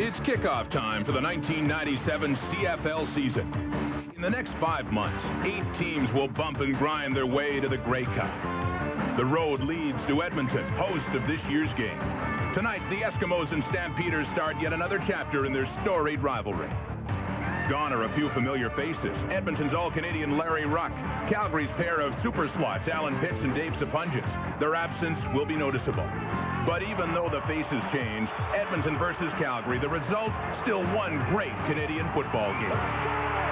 It's kickoff time for the 1997 CFL season. In the next 5 months, 8 teams will bump and grind their way to the Grey Cup. The road leads to Edmonton, host of this year's game. Tonight, the Eskimos and Stampeders start yet another chapter in their storied rivalry. Gone are a few familiar faces. Edmonton's All-Canadian Larry Ruck, Calgary's pair of super swats, Alan Pitts and Dave Sapunjis. Their absence will be noticeable. But even though the faces change, Edmonton versus Calgary, the result, still one great Canadian football game.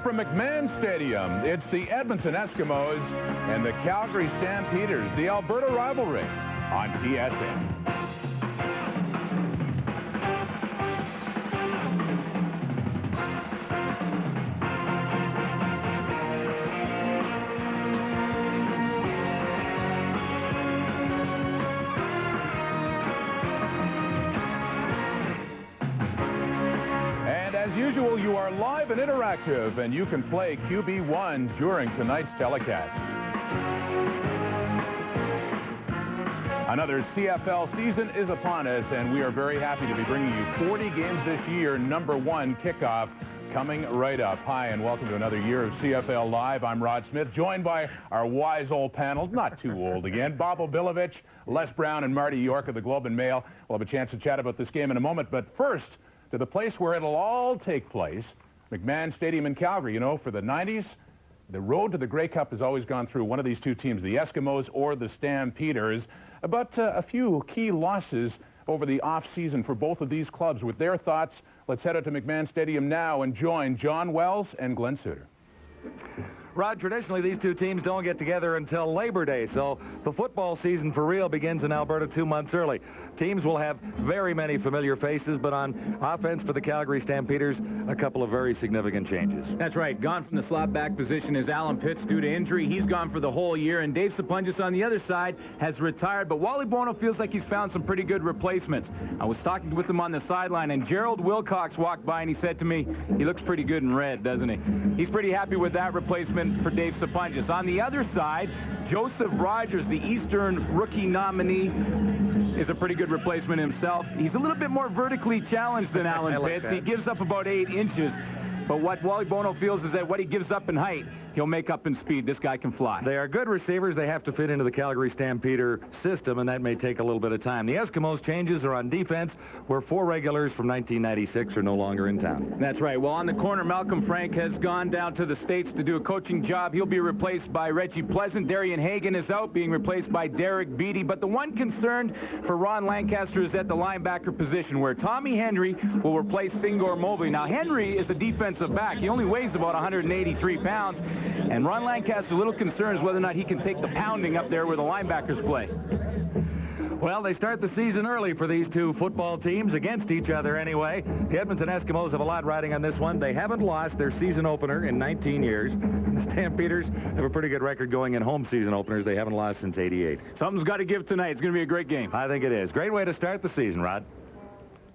From McMahon Stadium, it's the Edmonton Eskimos and the Calgary Stampeders, the Alberta rivalry on TSN. As usual, you are live and interactive, and you can play QB1 during tonight's telecast. Another CFL season is upon us, and we are very happy to be bringing you 40 games this year, #1 kickoff coming right up. Hi, and welcome to another year of CFL Live. I'm Rod Smith, joined by our wise old panel, not too old again, Bob Obilovich, Les Brown, and Marty York of the Globe and Mail. We'll have a chance to chat about this game in a moment, but first, to the place where it'll all take place, McMahon Stadium in Calgary. You know, for the 90s, the road to the Grey Cup has always gone through one of these two teams, the Eskimos or the Stampeders. But a few key losses over the off-season for both of these clubs. With their thoughts, let's head out to McMahon Stadium now and join John Wells and Glenn Suter. Rod, traditionally these two teams don't get together until Labor Day, so the football season for real begins in Alberta 2 months early. Teams will have very many familiar faces, but on offense for the Calgary Stampeders, a couple of very significant changes. That's right. Gone from the slot back position is Alan Pitts due to injury. He's gone for the whole year, and Dave Sapunjis on the other side has retired, but Wally Bono feels like he's found some pretty good replacements. I was talking with him on the sideline, and Gerald Wilcox walked by and he said to me, he looks pretty good in red, doesn't he? He's pretty happy with that replacement for Dave Sapunjis. On the other side, Joseph Rogers, the Eastern rookie nominee, is a pretty good replacement himself. He's a little bit more vertically challenged than Alan Pitts. He gives up about 8 inches. But what Wally Bono feels is that what he gives up in height, he'll make up in speed. This guy can fly. They are good receivers. They have to fit into the Calgary Stampeder system, and that may take a little bit of time. The Eskimos' changes are on defense, where 4 regulars from 1996 are no longer in town. That's right. Well, on the corner, Malcolm Frank has gone down to the States to do a coaching job. He'll be replaced by Reggie Pleasant. Darian Hagan is out, being replaced by Derek Beattie. But the one concern for Ron Lancaster is at the linebacker position, where Tommy Henry will replace Singor Mobley. Now, Henry is a defensive back. He only weighs about 183 pounds. And Ron Lancaster's a little concerned is whether or not he can take the pounding up there where the linebackers play. Well, they start the season early for these two football teams, against each other anyway. The Edmonton Eskimos have a lot riding on this one. They haven't lost their season opener in 19 years. The Stampeders have a pretty good record going in home season openers. They haven't lost since '88. Something's got to give tonight. It's going to be a great game. I think it is. Great way to start the season, Rod.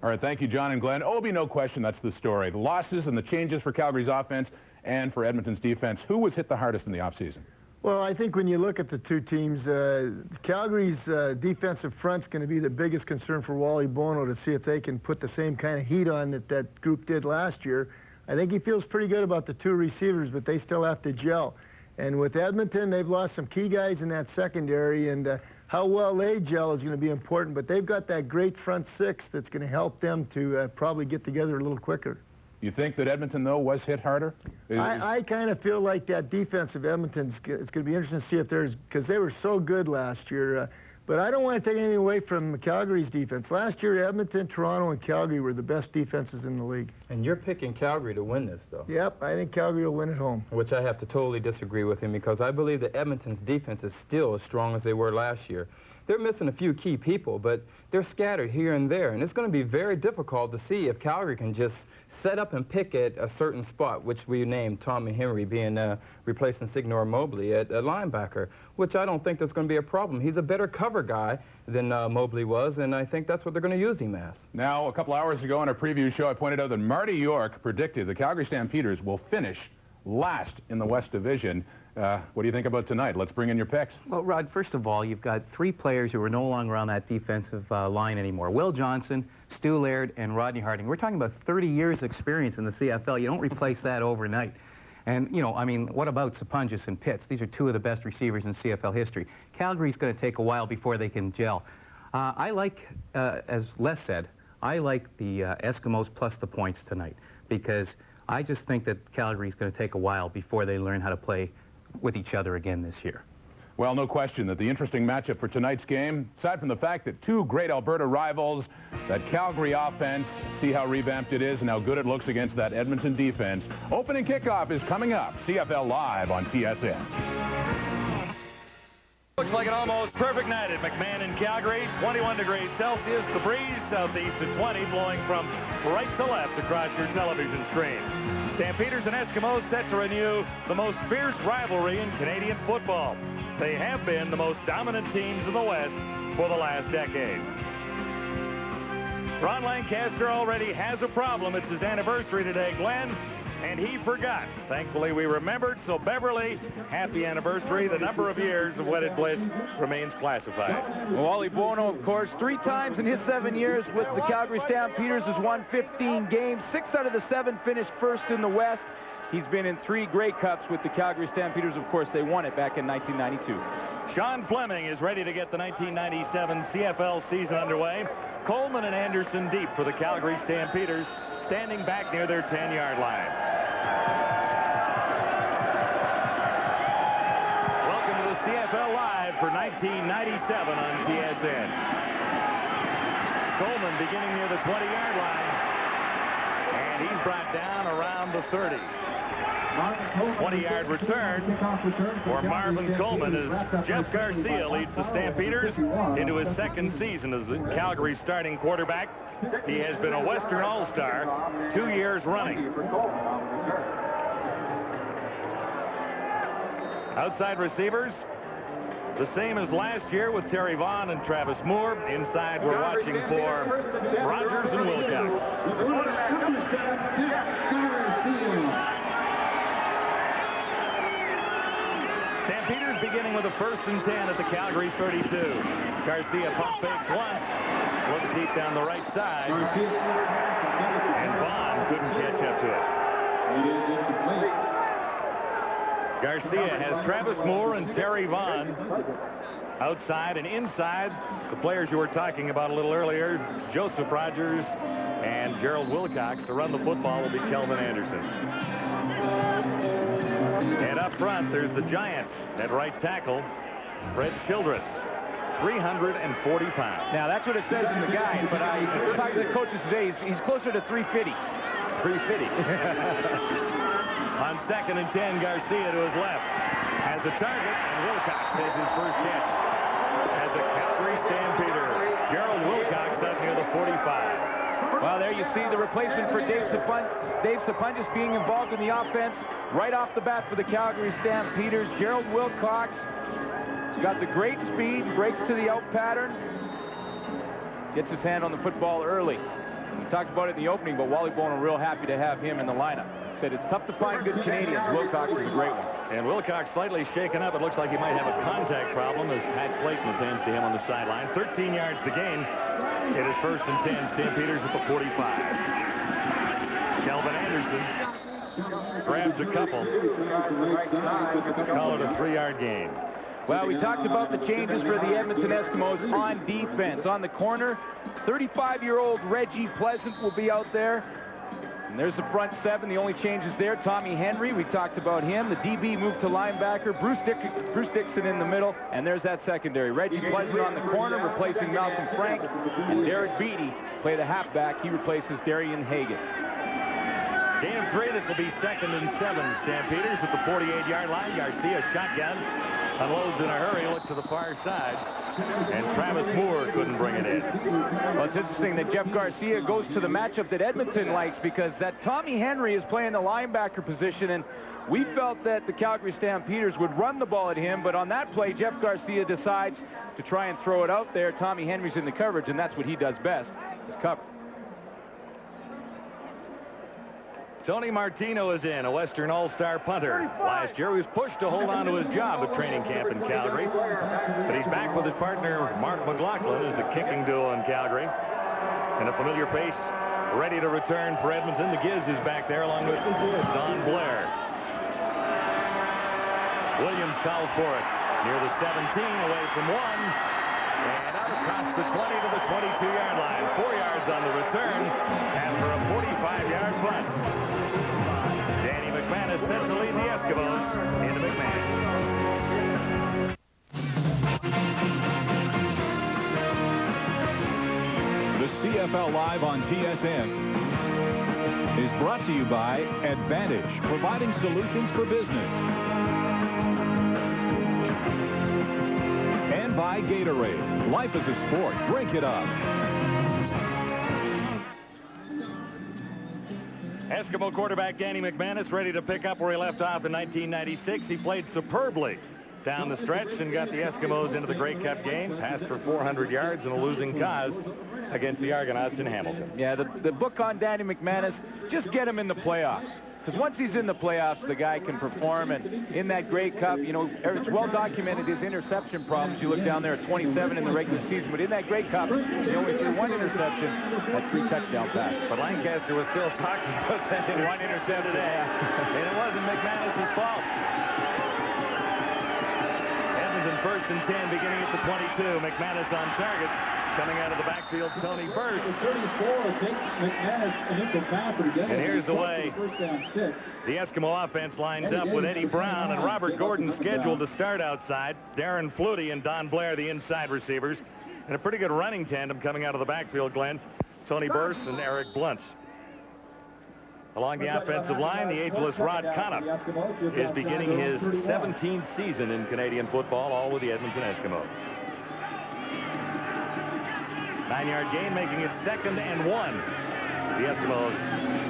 All right, thank you, John and Glenn. Obi, no question, that's the story. The losses and the changes for Calgary's offense and for Edmonton's defense. Who was hit the hardest in the offseason? Well, I think when you look at the two teams, Calgary's defensive front's going to be the biggest concern for Wally Bono to see if they can put the same kind of heat on that that group did last year. I think he feels pretty good about the 2 receivers, but they still have to gel. And with Edmonton, they've lost some key guys in that secondary, and how well they gel is going to be important. But they've got that great front 6 that's going to help them to probably get together a little quicker. You think that Edmonton, though, was hit harder? I kind of feel like that defense of Edmonton's, it's going to be interesting to see if there's, because they were so good last year. But I don't want to take anything away from Calgary's defense. Last year, Edmonton, Toronto, and Calgary were the best defenses in the league. And you're picking Calgary to win this, though. Yep, I think Calgary will win at home. Which I have to totally disagree with him, because I believe that Edmonton's defense is still as strong as they were last year. They're missing a few key people, but they're scattered here and there. And it's going to be very difficult to see if Calgary can just set up and pick at a certain spot, which we named Tommy Henry being replacing Signor Mobley at linebacker, which I don't think that's going to be a problem. He's a better cover guy than Mobley was, and I think that's what they're going to use him as. Now, a couple hours ago on our preview show, I pointed out that Marty York predicted the Calgary Stampeders will finish last in the West Division. What do you think about tonight? Let's bring in your picks. Well, Rod, first of all, you've got three players who are no longer on that defensive line anymore. Will Johnson, Stu Laird, and Rodney Harding. We're talking about 30 years experience in the CFL. You don't replace that overnight. And, you know, I mean, what about Sapunjis and Pitts? These are two of the best receivers in CFL history. Calgary's going to take a while before they can gel. I like, as Les said, I like the Eskimos plus the points tonight, because I just think that Calgary's going to take a while before they learn how to play with each other again this year. Well, no question that the interesting matchup for tonight's game, aside from the fact that two great Alberta rivals, that Calgary offense, see how revamped it is and how good it looks against that Edmonton defense. Opening kickoff is coming up. CFL Live on TSN. Looks like an almost perfect night at McMahon in Calgary. 21 degrees Celsius. The breeze southeast at 20, blowing from right to left across your television screen. Stampeders and Eskimos set to renew the most fierce rivalry in Canadian football. They have been the most dominant teams in the West for the last decade. Ron Lancaster already has a problem. It's his anniversary today, Glenn, and he forgot. Thankfully, we remembered, so Beverly, happy anniversary. The number of years of wedded bliss remains classified. Wally Buono, of course, 3 times in his 7 years with the Calgary Stampeders has won 15 games. 6 out of the 7 finished first in the West. He's been in 3 Grey Cups with the Calgary Stampeders. Of course, they won it back in 1992. Sean Fleming is ready to get the 1997 CFL season underway. Coleman and Anderson deep for the Calgary Stampeders, standing back near their 10-yard line. Welcome to the CFL Live for 1997 on TSN. Coleman beginning near the 20-yard line, and he's brought down around the 30. 20-yard return for Marvin Coleman as Jeff Garcia leads the Stampeders into his 2nd season as Calgary's starting quarterback. He has been a Western All-Star 2 years running. Outside receivers, the same as last year with Terry Vaughn and Travis Moore. Inside, we're watching for Rogers and Wilcox. Stampeders beginning with a 1st and 10 at the Calgary 32. Garcia pump fakes once, looks deep down the right side, and Vaughn couldn't catch up to it. Garcia has Travis Moore and Terry Vaughn outside, and inside, the players you were talking about a little earlier, Joseph Rogers and Gerald Wilcox. To run the football will be Kelvin Anderson. And up front, there's the Giants at right tackle, Fred Childress, 340 pounds. Now, that's what it says in the guide, but I talked to the coaches today. He's closer to 350. 350. On 2nd and 10, Garcia to his left has a target, and Wilcox has his first catch as a Calgary Stampeder. Gerald Wilcox up near the 45. Well, there you see the replacement for Dave Sapunjis being involved in the offense right off the bat for the Calgary Stampeders. Gerald Wilcox has got the great speed, breaks to the out pattern, gets his hand on the football early. We talked about it in the opening, but Wally Bono real happy to have him in the lineup. Said it's tough to find good Canadians. Wilcox is a great one. And Wilcox slightly shaken up. It looks like he might have a contact problem as Pat Clayton attends to him on the sideline. 13 yards to gain. It is 1st and 10. Stampeders at the 45. Kelvin Anderson grabs a couple. Call it a 3-yard gain. Well, we talked about the changes for the Edmonton Eskimos on defense. On the corner, 35-year-old Reggie Pleasant will be out there. And there's the front seven. The only changes there, Tommy Henry, we talked about him. The DB moved to linebacker. Bruce Dixon in the middle. And there's that secondary. Reggie Pleasant on the corner, replacing Malcolm Frank. And Derek Beatty played a halfback. He replaces Darian Hagan. Gain of 3. This will be 2nd and 7. Stampeders at the 48-yard line. Garcia shotgun. Unloads in a hurry. Look to the far side. And Travis Moore couldn't bring it in. Well, it's interesting that Jeff Garcia goes to the matchup that Edmonton likes, because that Tommy Henry is playing the linebacker position, and we felt that the Calgary Stampeders would run the ball at him, but on that play, Jeff Garcia decides to try and throw it out there. Tommy Henry's in the coverage, and that's what he does best, is cover. Tony Martino is in, a Western All-Star punter. Last year, he was pushed to hold on to his job at training camp in Calgary. But he's back with his partner, Mark McLaughlin, as the kicking duo in Calgary. And a familiar face ready to return for Edmonton. The Giz is back there along with Don Blair. Williams calls for it. Near the 17, away from 1. And out across the 20 to the 22-yard line. 4 yards on the return after a 45-yard punt. Danny McManus set to lead the Eskimos into McMahon. The CFL Live on TSN is brought to you by Advantage, providing solutions for business. And by Gatorade. Life is a sport. Drink it up. Eskimo quarterback Danny McManus ready to pick up where he left off in 1996. He played superbly down the stretch and got the Eskimos into the Grey Cup game. Passed for 400 yards in a losing cause against the Argonauts in Hamilton. Yeah, the book on Danny McManus, just get him in the playoffs. Because once he's in the playoffs, the guy can perform. And in that Grey Cup, you know, it's well documented his interception problems. You look down there at 27 in the regular season. But in that Grey Cup, he only threw 1 interception, had 3 touchdown passes. But Lancaster was still talking about that One interception today. And it wasn't McManus' fault. Edmonton 1st and 10 beginning at the 22. McManus on target. Coming out of the backfield, Tony Burst. 34 takes McManus initial pass again. And here's the way the Eskimo offense lines up with Eddie Brown and Robert Gordon scheduled to start outside. Darren Flutie and Don Blair, the inside receivers. And a pretty good running tandem coming out of the backfield, Glenn. Tony Burst and Eric Bluntz. Along the offensive line, the ageless Rod Conniff is beginning his 17th season in Canadian football, all with the Edmonton Eskimos. 9-yard gain, making it 2nd and 1. The Eskimos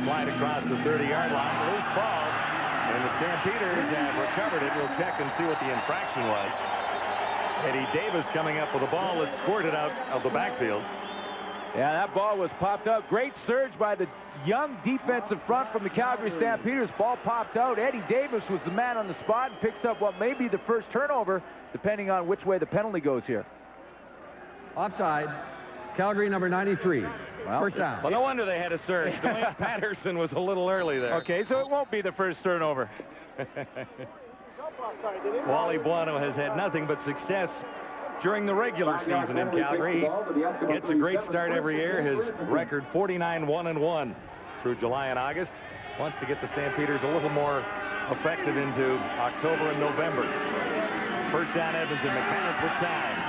slide across the 30-yard line. Loose ball. And the Stampeders have recovered it. We'll check and see what the infraction was. Eddie Davis coming up with a ball that squirted out of the backfield. Yeah, that ball was popped out. Great surge by the young defensive front from the Calgary Stampeders. Ball popped out. Eddie Davis was the man on the spot and picks up what may be the first turnover, depending on which way the penalty goes here. Offside. Calgary number 93. Well, first down. Well, no wonder they had a surge. Dwayne Patterson was a little early there. Okay, so it won't be the first turnover. Wally Buono has had nothing but success during the regular season in Calgary. He gets a great start every year. His record 49-1-1 through July and August. Wants to get the Stampeders a little more effective into October and November. First down, Edmonton. McManus with time.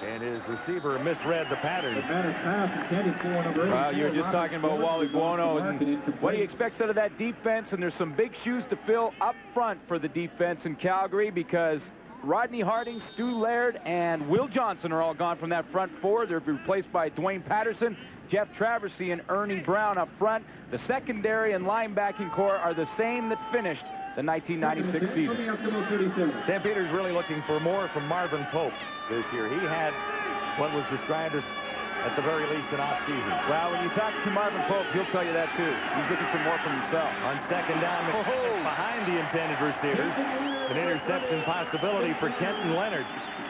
And his receiver misread the pattern. McManus pass intended for number 8. Well, you were just talking about Wally Buono and what he expects out of that defense, and there's some big shoes to fill up front for the defense in Calgary, because Rodney Harding, Stu Laird, and Will Johnson are all gone from that front 4. They're replaced by Dwayne Patterson, Jeff Traversy, and Ernie Brown up front. The secondary and linebacking core are the same that finished the 1996 season. Stampeders really looking for more from Marvin Pope this year. He had what was described as, at the very least, an off-season. Well, when you talk to Marvin Pope, he'll tell you that too. He's looking for more from himself. On second down, McManus behind the intended receiver. An interception possibility for Kenton Leonard.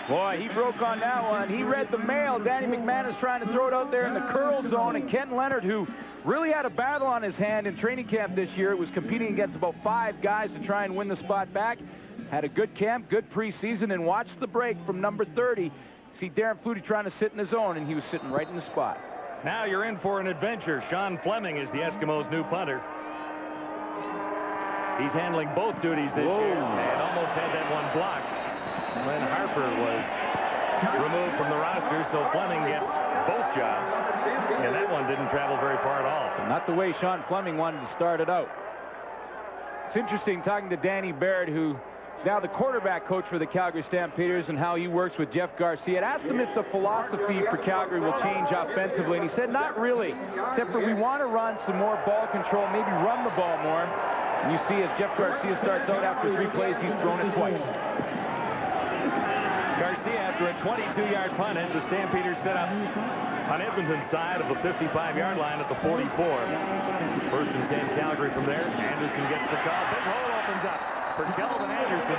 Boy, he broke on that one. He read the mail. Danny McManus trying to throw it out there in the curl zone, and Kenton Leonard, who really had a battle on his hand in training camp this year, was competing against about 5 guys to try and win the spot back. Had a good camp, good preseason, and watched the break from number 30. See Darren Flutie trying to sit in his zone, and he was sitting right in the spot. Now you're in for an adventure. Sean Fleming is the Eskimos' new punter. He's handling both duties this year and almost had that one blocked when Harper was removed from the roster, so Fleming gets both jobs, and that one didn't travel very far at all. Not the way Sean Fleming wanted to start it out. It's interesting talking to Danny Baird, who is now the quarterback coach for the Calgary Stampeders, and how he works with Jeff Garcia. I asked him if the philosophy for Calgary will change offensively, and he said not really, except for we want to run some more ball control, maybe run the ball more. And you see as Jeff Garcia starts out after 3 plays, he's thrown it twice. Garcia, after a 22-yard punt, as the Stampeders set up on Edmonton's side of the 55-yard line at the 44. First and 10, Calgary from there. Anderson gets the call. Big hole opens up for Kelvin Anderson.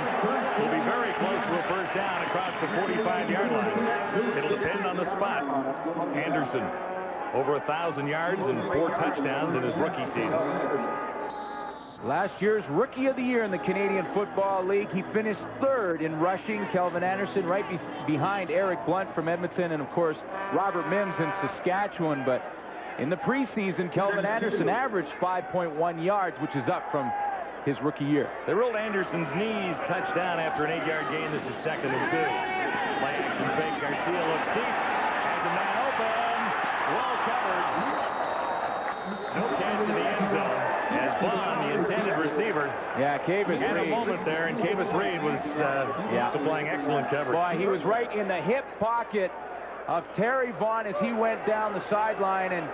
Will be very close to a first down across the 45-yard line. It'll depend on the spot. Anderson, over 1,000 yards and 4 touchdowns in his rookie season. Last year's Rookie of the Year in the Canadian Football League. He finished 3rd in rushing. Kelvin Anderson right behind Eric Blunt from Edmonton, and of course Robert Mims in Saskatchewan. But in the preseason, Kelvin Anderson averaged 5.1 yards, which is up from his rookie year. They ruled Anderson's knees touchdown after an 8-yard gain. This is 2nd and 2. Play action fake. Garcia looks deep. Has a man open. Well covered. No chance in the end zone. As Bond, the intended receiver, Cavis had Reed. a moment there, and Cavis Reed was supplying excellent coverage. Boy, he was right in the hip pocket of Terry Vaughn as he went down the sideline, and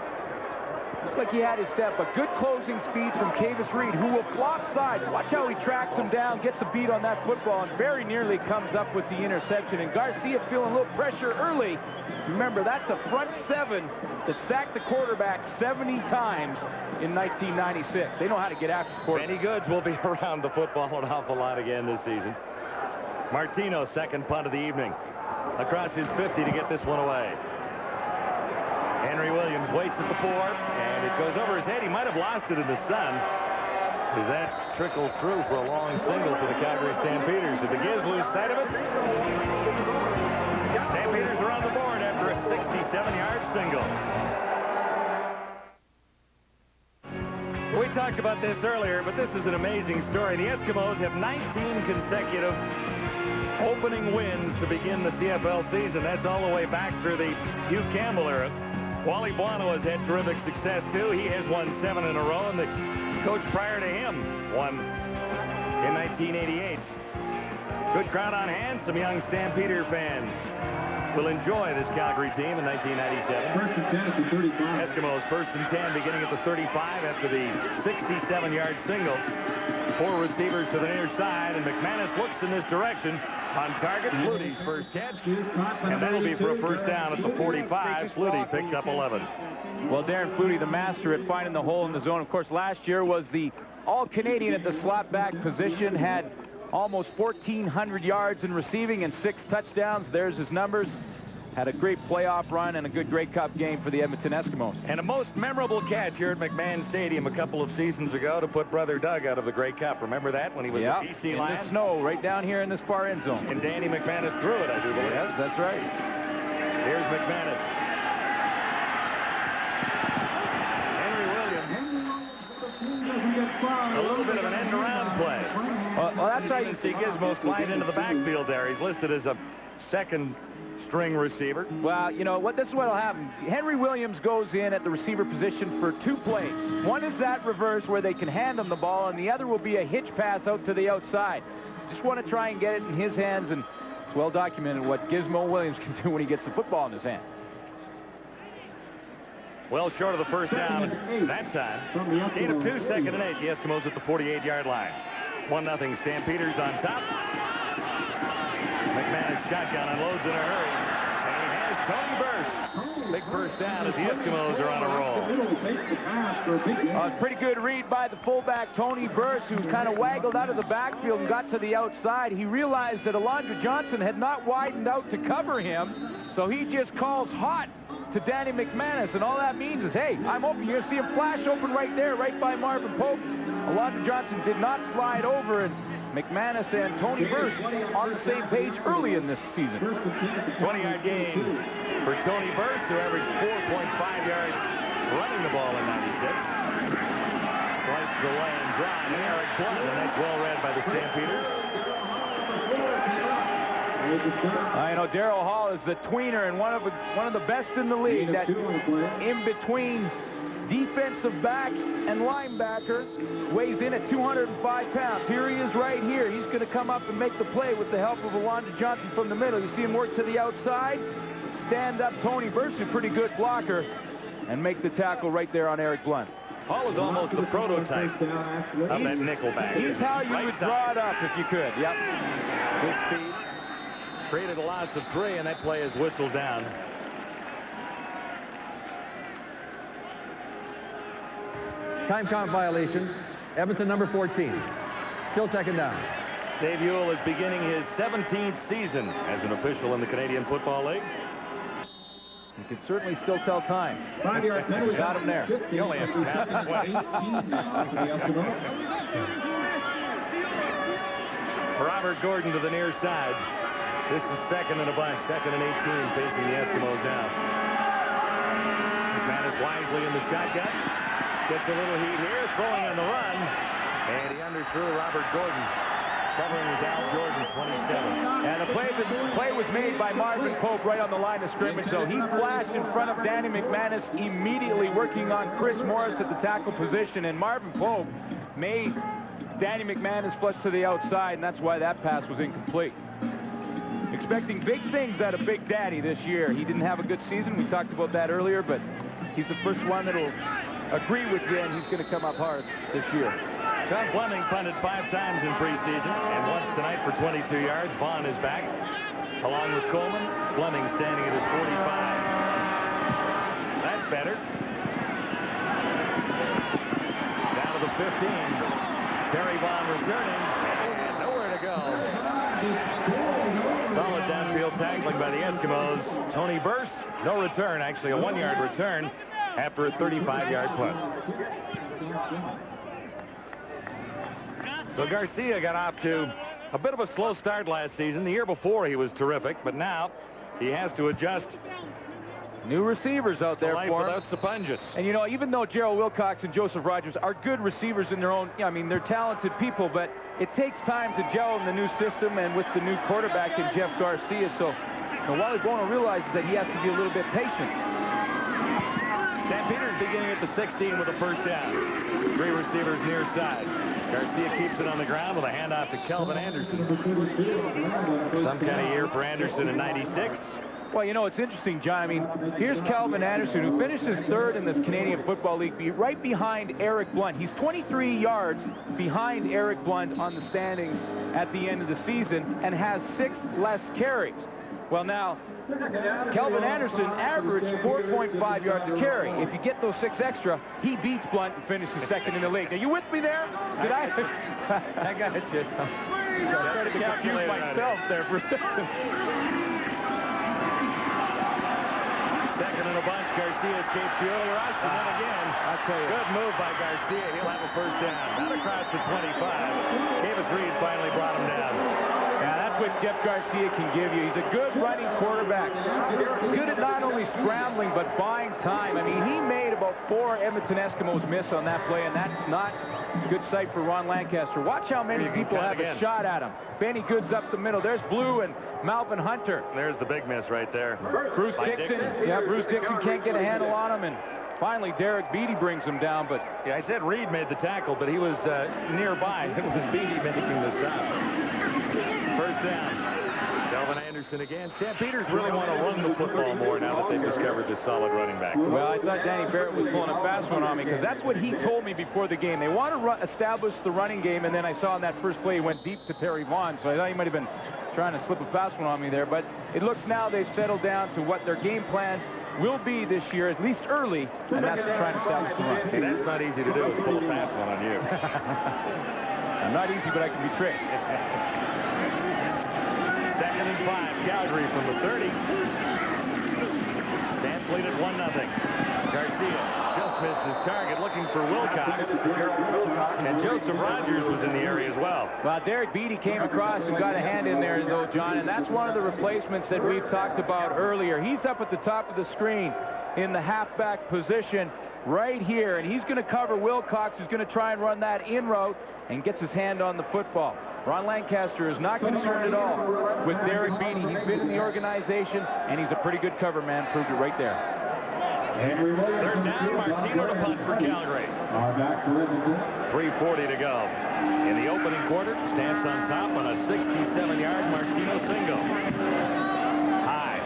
looked like he had his step. But good closing speed from Cavis Reed, who will flop sides. Watch how he tracks him down, gets a beat on that football, and very nearly comes up with the interception. And Garcia feeling a little pressure early. Remember, that's a front 7 that sacked the quarterback 70 times in 1996. They know how to get after the quarterback. Benny Goods will be around the football an awful lot again this season. Martino, 2nd punt of the evening. Across his 50 to get this one away. Henry Williams waits at the 4, and it goes over his head. He might have lost it in the sun as that trickled through for a long single for the Calgary Stampeders. Did the Giz lose sight of it? Stampeders are on the board after a 67-yard single. We talked about this earlier, but this is an amazing story. The Eskimos have 19 consecutive opening wins to begin the CFL season. That's all the way back through the Hugh Campbell era. Wally Buono has had terrific success, too. He has won 7 in a row, and the coach prior to him won in 1988. Good crowd on hand. Some young Stampeder fans will enjoy this Calgary team in 1997. First and 10 at the 35. Eskimos 1st and 10 beginning at the 35 after the 67-yard single. 4 receivers to the near side, and McManus looks in this direction. On target, Flutie's first catch, and that'll be for a first down at the 45. Flutie picks up 11. Well, Darren Flutie, the master at finding the hole in the zone. Of course, last year was the All-Canadian at the slot back position, had almost 1,400 yards in receiving and 6 touchdowns. There's his numbers. Had a great playoff run and a good Grey Cup game for the Edmonton Eskimos. And a most memorable catch here at McMahon Stadium a couple of seasons ago to put Brother Doug out of the Grey Cup. Remember that when he was a BC Lion? In the snow, right down here in this far end zone. And Danny McManus threw it, I do believe. Yes, that's right. Here's McManus. Henry Williams. A little bit of an end-around play. Well, that's how you see Gizmo slide into the backfield there. He's listed as a 2nd string receiver. Well, you know what, this is what'll happen. Henry Williams goes in at the receiver position for 2 plays. One is that reverse where they can hand him the ball, and the other will be a hitch pass out to the outside. Just want to try and get it in his hands, and it's well documented what Gizmo Williams can do when he gets the football in his hands. Well short of the first down that time. Gain of 2, 2nd and 8. The Eskimos at the 48-yard line. 1-0 Stampeders on top. McManus shotgun unloads in a hurry. And he has Tony Burse. Big first down as the Eskimos are on a roll. Pretty good read by the fullback, Tony Burse, who kind of waggled out of the backfield and got to the outside. He realized that Alondra Johnson had not widened out to cover him, so he just calls hot to Danny McManus, and all that means is, hey, I'm open. You're going to see him flash open right there, right by Marvin Pope. Alondra Johnson did not slide over, and McManus and Tony Burst on the same page early in this season. 20-yard gain for Tony Burst, who averaged 4.5 yards running the ball in 96. Sliced the lane, drawn, and Eric Blunt, and that's well read by the Stampeders. I know Darryl Hall is the tweener and one of the best in the league. That in between defensive back and linebacker, weighs in at 205 pounds. Here he is right here. He's going to come up and make the play with the help of Alonda Johnson from the middle. You see him work to the outside. Stand up Tony Burst, a pretty good blocker, and make the tackle right there on Eric Blunt. Hall is almost the prototype of that nickel back. He's how you would draw it up if you could. Yep. Good speed. Created a loss of 3, and that play is whistled down. Time count violation. Edmonton number 14. Still second down. Dave Ewell is beginning his 17th season as an official in the Canadian Football League. You can certainly still tell time. 5-yard penalty. Got him there. You only have to count 20. Robert Gordon to the near side. This is second and a bunch, second and 18, facing the Eskimos now. McManus wisely in the shotgun. Gets a little heat here, throwing on the run. And he underthrew Robert Gordon. Covering is Al Jordan, 27. And the play was made by Marvin Pope right on the line of scrimmage. So he flashed in front of Danny McManus, immediately working on Chris Morris at the tackle position. And Marvin Pope made Danny McManus flush to the outside, and that's why that pass was incomplete. Expecting big things out of Big Daddy this year. He didn't have a good season. We talked about that earlier, but he's the first one that'll agree with you, and he's going to come up hard this year. John Fleming punted 5 times in preseason, and once tonight for 22 yards. Vaughn is back, along with Coleman. Fleming standing at his 45. That's better. Down to the 15. Terry Vaughn returning, and nowhere to go. Solid downfield tackling by the Eskimos. Tony Burst, no return, actually a 1-yard return after a 35-yard punt. So Garcia got off to a bit of a slow start last season. The year before he was terrific, but now he has to adjust. New receivers out there life for him. without Sapunjas. And you know, even though Gerald Wilcox and Joseph Rogers are good receivers in their own, I mean, they're talented people, but it takes time to gel in the new system and with the new quarterback in Jeff Garcia. So Wally Bono realizes that he has to be a little bit patient. Stampeders beginning at the 16 with a first down. 3 receivers near side. Garcia keeps it on the ground with a handoff to Kelvin Anderson. Some kind of year for Anderson in 96. Well, you know, it's interesting, John. I mean, here's Kelvin Anderson, who finishes 3rd in this Canadian Football League, right behind Eric Blunt. He's 23 yards behind Eric Blunt on the standings at the end of the season and has 6 less carries. Well, now, Kelvin Anderson averaged 4.5 yards to carry. If you get those 6 extra, he beats Blunt and finishes 2nd in the league. Are you with me there? Did I? I got you. I started to confuse myself there for a second. 2nd and a bunch. Garcia escapes the early rush, and then again, I'll tell you. good move by Garcia. He'll have a first down. Not across the 25. Davis Reed finally brought him down. Yeah, that's what Jeff Garcia can give you. He's a good running quarterback. Good at not only scrambling, but buying time. I mean, he made about 4 Edmonton Eskimos miss on that play, and that's not a good sight for Ron Lancaster. Watch how many people have a shot at him. Benny Goods up the middle. There's Blue and Malvin Hunter. There's the big miss right there. Bruce Dixon. Yeah, Bruce Dixon can't get a handle on him, and finally Derek Beatty brings him down. But yeah, I said Reed made the tackle, but he was nearby. It was Beatty making the stop. First down. Kelvin Anderson again. Stampeders really want to run the football more now that they've discovered this solid running back. Well, I thought Danny Barrett was pulling a fast one on me, because that's what he told me before the game. They want to establish the running game, and then I saw in that first play he went deep to Terry Vaughn, so I thought he might have been trying to slip a fast one on me there. But it looks now they've settled down to what their game plan will be this year, at least early, and that's trying to establish the run. See, that's not easy to do, is pull a fast one on you. I'm not easy, but I can be tricked. 2nd and 5, Calgary from the 30. Stamps lead at 1-0. Garcia just missed his target, looking for Wilcox. And Joseph Rogers was in the area as well. Well, Derek Beattie came across and got a hand in there, though, John, and that's one of the replacements that we've talked about earlier. He's up at the top of the screen in the halfback position right here, and he's going to cover Wilcox, who's going to try and run that in route and gets his hand on the football. Ron Lancaster is not concerned at all with Derek Beattie. He's been in the organization, and he's a pretty good cover man. Proved it right there. Third down, Martino to punt for Calgary. 3:40 to go. In the opening quarter, Stamps on top on a 67-yard Martino single. High.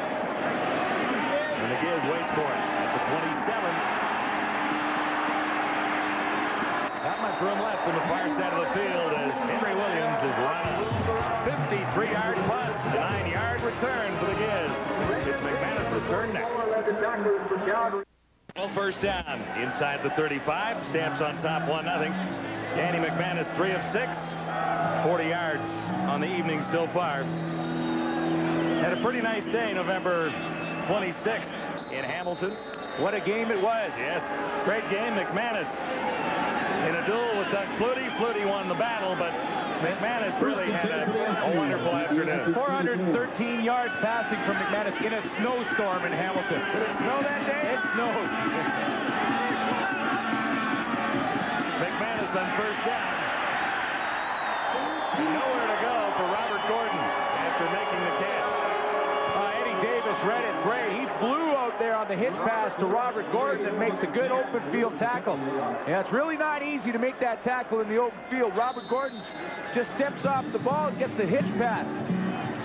And McGiz waits for it at the 27. Not much room left on the far side of the field as Henry Williams is run out. 53-yard punt, a 9-yard return for the Giz. It's McManus' return next. Well, first down inside the 35. Stamps on top 1-0. Danny McManus 3 of 6. 40 yards on the evening so far. Had a pretty nice day, November 26th in Hamilton. What a game it was. Yes, great game. McManus in a duel with Doug Flutie. Flutie won the battle, but McManus really had a wonderful afternoon. 413 yards passing from McManus in a snowstorm in Hamilton. Did it snow that day? It snowed. McManus on first down. Nowhere to go for Robert Gordon after making the catch. Eddie Davis read it great. He flew out there on the hitch pass to Robert Gordon and makes a good open field tackle. Yeah, it's really not easy to make that tackle in the open field. Robert Gordon just steps off the ball and gets a hitch pass.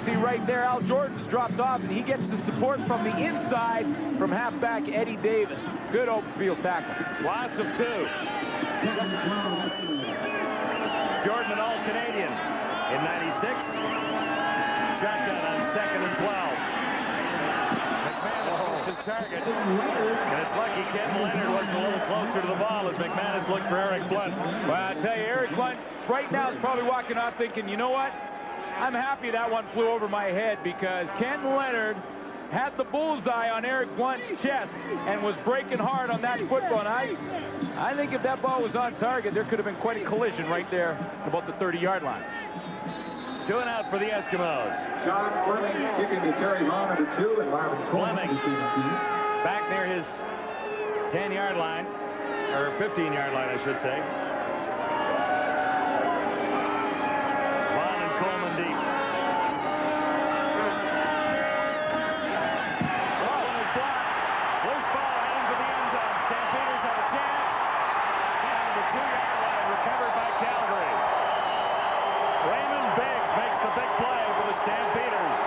See right there, Al Jordan's dropped off, and he gets the support from the inside from halfback Eddie Davis. Good open field tackle. Loss of 2. Jordan, an All-Canadian in 96. Shotgun on 2nd and 12. McManus missed his target. And it's lucky Ken Leonard wasn't a little closer to the ball as McManus looked for Eric Blunt. Well, I tell you, Eric Blunt right now is probably walking off thinking, you know what? I'm happy that one flew over my head because Ken Leonard had the bullseye on Eric Blunt's chest and was breaking hard on that football. And I think if that ball was on target, there could have been quite a collision right there about the 30-yard line. 2 and out for the Eskimos. John Fleming kicking to Terry Vaughn, number 2, and Marvin Fleming back near his 10-yard line, or 15-yard line, I should say. Vaughn and Coleman deep. Ball is blocked. Loose ball heading for the end zone. Stampeders have a chance. Down to the 2-yard line, recovered by Calgary. Raymond Biggs makes the big play for the Stampeders.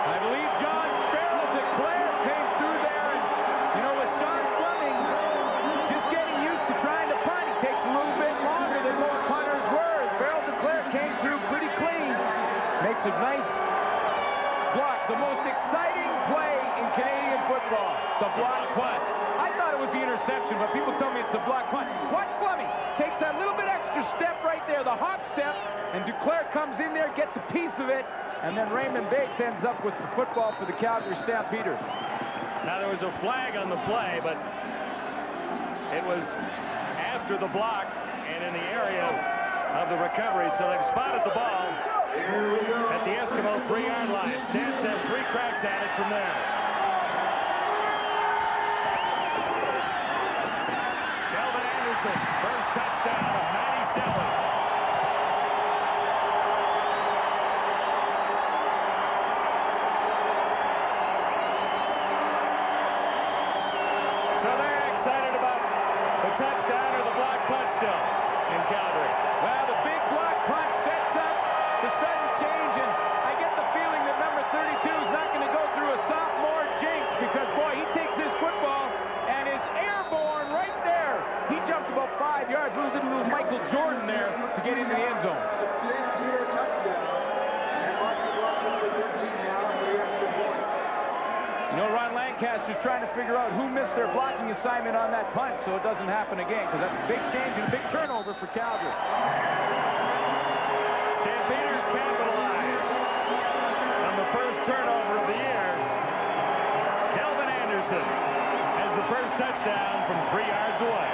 I believe John Farrell Declare came through there, and you know, with Sean Fleming just getting used to trying to punt, it takes a little bit longer than most punters were. Farrell Declare came through pretty clean, makes a nice block. The most exciting play in Canadian football, the block punt. I thought it was the interception, but people tell me it's the block punt. Watch Fleming. Takes that little bit extra step right there, the hop step, and Duclair comes in there, gets a piece of it, and then Raymond Biggs ends up with the football for the Calgary Stampeders. Now, there was a flag on the play, but it was after the block and in the area of the recovery, so they've spotted the ball at the Eskimo 3-yard line. Stamps have 3 cracks at it from there. First touchdown of 97. So they're excited about the touchdown or the block punt still in Calgary. Well, the big block punt sets up the sudden change, and I get the feeling that number 32 is not going to go through a sophomore jinx because, boy, he takes this football and is airborne right there. He jumped about 5 yards, little Michael Jordan there to get into the end zone. You know, Ron Lancaster's trying to figure out who missed their blocking assignment on that punt so it doesn't happen again, because that's a big change and a big turnover for Calgary. Stampeders capitalize on the first turnover of the year. Kelvin Anderson has the the first touchdown from 3 yards away.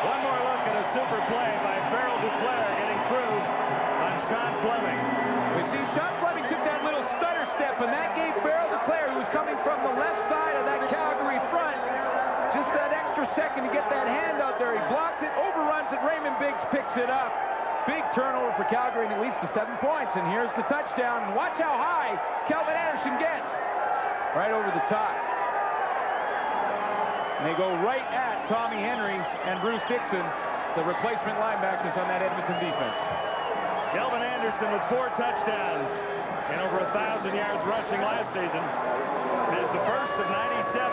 One more look at a super play by Farrell Duclair getting through on Sean Fleming. We see Sean Fleming took that little stutter step, and that gave Farrell Duclair, who was coming from the left side of that Calgary front, just that extra second to get that hand out there. He blocks it, overruns it. Raymond Biggs picks it up. Big turnover for Calgary, and it leads to 7 points. And here's the touchdown. And watch how high Kelvin Anderson gets. Right over the top. And they go right at Tommy Henry and Bruce Dixon, the replacement linebackers on that Edmonton defense. Kelvin Anderson with 4 touchdowns and over 1,000 yards rushing last season. It is the first of 97.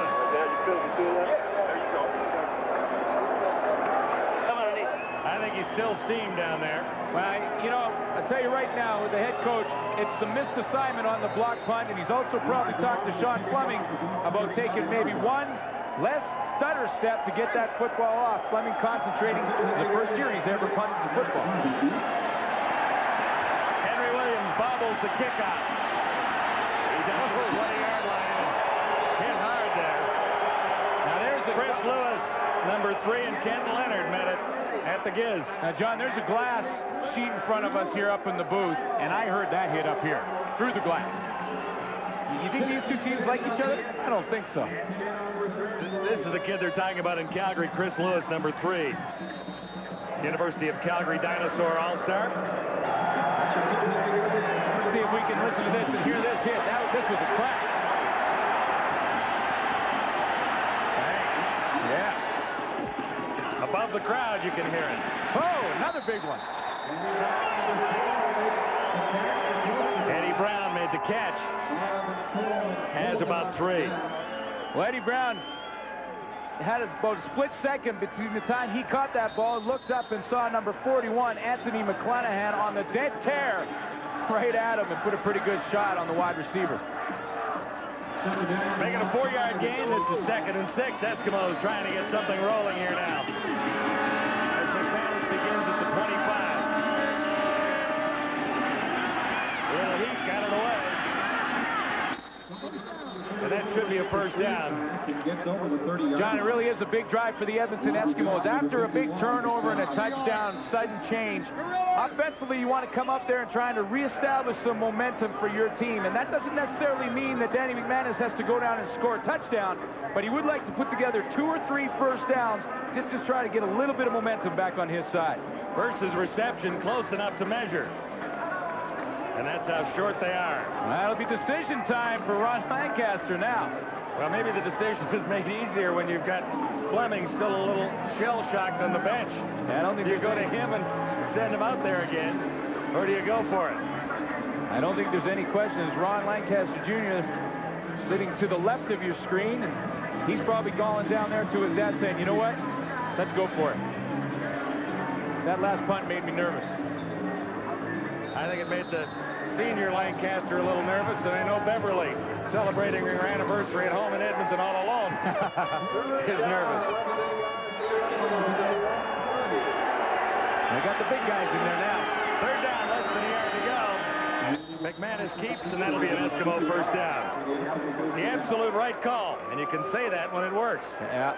I think he's still steamed down there. Well, you know, I'll tell you right now, with the head coach, it's the missed assignment on the block punt, and he's also probably talked to Sean Fleming about taking maybe one less stutter step to get that football off. Fleming concentrating. This is the first year he's ever punted the football. Henry Williams bobbles the kickoff. He's out to the 20-yard line. Hit hard there. Now there's a Chris Lewis, number 3, and Ken Leonard met it at the Giz. Now, John, there's a glass sheet in front of us here up in the booth, and I heard that hit up here, through the glass. You think these two teams like each other? I don't think so. This is the kid they're talking about in Calgary, Chris Lewis, number 3. University of Calgary Dinosaur All-Star. Let's see if we can listen to this and hear this hit. This was a crack. Yeah. Above the crowd, you can hear it. Oh, another big one. Eddie Brown made the catch. Has about 3. Well, Eddie Brown had about a split second between the time he caught that ball, looked up and saw number 41, Anthony McClanahan, on the dead tear right at him and put a pretty good shot on the wide receiver. Making a 4-yard gain. This is 2nd and 6. Eskimos trying to get something rolling here now. As McManus begins at the 25. Little heat got it away. And that should be a first down. John, it really is a big drive for the Edmonton Eskimos. After a big turnover and a touchdown, sudden change, offensively you want to come up there and trying to reestablish some momentum for your team. And that doesn't necessarily mean that Danny McManus has to go down and score a touchdown, but he would like to put together 2 or 3 first downs just to try to get a little bit of momentum back on his side. Versus reception, close enough to measure. And that's how short they are. That'll be decision time for Ron Lancaster now. Well, maybe the decision is made easier when you've got Fleming still a little shell-shocked on the bench. I don't think do you go to him and send him out there again, or do you go for it? I don't think there's any question. It's Ron Lancaster Jr. sitting to the left of your screen, and he's probably calling down there to his dad saying, you know what, let's go for it. That last punt made me nervous. I think it made the senior Lancaster a little nervous, and I know Beverly, celebrating her anniversary at home in Edmonton all alone, is nervous. They got the big guys in there now. 3rd down, less than a yard to go. McManus keeps, and that'll be an Eskimo first down. The absolute right call, and you can say that when it works. Yeah.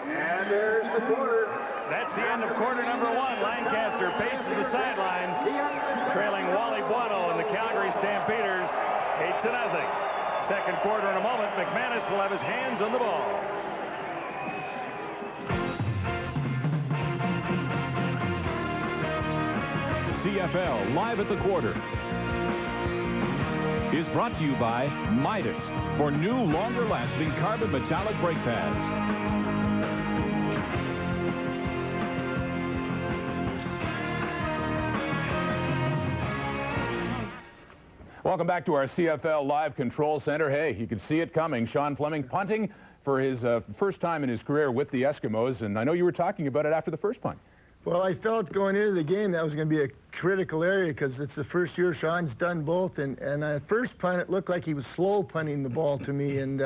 And there's the quarter. That's the end of quarter number 1. Lancaster paces the sidelines, trailing Wally Buono and the Calgary Stampeders 8-0. Second quarter in a moment. McManus will have his hands on the ball. CFL Live at the Quarter is brought to you by Midas for new, longer-lasting carbon metallic brake pads. Welcome back to our CFL Live Control Center. Hey, you can see it coming. Sean Fleming punting for his first time in his career with the Eskimos, and I know you were talking about it after the first punt. Well, I felt going into the game that was going to be a critical area because it's the first year Sean's done both, and at first punt it looked like he was slow punting the ball to me, and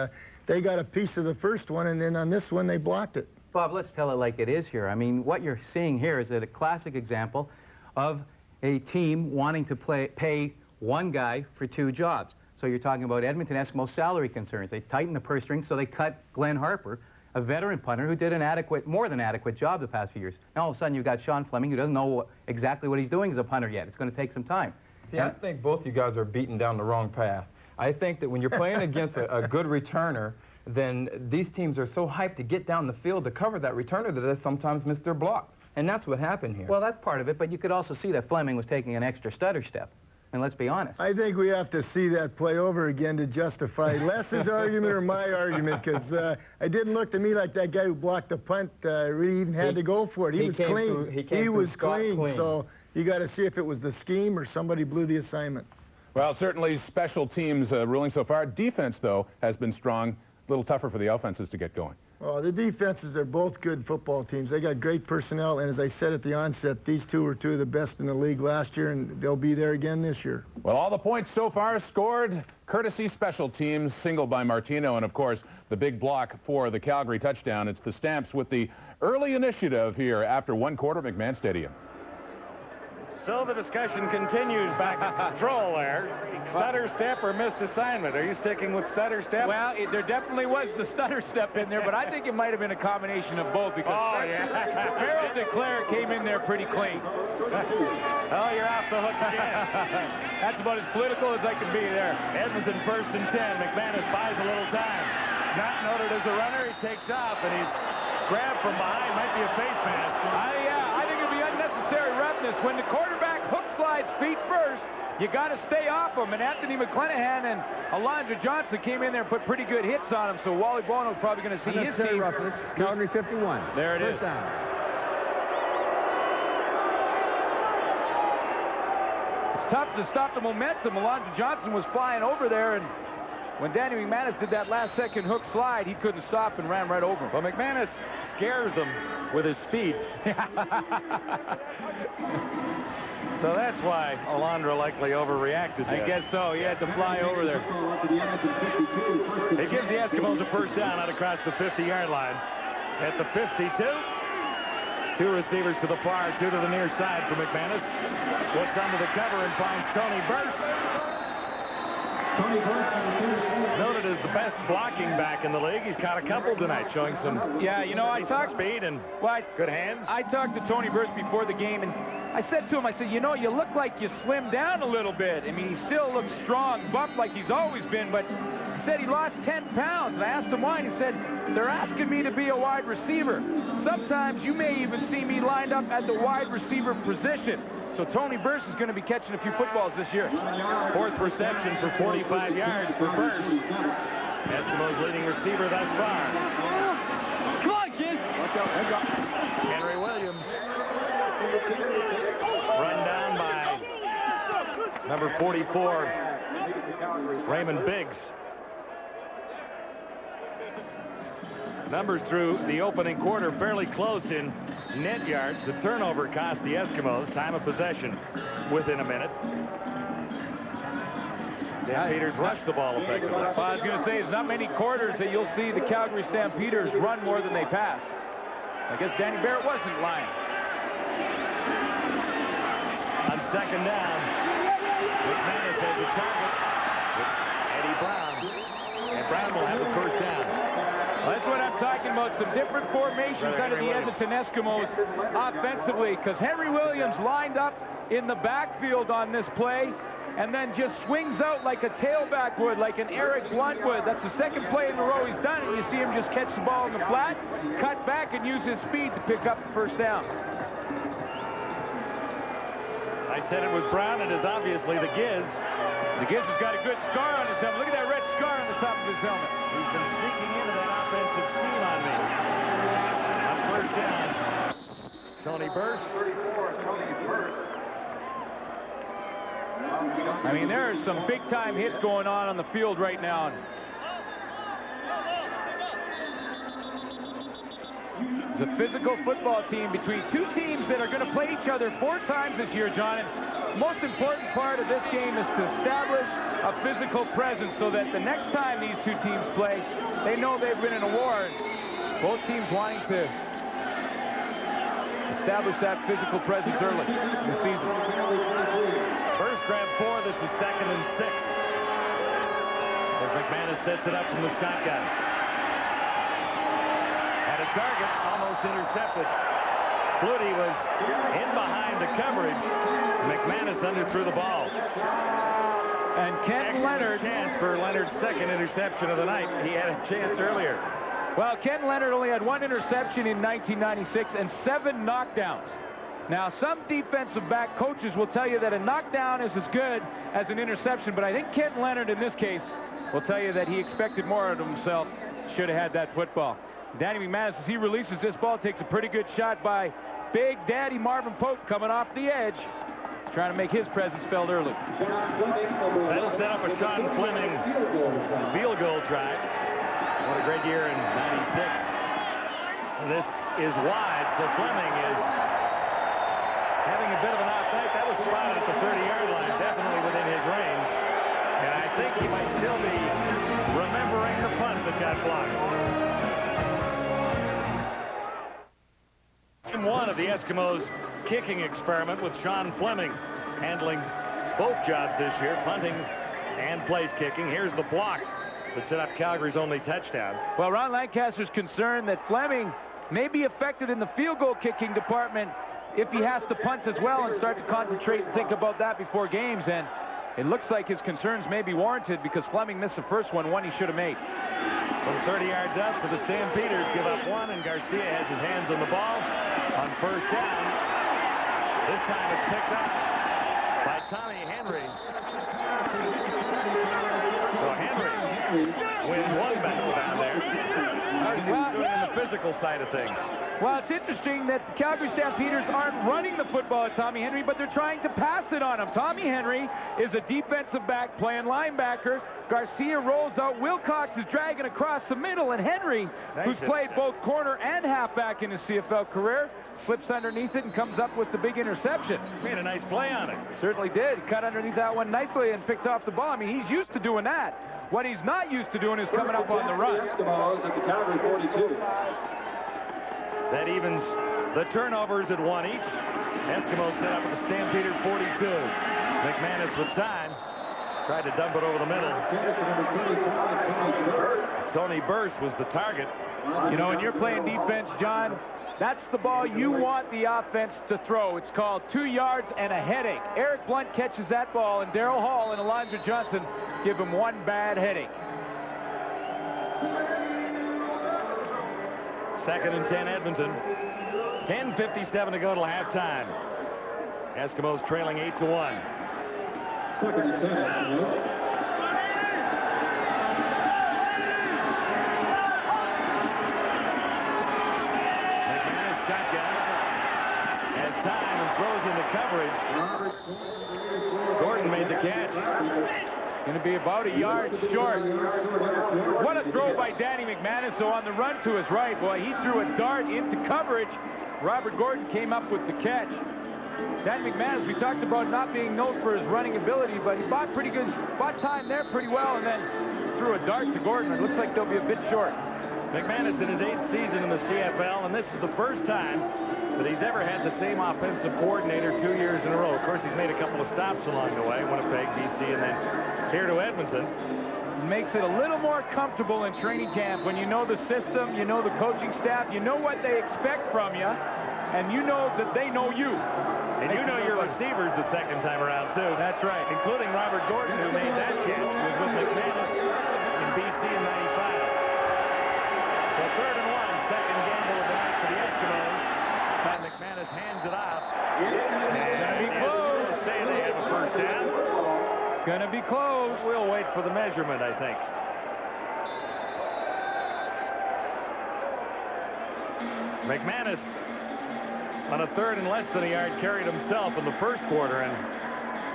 they got a piece of the first one, and then on this one they blocked it. Bob, let's tell it like it is here. I mean, what you're seeing here is a classic example of a team wanting to pay one guy for two jobs. So you're talking about Edmonton Eskimos salary concerns. They tightened the purse strings, so they cut Glenn Harper, a veteran punter who did an more than adequate job the past few years. Now all of a sudden you've got Sean Fleming, who doesn't know exactly what he's doing as a punter yet. It's going to take some time. See, I think both you guys are beaten down the wrong path. I think that when you're playing against a good returner, then these teams are so hyped to get down the field to cover that returner that they sometimes miss their blocks. And that's what happened here. Well, that's part of it, but you could also see that Fleming was taking an extra stutter step. And let's be honest. I think we have to see that play over again to justify Les's argument or my argument, because it didn't look to me like that guy who blocked the punt really even had to go for it. He was clean. He was clean. So you got to see if it was the scheme or somebody blew the assignment. Well, certainly special teams ruling so far. Defense, though, has been strong. A little tougher for the offenses to get going. Well, the defenses are both good football teams. They got great personnel, and as I said at the onset, these two were two of the best in the league last year, and they'll be there again this year. Well, all the points so far scored courtesy special teams, single by Martino, and of course the big block for the Calgary touchdown. It's the Stamps with the early initiative here after one quarter at McMahon Stadium. So the discussion continues back at control there. Stutter step or missed assignment? Are you sticking with stutter step? Well, there definitely was the stutter step in there, but I think it might have been a combination of both because Farrell DeClaire came in there pretty clean. Oh, you're off the hook again. That's about as political as I can be there. Edmonton 1st and 10. McManus buys a little time. Not noted as a runner. He takes off, and he's grabbed from behind. Might be a face mask. I think it'd be unnecessary roughness. When the quarterback hook slides feet first, you got to stay off him. And Anthony McClanahan and Alondra Johnson came in there and put pretty good hits on him. So Wally Bono's probably going to see his team. Roughness. Calgary 51. There it is. First down. It's tough to stop the momentum. Alondra Johnson was flying over there, and when Danny McManus did that last-second hook slide, he couldn't stop and ran right over him. Well, McManus scares them with his speed. So that's why Alondra likely overreacted there. I guess so. He had to fly over there. It gives the Eskimos a first down out across the 50-yard line. At the 52, two receivers to the far, two to the near side for McManus. Looks under the cover and finds Tony Burse. Noted as the best blocking back in the league. He's caught a couple tonight, showing some I talked speed and good hands. I talked to Tony Burse before the game, and I said to him, I said, you know, you look like you slimmed down a little bit. I mean, he still looks strong, buff like he's always been, but he said he lost 10 pounds. And I asked him why, and he said, they're asking me to be a wide receiver. Sometimes you may even see me lined up at the wide receiver position. So Tony Burse is going to be catching a few footballs this year. Fourth reception for 45 yards for Burse. Eskimos leading receiver thus far. Come on, kids. Watch out. Henry Williams. Run down by number 44, Raymond Biggs. Numbers through the opening quarter fairly close in net yards. The turnover cost the Eskimos time of possession within a minute. Stampeders rushed the ball effectively. Well, I was going to say, it's not many quarters that you'll see the Calgary Stampeders run more than they pass. I guess Danny Barrett wasn't lying. On second down, McManus has a target with Eddie Brown. And Brown will have the first down. Well, that's what I'm talking about. Some different formations out of the Edmonton Eskimos offensively, because Henry Williams lined up in the backfield on this play and then just swings out like a tailback would, like an Eric Blunt would. That's the second play in a row he's done, and you see him just catch the ball in the flat, cut back, and use his speed to pick up the first down. I said it was Brown. It is obviously the Giz. The Giz has got a good scar on his helmet. Look at that red scar on the top of his helmet. He's been sneaking into that offensive scheme on me. On first down, Tony Burse. I mean, there are some big-time hits going on the field right now. It's a physical football team between two teams that are going to play each other 4 times this year, John. And the most important part of this game is to establish a physical presence so that the next time these two teams play, they know they've been in a war. Both teams wanting to establish that physical presence early in the season. First grab 4. This is 2nd and 6. As McManus sets it up from the shotgun. Had a target, almost intercepted. Flutie was in behind the coverage. McManus underthrew the ball. And Ken Leonard. Chance for Leonard's 2nd interception of the night. He had a chance earlier. Well, Ken Leonard only had 1 interception in 1996 and 7 knockdowns. Now, some defensive back coaches will tell you that a knockdown is as good as an interception, but I think Ken Leonard in this case will tell you that he expected more out of himself. Should have had that football. Danny McManus, as he releases this ball, takes a pretty good shot by Big Daddy Marvin Pope coming off the edge. He's trying to make his presence felt early. That'll set up a Sean Fleming field goal try. What a great year in 96. This is wide, so Fleming is having a bit of an off night. That was spotted at the 30-yard line, definitely within his range. And I think he might still be remembering the punt that got blocked. Game 1 of the Eskimos kicking experiment with Sean Fleming handling both jobs this year, punting and place kicking. Here's the block that set up Calgary's only touchdown. Well, Ron Lancaster's concerned that Fleming may be affected in the field goal kicking department if he has to punt as well and start to concentrate and think about that before games. And it looks like his concerns may be warranted because Fleming missed the first one he should have made. From 30 yards out, so the Stampeders give up 1, and Garcia has his hands on the ball on first down. This time it's picked up by Tommy Henry. So Henry wins 1 battle down there. How's he doing in the physical side of things? Well, it's interesting that the Calgary Stampeders aren't running the football at Tommy Henry, but they're trying to pass it on him. Tommy Henry is a defensive back playing linebacker. Garcia rolls out. Wilcox is dragging across the middle, and Henry, who's played both corner and halfback in his CFL career, slips underneath it and comes up with the big interception. Made a nice play on it. Certainly did. Cut underneath that one nicely and picked off the ball. I mean, he's used to doing that. What he's not used to doing is coming up on the run. Eskimos at the Calgary 42. That evens the turnovers at 1 each. Eskimos set up at the Stampeder 42. McManus with time. Tried to dump it over the middle. Tony Burse was the target. You know, when you're playing defense, John, that's the ball you want the offense to throw. It's called 2 yards and a headache. Eric Blunt catches that ball, and Darryl Hall and Elijah Johnson give him 1 bad headache. 2nd and 10 Edmonton. 10:57 to go till halftime. Eskimos trailing 8-1. 2nd and 10 Eskimos. McManus shotgun. Has time and throws into coverage. Gordon made the catch. Going to be about a yard short. What a throw by Danny McManus. So on the run to his right, boy, he threw a dart into coverage. Robert Gordon came up with the catch. Danny McManus, we talked about not being known for his running ability, but he bought time there pretty well, and then threw a dart to Gordon. It looks like they'll be a bit short. McManus in his 8th season in the CFL, and this is the first time that he's ever had the same offensive coordinator 2 years in a row. Of course, he's made a couple of stops along the way, Winnipeg, D.C., and then here to Edmonton. Makes it a little more comfortable in training camp when you know the system, you know the coaching staff, you know what they expect from you, and you know that they know you. And you know your receivers the second time around, too. That's right. Including Robert Gordon, who made that catch, was with McManus in B.C. in 95. So 3rd and 1, second gamble of the night for the Eskimos. This time McManus hands it off. And be close. Say they have a first down. It's going to be close. We'll wait for the measurement, I think. McManus on a 3rd and less than a yard carried himself in the first quarter and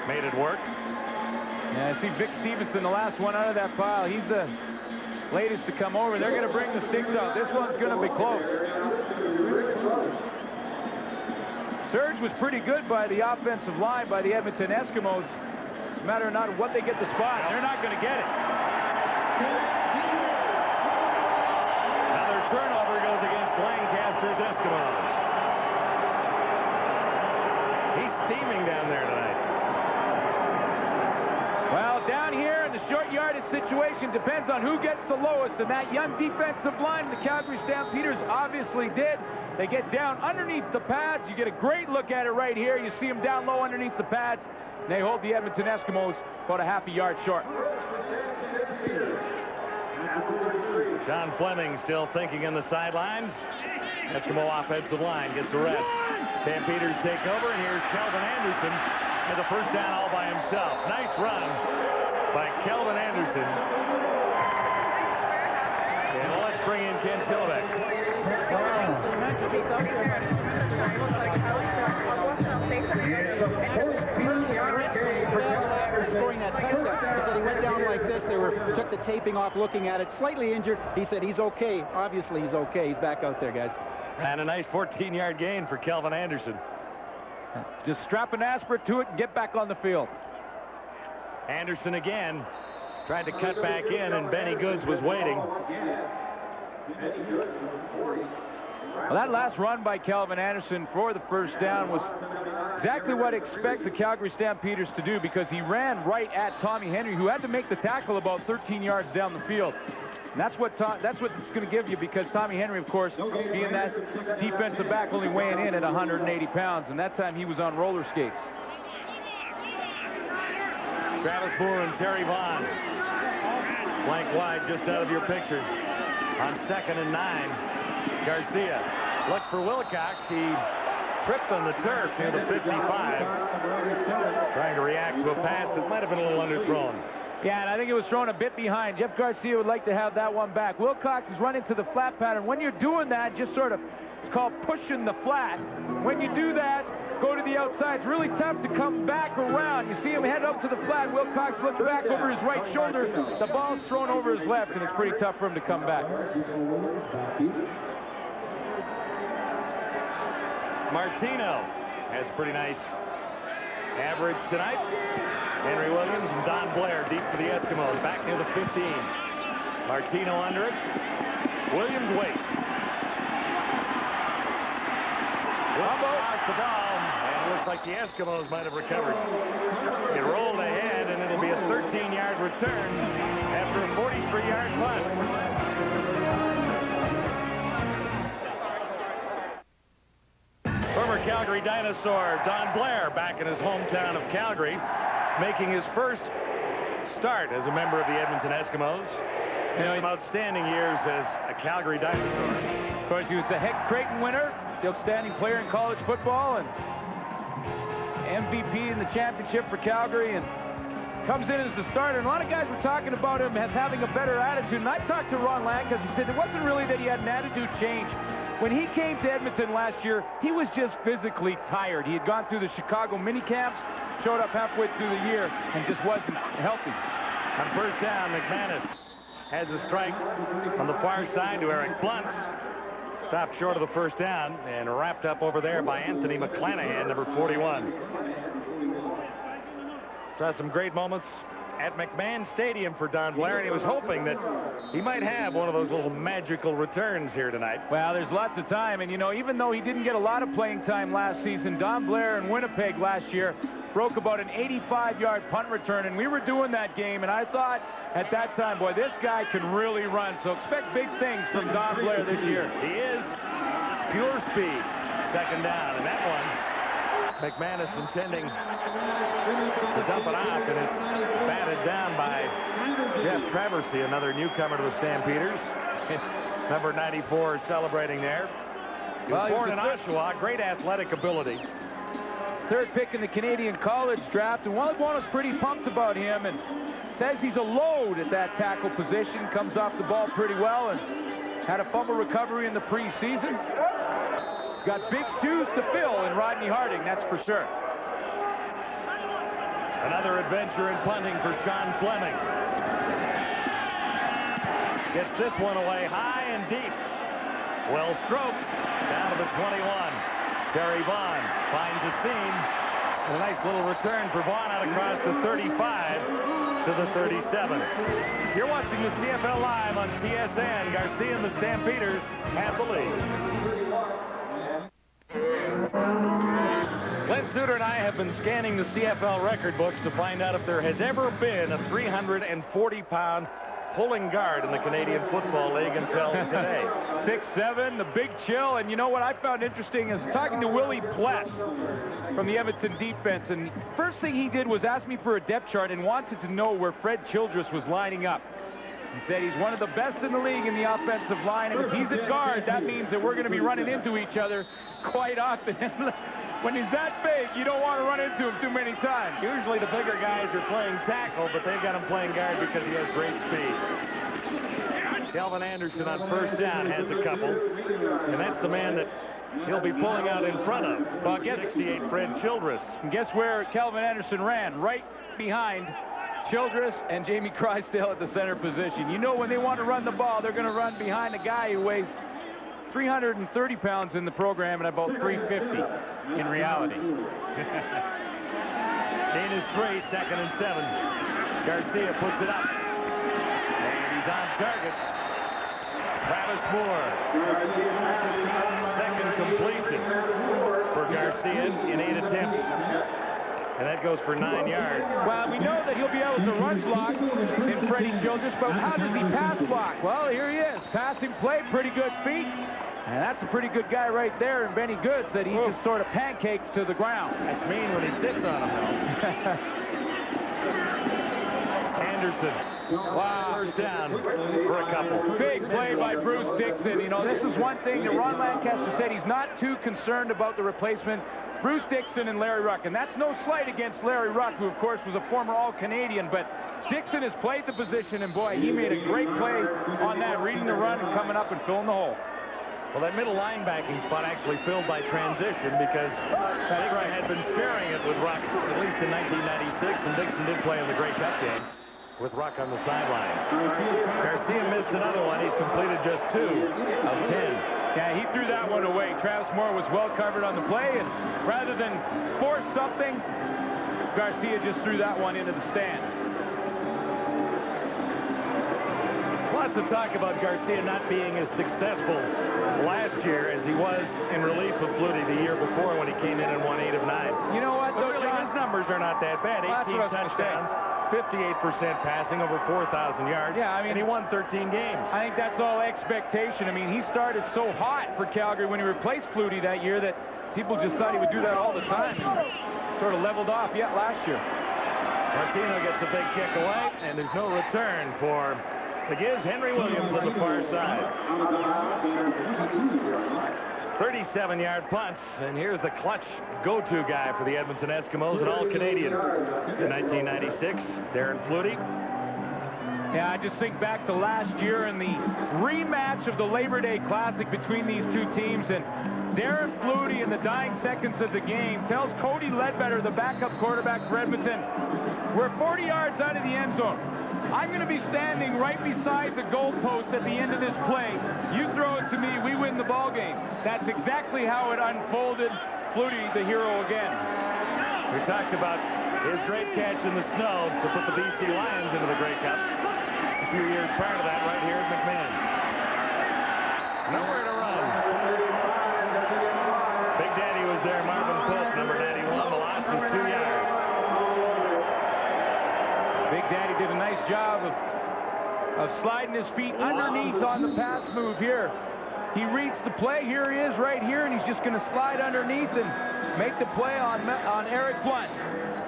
made it work. Yeah, I see Vic Stevenson, the last one out of that pile. He's the latest to come over. They're going to bring the sticks out. This one's going to be close. Surge was pretty good by the offensive line by the Edmonton Eskimos. It's a matter of not what they get the spot. They're not going to get it. Another turnover goes against Lancaster's Eskimos. He's steaming down there tonight. Well, down here in the short yardage situation depends on who gets the lowest, and that young defensive line, the Calgary Stampeders obviously did. They get down underneath the pads. You get a great look at it right here. You see them down low underneath the pads. And they hold the Edmonton Eskimos about a half a yard short. John Fleming still thinking in the sidelines. Eskimo offensive line gets a rest. Stampeders take over, and here's Kelvin Anderson as a first down all by himself. Nice run by Kelvin Anderson. And let's bring in Ken Chilbeck. Scoring that touchdown. He said he went down like this. They took the taping off, looking at it, slightly injured. He said he's okay. Obviously he's okay. He's back out there, guys. And a nice 14-yard gain for Kelvin Anderson. Just strap an aspirate to it and get back on the field. Anderson again tried to cut back in, and Benny Goods was waiting. Well, that last run by Kelvin Anderson for the first down was exactly what expects the Calgary Stampeders to do, because he ran right at Tommy Henry, who had to make the tackle about 13 yards down the field. And that's what it's going to give you, because Tommy Henry, of course, being that defensive back, only weighing in at 180 pounds, and that time he was on roller skates. Travis Moore and Terry Vaughn. Flank wide just out of your picture. On 2nd and 9. Garcia looked for Wilcox. He tripped on the turf near the 55. Trying to react to a pass that might have been a little underthrown. Yeah, and I think it was thrown a bit behind. Jeff Garcia would like to have that one back. Wilcox is running to the flat pattern. When you're doing that, just sort of, it's called pushing the flat. When you do that, go to the outside. It's really tough to come back around. You see him head up to the flat. Wilcox looks back over his right shoulder. The ball's thrown over his left, and it's pretty tough for him to come back. Martino has pretty nice average tonight. Henry Williams and Don Blair deep for the Eskimos, back near the 15. Martino under it. Williams waits. Lost the ball, and it looks like the Eskimos might have recovered. It rolled ahead, and it'll be a 13-yard return after a 43-yard punt. Former Calgary Dinosaur Don Blair back in his hometown of Calgary, making his first start as a member of the Edmonton Eskimos. And some outstanding years as a Calgary Dinosaur. Of course, he was the Heck Creighton winner, the outstanding player in college football, and MVP in the championship for Calgary, and comes in as the starter. And a lot of guys were talking about him as having a better attitude. And I talked to Ron Lang, because he said it wasn't really that he had an attitude change. When he came to Edmonton last year, he was just physically tired. He had gone through the Chicago mini camps, showed up halfway through the year, and just wasn't healthy. On first down, McManus has a strike on the far side to Eric Blunt. Stopped short of the first down and wrapped up over there by Anthony McClanahan, number 41. Saw some great moments at McMahon Stadium for Don Blair, and he was hoping that he might have one of those little magical returns here tonight. Well, there's lots of time, and you know, even though he didn't get a lot of playing time last season, Don Blair in Winnipeg last year broke about an 85-yard punt return, and we were doing that game, and I thought at that time, boy, this guy can really run, so expect big things from Don Blair this year. He is pure speed. Second down, and that one, McManus intending to dump it off, and it's batted down by Jeff Traversey, another newcomer to the Stampeders. Number 94 celebrating there. Well, born in Oshawa, great athletic ability. Third pick in the Canadian college draft, and Wally Buono's pretty pumped about him and says he's a load at that tackle position, comes off the ball pretty well, and had a fumble recovery in the preseason. He's got big shoes to fill in Rodney Harding, that's for sure. Another adventure in punting for Sean Fleming. Gets this one away high and deep. Well stroked down to the 21. Terry Vaughn finds a seam. And a nice little return for Vaughn out across the 35 to the 37. You're watching the CFL Live on TSN. Garcia and the Stampeders have the lead. Glenn Suter and I have been scanning the CFL record books to find out if there has ever been a 340-pound pulling guard in the Canadian Football League until today. 6'7", the big chill. And you know what I found interesting is talking to Willie Pless from the Edmonton defense. And first thing he did was ask me for a depth chart and wanted to know where Fred Childress was lining up. He said he's one of the best in the league in the offensive line. And if he's at guard, that means that we're going to be running into each other quite often. When he's that big, you don't want to run into him too many times. Usually the bigger guys are playing tackle, but they've got him playing guard because he has great speed. Calvin Anderson on first down has a couple, and that's the man that he'll be pulling out in front of. Well, guess 68 Fred Childress. And guess where Calvin Anderson ran? Right behind Childress and Jamie Crysdale at the center position. You know when they want to run the ball, they're going to run behind a guy who weighs 330 pounds in the program and about 350 in reality. Gain is 3, 2nd and 7. Garcia puts it up. And he's on target. Travis Moore. Second completion for Garcia in 8 attempts. And that goes for 9 yards. Well, we know that he'll be able to run block in Freddie Childress, but how does he pass block? Well, here he is. Passing play, pretty good feet. And that's a pretty good guy right there, and Benny Goods, that he just sort of pancakes to the ground. That's mean when he sits on him, though. Anderson. Wow. First down for a couple. Big play by Bruce Dixon. You know, this is one thing that Ron Lancaster said. He's not too concerned about the replacement. Bruce Dixon and Larry Ruck. And that's no slight against Larry Ruck, who, of course, was a former All-Canadian. But Dixon has played the position, and, boy, he made a great play on that, reading the run and coming up and filling the hole. Well, that middle linebacking spot actually filled by transition because Dixon had been sharing it with Ruck at least in 1996, and Dixon did play in the Grey Cup game with Ruck on the sidelines. Garcia missed another one. He's completed just 2 of 10. Yeah, he threw that one away. Travis Moore was well covered on the play, and rather than force something, Garcia just threw that one into the stands. Lots of talk about Garcia not being as successful last year as he was in relief of Flutie the year before when he came in and won 8 of 9. You know what, though, really, John? his numbers are not that bad. 18 touchdowns, 58% passing, over 4,000 yards. Yeah, I mean, and he won 13 games. I think that's all expectation. I mean, he started so hot for Calgary when he replaced Flutie that year that people just thought he would do that all the time. And sort of leveled off yet last year. Martino gets a big kick away, and there's no return for the gives Henry Williams on the far side. 37-yard punts, and here's the clutch go-to guy for the Edmonton Eskimos, an All-Canadian in 1996, Darren Flutie. Yeah, I just think back to last year and the rematch of the Labor Day Classic between these two teams, and Darren Flutie in the dying seconds of the game tells Cody Ledbetter, the backup quarterback for Edmonton, we're 40 yards out of the end zone. I'm going to be standing right beside the goalpost at the end of this play. You throw it to me, we win the ball game. That's exactly how it unfolded. Flutie, the hero again. We talked about his great catch in the snow to put the BC Lions into the Grey Cup a few years prior to that right here at McMahon. Nowhere to run. Big Daddy was there, Marvin Pope, number 91. The loss is 2 yards. Big Daddy did a nice job of sliding his feet underneath on the pass move here. He reads the play. Here he is right here, and he's just going to slide underneath and make the play on Eric Blunt.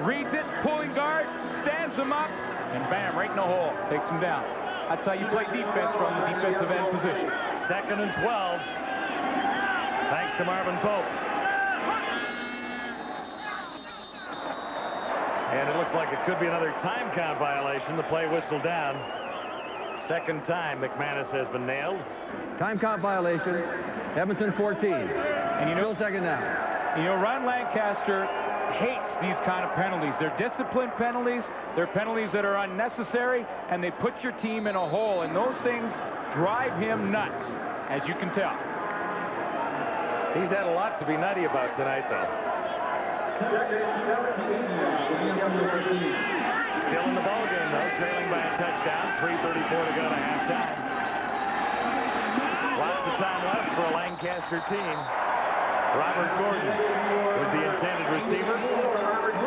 Reads it, pulling guard, stands him up, and bam, right in the hole. Takes him down. That's how you play defense from the defensive end position. 2nd and 12. Thanks to Marvin Pope. And it looks like it could be another time count violation. The play whistled down. Second time McManus has been nailed. Time count violation. Edmonton 14. And you know, still second down. You know, Ron Lancaster hates these kind of penalties. They're discipline penalties. They're penalties that are unnecessary, and they put your team in a hole, and those things drive him nuts, as you can tell. He's had a lot to be nutty about tonight, though. Still in the ballgame, though, trailing by a touchdown. 3:34 to go to halftime. Lots of time left for a Lancaster team. Robert Gordon was the intended receiver.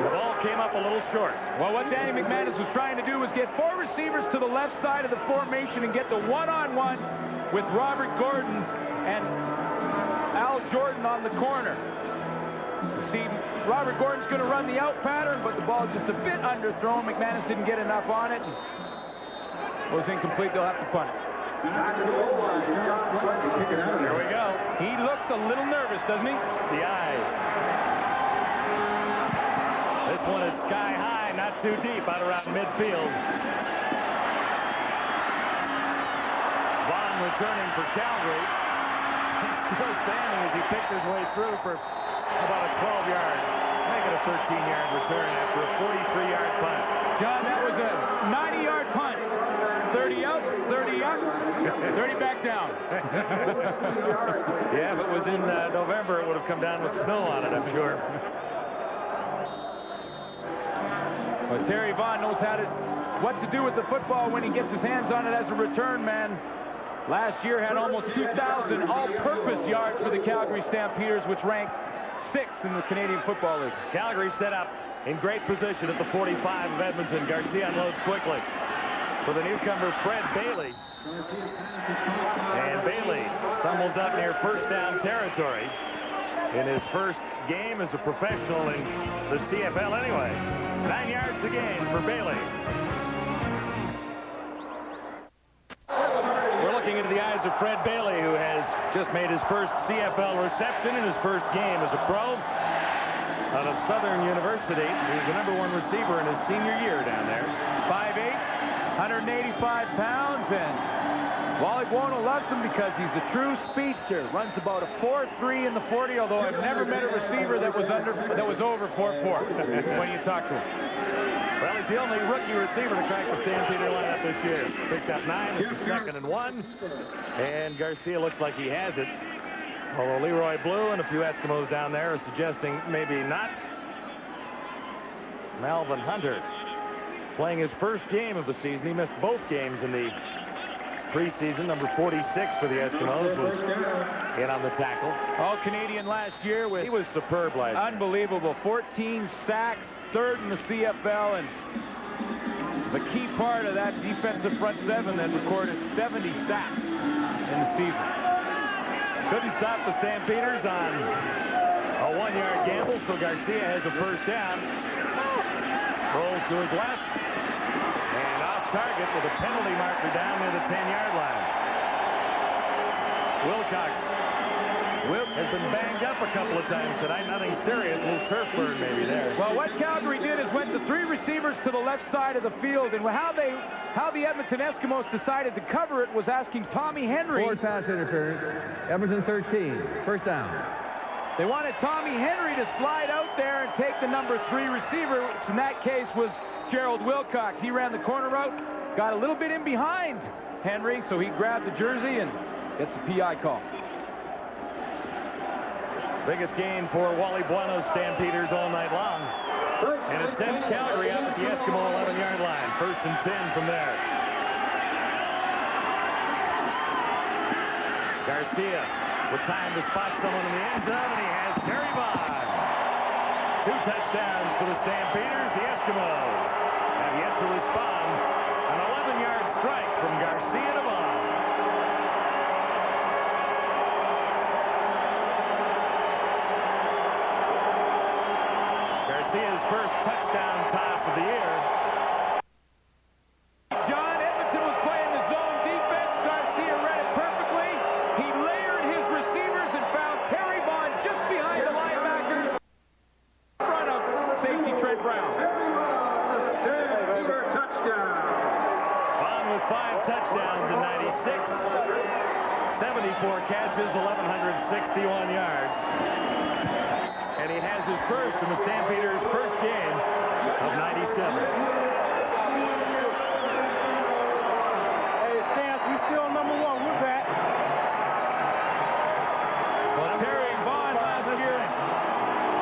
The ball came up a little short. Well, what Danny McManus was trying to do was get 4 receivers to the left side of the formation and get the one-on-one with Robert Gordon and Al Jordan on the corner. See, Robert Gordon's going to run the out pattern, but the ball just a bit underthrown. McManus didn't get enough on it. It was incomplete. They'll have to punt it. Here we go. He looks a little nervous, doesn't he? The eyes. This one is sky high, not too deep, out around midfield. Vaughn returning for Calgary. He's still standing as he picked his way through for about a 12-yard, make it a 13-yard return after a 43-yard punt. John, that was a 90-yard punt. 30 out, 30 up, 30 back down. Yeah, if it was in November, it would have come down with snow on it, I'm sure. But Terry Vaughn knows what to do with the football when he gets his hands on it as a return man. Last year had almost 2,000 all-purpose yards for the Calgary Stampeders, which ranked 6th in the Canadian Football League. Calgary set up in great position at the 45 of Edmonton. Garcia unloads quickly for the newcomer Fred Bailey. And Bailey stumbles up near first down territory in his first game as a professional in the CFL anyway. 9 yards to gain for Bailey. We're looking into the eyes of Fred Bailey, who has just made his first CFL reception in his first game as a pro out of Southern University. He's the #1 receiver in his senior year down there. 5'8", 185 pounds, and Wally Buono loves him because he's a true speedster. Runs about a 4.3 in the 40, although I've never met a receiver that was over 4.4 when you talk to him. Well, he's the only rookie receiver to crack the Stampeder lineup this year. Picked up 9. This is 2nd and 1. And Garcia looks like he has it. Although Leroy Blue and a few Eskimos down there are suggesting maybe not. Melvin Hunter playing his first game of the season. He missed both games in the preseason. Number 46 for the Eskimos was in on the tackle. All-Canadian last year. He was superb last year. Unbelievable. 14 sacks, 3rd in the CFL, and the key part of that defensive front 7 that recorded 70 sacks in the season. Couldn't stop the Stampeders on a 1-yard gamble, so Garcia has a first down. Rolls to his left. And off target with a penalty marker down near the 10-yard line. Wilcox has been banged up a couple of times tonight. Nothing serious. A little turf burn maybe there. Well, what Calgary did is went to 3 receivers to the left side of the field, and how the Edmonton Eskimos decided to cover it was asking Tommy Henry. Forward pass interference. Edmonton 13. First down. They wanted Tommy Henry to slide out there and take the number 3 receiver, which in that case was Gerald Wilcox. He ran the corner route, got a little bit in behind Henry, so he grabbed the jersey and gets the PI call. Biggest gain for Wally Buono's Stampeders all night long. And it sends Calgary up at the Eskimo 11-yard line. 1st and 10 from there. Garcia with time to spot someone in the end zone, and he has Terry Vaughn. 2 touchdowns for the Stampeders. The Eskimos have yet to respond. An 11-yard strike from Garcia to Vaughn. Garcia's first touchdown toss of the year. John, Edmonton was playing the zone defense. Garcia read it perfectly. He layered his receivers and found Terry Vaughn just behind the linebackers in front of safety Trent Brown. Vaughn with 5 touchdowns in 96. 74 catches, 1,161 yards. And he has his first in the Stampeders' first game of 97. Hey, Stamps, we still #1. We're back. Well, Terry Vaughn last year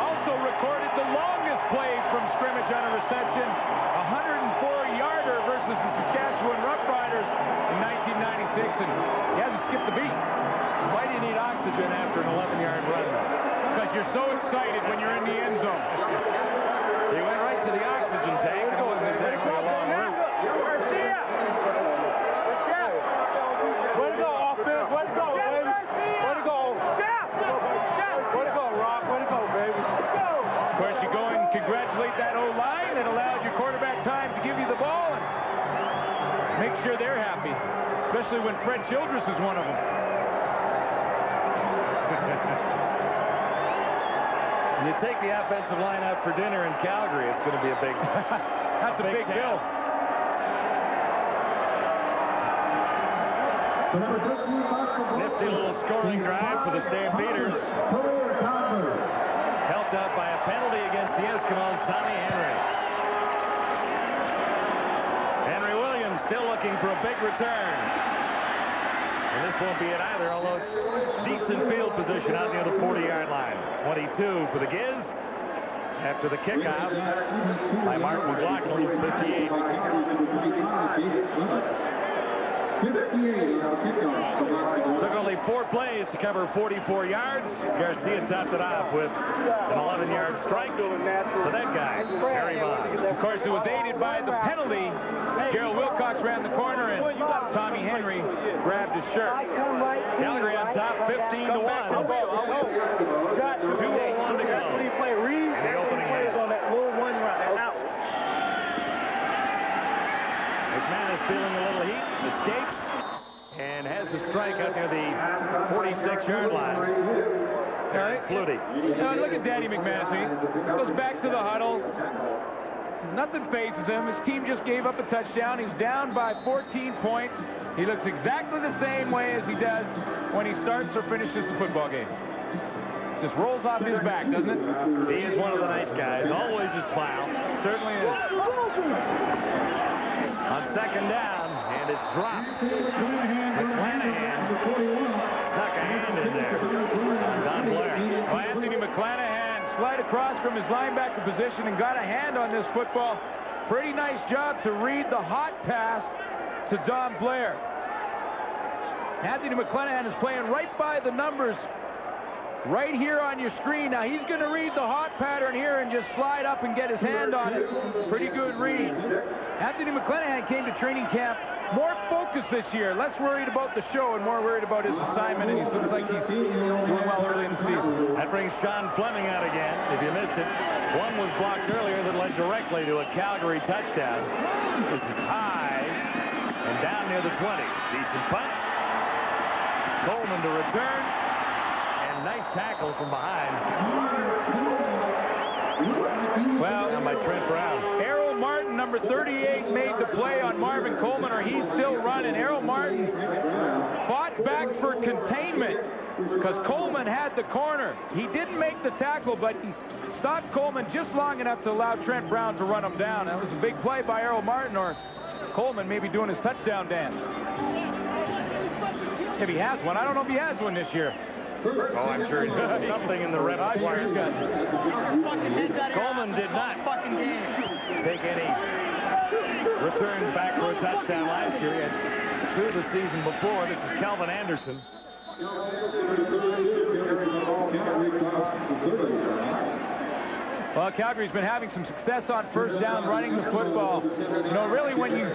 also recorded the longest play from scrimmage on a reception, 104-yarder versus the Saskatchewan Roughriders in 1996, and he hasn't skipped a beat. Why do you need oxygen after an 11-yard run, though? because you're so excited when you're in the end zone. He went right to the oxygen tank, and it wasn't exactly a long route. Way to go, offense. Way to go, baby. Way to go. Way to go, Rob. Way to go, baby. Of course, you go and congratulate that O-line. It allows your quarterback time to give you the ball and make sure they're happy, especially when Fred Childress is one of them. When you take the offensive line out for dinner in Calgary, it's going to be a big That's a big bill. Nifty little scoring drive for the Stampeders. Helped out by a penalty against the Eskimos, Tommy Henry. Henry Williams still looking for a big return. And this won't be it either, although it's decent field position out near the 40-yard line. 22 for the Giz. After the kickoff by Mark McLaughlin, 58. Took only 4 plays to cover 44 yards. Garcia topped it off with an 11-yard strike to that guy, Terry Vaughn. Of course, it was aided by the penalty. Gerald Wilcox ran the corner, and Tommy Henry grabbed his shirt. Calgary on top, 15-1. 2:01 to go. In the opening half. McManus feeling a little heat, escapes, and has a strike out near the 46-yard line. Eric Flutie. Look at Danny McManus. He goes back to the huddle. Nothing phases him. His team just gave up a touchdown. He's down by 14 points. He looks exactly the same way as he does when he starts or finishes the football game. Just rolls off his back, doesn't it? He is one of the nice guys. Always a smile. Certainly is. On second down, and it's dropped. McClanahan snuck a hand in there. Don Blair. Well, Anthony McClanahan slid across from his linebacker position and got a hand on this football. Pretty nice job to read the hot pass to Don Blair. Anthony McClanahan is playing right by the numbers right here on your screen. Now he's going to read the hot pattern here and just slide up and get his hand on it. Pretty good read. Anthony McClanahan came to training camp more focused this year, less worried about the show and more worried about his assignment, and he looks like he's doing well early in the season. That brings Sean Fleming out again, if you missed it. One was blocked earlier that led directly to a Calgary touchdown. This is high and down near the 20. Decent punt. Coleman to return. Nice tackle from behind. Well, down by Trent Brown. Errol Martin, number 38, made the play on Marvin Coleman, or he's still running. Errol Martin fought back for containment because Coleman had the corner. He didn't make the tackle, but he stopped Coleman just long enough to allow Trent Brown to run him down. That was a big play by Errol Martin, or Coleman may be doing his touchdown dance. If he has one. I don't know if he has one this year. Oh, I'm sure he's got something in the repertoire. Coleman did not take any returns back for a touchdown last year. He had 2 the season before. This is Kelvin Anderson. Well, Calgary's been having some success on first down running the football. You know, really, when you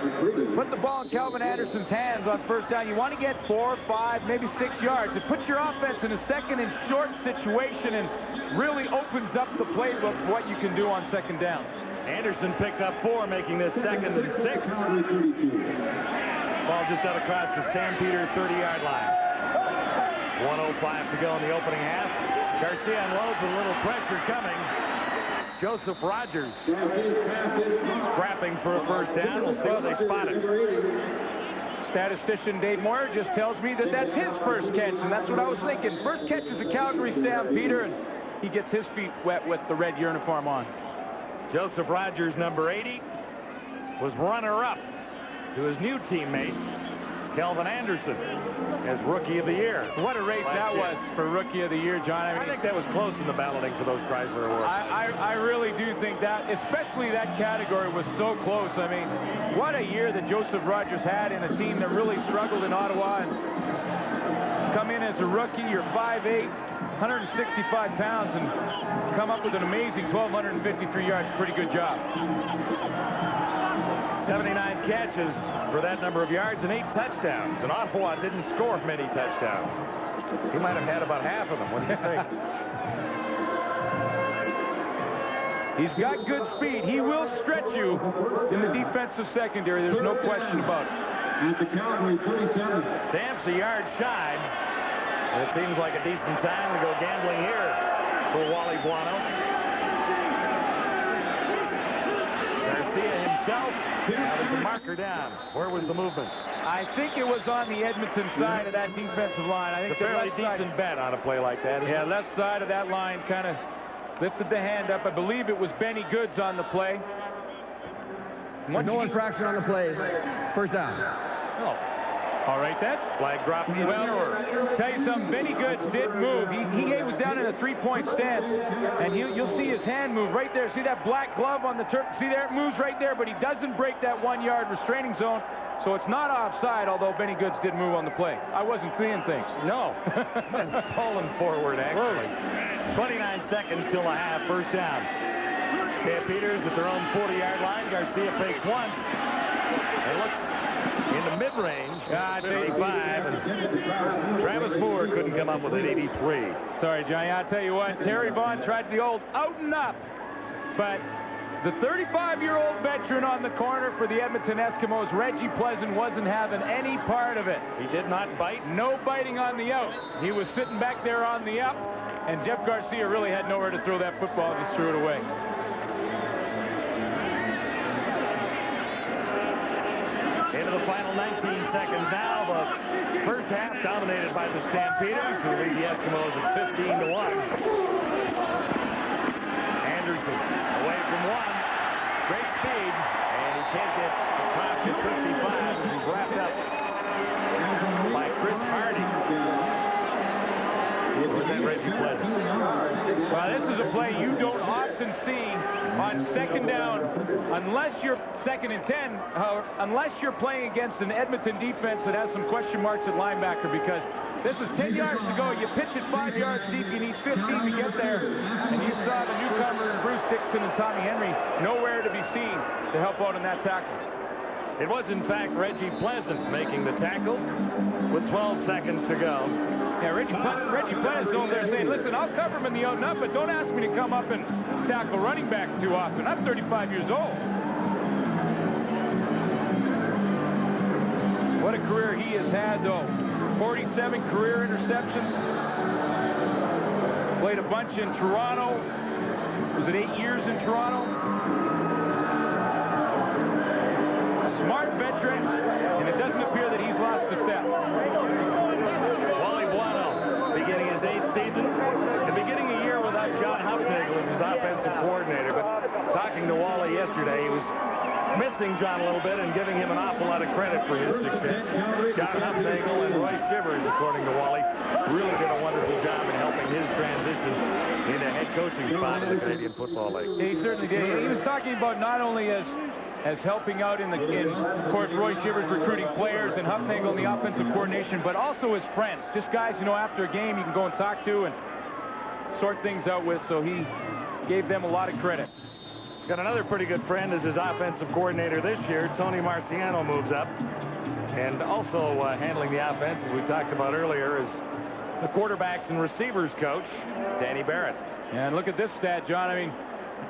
put the ball in Kelvin Anderson's hands on first down, you want to get 4, 5, maybe 6 yards. It puts your offense in a second and short situation and really opens up the playbook for what you can do on second down. Anderson picked up 4, making this 2nd and 6. Ball just out across the Stampeder 30-yard line. 1:05 to go in the opening half. Garcia unloads with a little pressure coming. Joseph Rogers scrapping for a first down. We'll see what they spot it. Statistician Dave Moyer just tells me that that's his first catch, and that's what I was thinking. First catch is a Calgary Stampeder, and he gets his feet wet with the red uniform on. Joseph Rogers, number 80, was runner-up to his new teammate, Kelvin Anderson, as Rookie of the Year. What a race that was for Rookie of the Year, John. I think that was close in the balloting for those Chrysler Awards. I really do think that, especially that category, was so close. I mean, what a year that Joseph Rogers had in a team that really struggled in Ottawa. And come in as a rookie, you're 5'8", 165 pounds, and come up with an amazing 1,253 yards. Pretty good job. 79 catches for that number of yards and 8 touchdowns. And Ottawa didn't score many touchdowns. He might have had about half of them. What do you think? He's got good speed. He will stretch you in the defensive secondary. There's no question about it. At the Calgary 37. Stamps a yard shy. And it seems like a decent time to go gambling here for Wally Buono. Garcia himself. Now there's a marker down. Where was the movement? I think it was on the Edmonton side of that defensive line. I think It's a fairly decent bet on a play like that. Yeah, left side of that line kind of lifted the hand up. I believe it was Benny Goods on the play. No infraction on the play. First down. Oh. All right, then. Flag drop. Well, tell you something, Benny Goods did move. He was down in a three-point stance, and you'll see his hand move right there. See that black glove on the turf? See there? It moves right there, but he doesn't break that 1-yard restraining zone, so it's not offside, although Benny Goods did move on the play. I wasn't seeing things. No. Pulling forward, actually. 29 seconds till a half. First down. Stampeders at their own 40-yard line. Garcia fakes once. It looks in the mid-range. 85. And Travis Moore couldn't come up with an 83. Sorry, Johnny. I'll tell you what. Terry Vaughn tried the old out and up, but the 35-year-old veteran on the corner for the Edmonton Eskimos, Reggie Pleasant, wasn't having any part of it. He did not bite. No biting on the out. He was sitting back there on the up, and Jeff Garcia really had nowhere to throw that football. Just threw it away. Into the final 19 seconds now. The first half dominated by the Stampeders, who lead the Eskimos at 15-1. Anderson away from one. Great speed, and he can't get across the 55 as he's wrapped up by Chris Hardy. Was that Reggie Pleasant? Well, this is a play you don't often see on second down, unless you're second and 10, unless you're playing against an Edmonton defense that has some question marks at linebacker, because this is 10 yards to go. You pitch it 5 yards deep. You need 15 to get there. And you saw the newcomer, Bruce Dixon and Tommy Henry, nowhere to be seen to help out in that tackle. It was, in fact, Reggie Pleasant making the tackle with 12 seconds to go. Yeah, Reggie Pleasant's over there saying, listen, I'll cover him in the out and up, but don't ask me to come up and tackle running backs too often. I'm 35 years old. What a career he has had, though. 47 career interceptions. Played a bunch in Toronto. Was it 8 years in Toronto? Smart veteran, and it doesn't appear that he's lost a step. Wally Buono beginning his 8th season and beginning a year without John Hufnagel as his offensive coordinator. But talking to Wally yesterday, he was missing John a little bit and giving him an awful lot of credit for his success. John Hufnagel and Roy Shivers, according to Wally, really did a wonderful job in helping his transition into head coaching spot in the Canadian Football League. He certainly did. He was talking about not only as helping out in, of course, Roy Shivers recruiting players and Hufnagel in the offensive coordination, but also his friends. Just guys, you know, after a game you can go and talk to and sort things out with, so he gave them a lot of credit. Got another pretty good friend as his offensive coordinator this year. Tony Marciano moves up. And also handling the offense, as we talked about earlier, is the quarterbacks and receivers coach, Danny Barrett. Yeah, and look at this stat, John. I mean,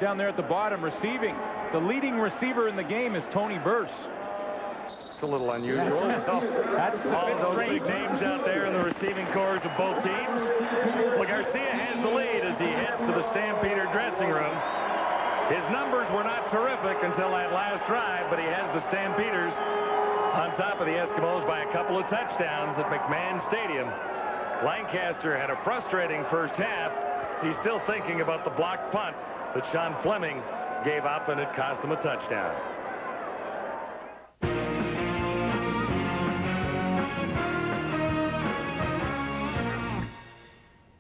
down there at the bottom, receiving. The leading receiver in the game is Tony Burse. It's a little unusual. That's all of those big names out there in the receiving corps of both teams. Well, Garcia has the lead as he heads to the Stampeder dressing room. His numbers were not terrific until that last drive, but he has the Stampeders on top of the Eskimos by a couple of touchdowns at McMahon Stadium. Lancaster had a frustrating first half. He's still thinking about the blocked punt that Sean Fleming gave up, and it cost him a touchdown.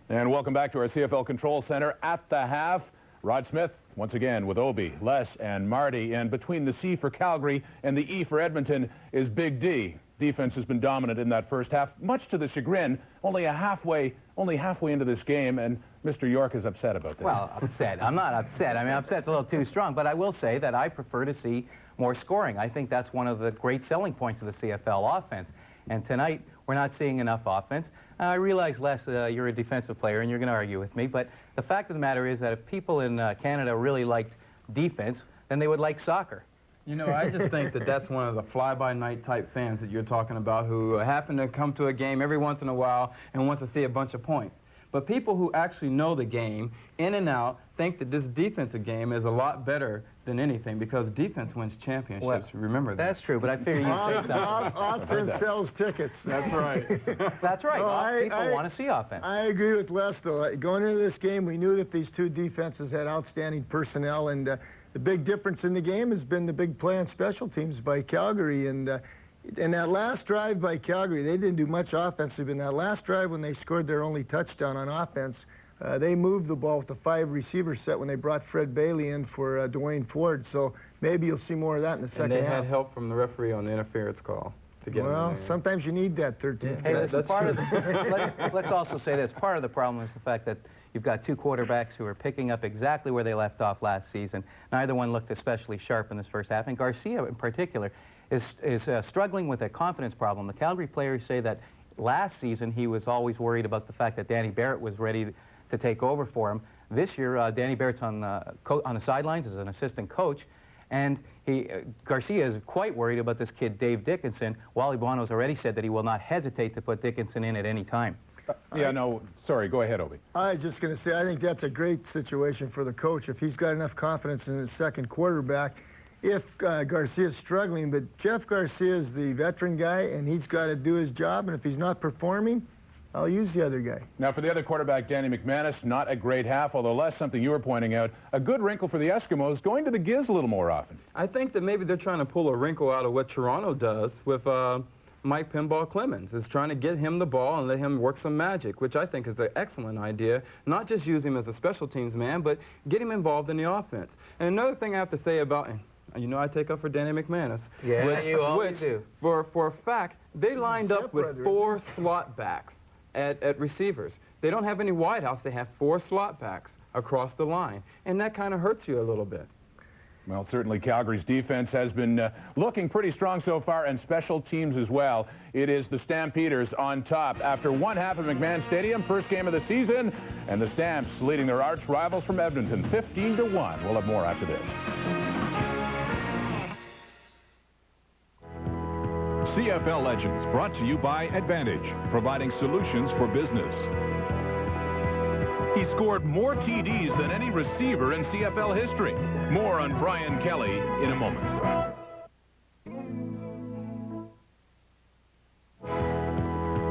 And welcome back to our CFL Control Center at the half. Rod Smith, once again, with Obi, Les, and Marty. And between the C for Calgary and the E for Edmonton is Big D. defense has been dominant in that first half, much to the chagrin, only halfway into this game, and Mr. York is upset about this. Well, upset. I'm not upset. I mean, upset's a little too strong, but I will say that I prefer to see more scoring. I think that's one of the great selling points of the CFL offense. And tonight, we're not seeing enough offense. I realize, Les, you're a defensive player, and you're going to argue with me, but the fact of the matter is that if people in Canada really liked defense, then they would like soccer. You know, I just think that that's one of the fly-by-night type fans that you're talking about who happen to come to a game every once in a while and wants to see a bunch of points. But people who actually know the game, in and out, think that this defensive game is a lot better than anything because defense wins championships. Well, remember that. That's true, but I figure you'd say something. Offense sells tickets. That's right. That's right. People want to see offense. I agree with Les, though. Going into this game, we knew that these two defenses had outstanding personnel, and the big difference in the game has been the big play on special teams by Calgary. And in that last drive by Calgary, they didn't do much offensive. In that last drive when they scored their only touchdown on offense, they moved the ball with the 5-receiver set when they brought Fred Bailey in for Dwayne Ford. So maybe you'll see more of that in the second half. And they had help from the referee on the interference call to get well, sometimes you need that 13th. Hey, listen, let's also say this. Part of the problem is the fact that you've got two quarterbacks who are picking up exactly where they left off last season. Neither one looked especially sharp in this first half, and Garcia in particular is struggling with a confidence problem. The Calgary players say that last season he was always worried about the fact that Danny Barrett was ready to take over for him. This year, Danny Barrett's on the sidelines as an assistant coach, and Garcia is quite worried about this kid, Dave Dickinson. Wally Bono's already said that he will not hesitate to put Dickinson in at any time. Yeah, no, sorry, go ahead, Obi. I was just going to say, I think that's a great situation for the coach if he's got enough confidence in his second quarterback. If Garcia's struggling, but Jeff Garcia is the veteran guy, and he's got to do his job, and if he's not performing, I'll use the other guy. Now, for the other quarterback, Danny McManus, not a great half, although less something you were pointing out. A good wrinkle for the Eskimos, going to the giz a little more often. I think that maybe they're trying to pull a wrinkle out of what Toronto does with Mike Pinball Clemens, is trying to get him the ball and let him work some magic, which I think is an excellent idea. Not just use him as a special teams man, but get him involved in the offense. And another thing I have to say about, you know I take up for Danny McManus. Yeah, you always do. For a fact, they lined up with 4 slot backs at receivers. They don't have any wideouts. They have 4 slot backs across the line, and that kind of hurts you a little bit. Well, certainly Calgary's defense has been looking pretty strong so far, and special teams as well. It is the Stampeders on top after one half at McMahon Stadium, first game of the season, and the Stamps leading their arch rivals from Edmonton 15-1. We'll have more after this. CFL Legends, brought to you by Advantage, providing solutions for business. He scored more TDs than any receiver in CFL history. More on Brian Kelly in a moment.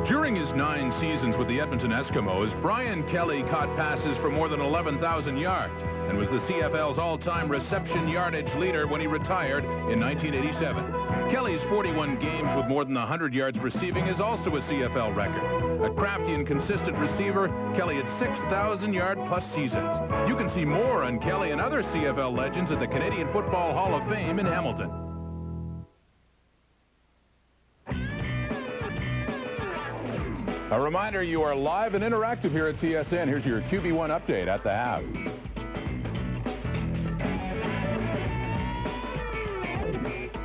During his 9 seasons with the Edmonton Eskimos, Brian Kelly caught passes for more than 11,000 yards and was the CFL's all-time reception yardage leader when he retired in 1987. Kelly's 41 games with more than 100 yards receiving is also a CFL record. A crafty and consistent receiver, Kelly had 6,000-yard-plus seasons. You can see more on Kelly and other CFL legends at the Canadian Football Hall of Fame in Hamilton. A reminder, you are live and interactive here at TSN. Here's your QB1 update at the half.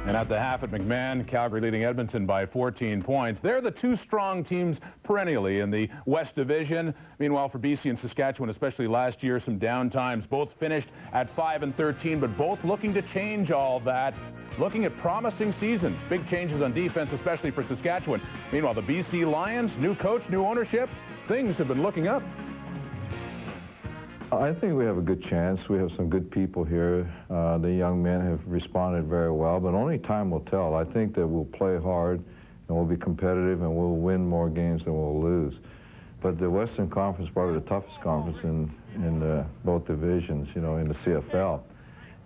And at the half at McMahon, Calgary leading Edmonton by 14 points. They're the 2 strong teams perennially in the West Division. Meanwhile, for BC and Saskatchewan, especially last year, some down times. Both finished at 5-13, but both looking to change all that. Looking at promising seasons. Big changes on defense, especially for Saskatchewan. Meanwhile, the BC Lions, new coach, new ownership, things have been looking up. I think we have a good chance. We have some good people here. The young men have responded very well, but only time will tell. I think that we'll play hard and we'll be competitive and we'll win more games than we'll lose. But the Western Conference is probably the toughest conference in both divisions, you know, in the CFL.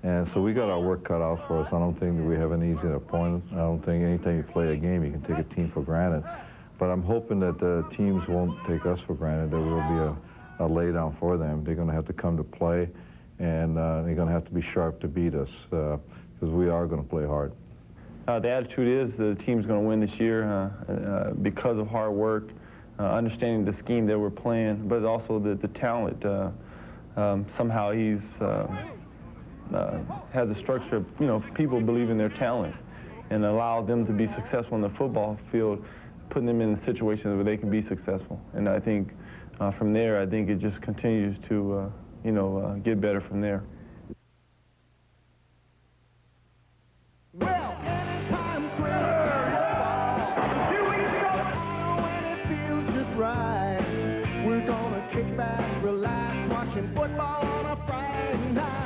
And so we got our work cut out for us. I don't think that we have an easy opponent. I don't think anytime you play a game, you can take a team for granted. But I'm hoping that the teams won't take us for granted. There will be a laydown for them. They're going to have to come to play, and they're going to have to be sharp to beat us because we are going to play hard. The attitude is the team's going to win this year because of hard work, understanding the scheme that we're playing, but also the talent. Somehow he's has a structure of, people believe in their talent and allow them to be successful in the football field, putting them in situations where they can be successful. And I think from there, I think it just continues to, get better from there. Well, anytime's great. When it feels just right, we're gonna kick back, relax, watching football on a Friday night.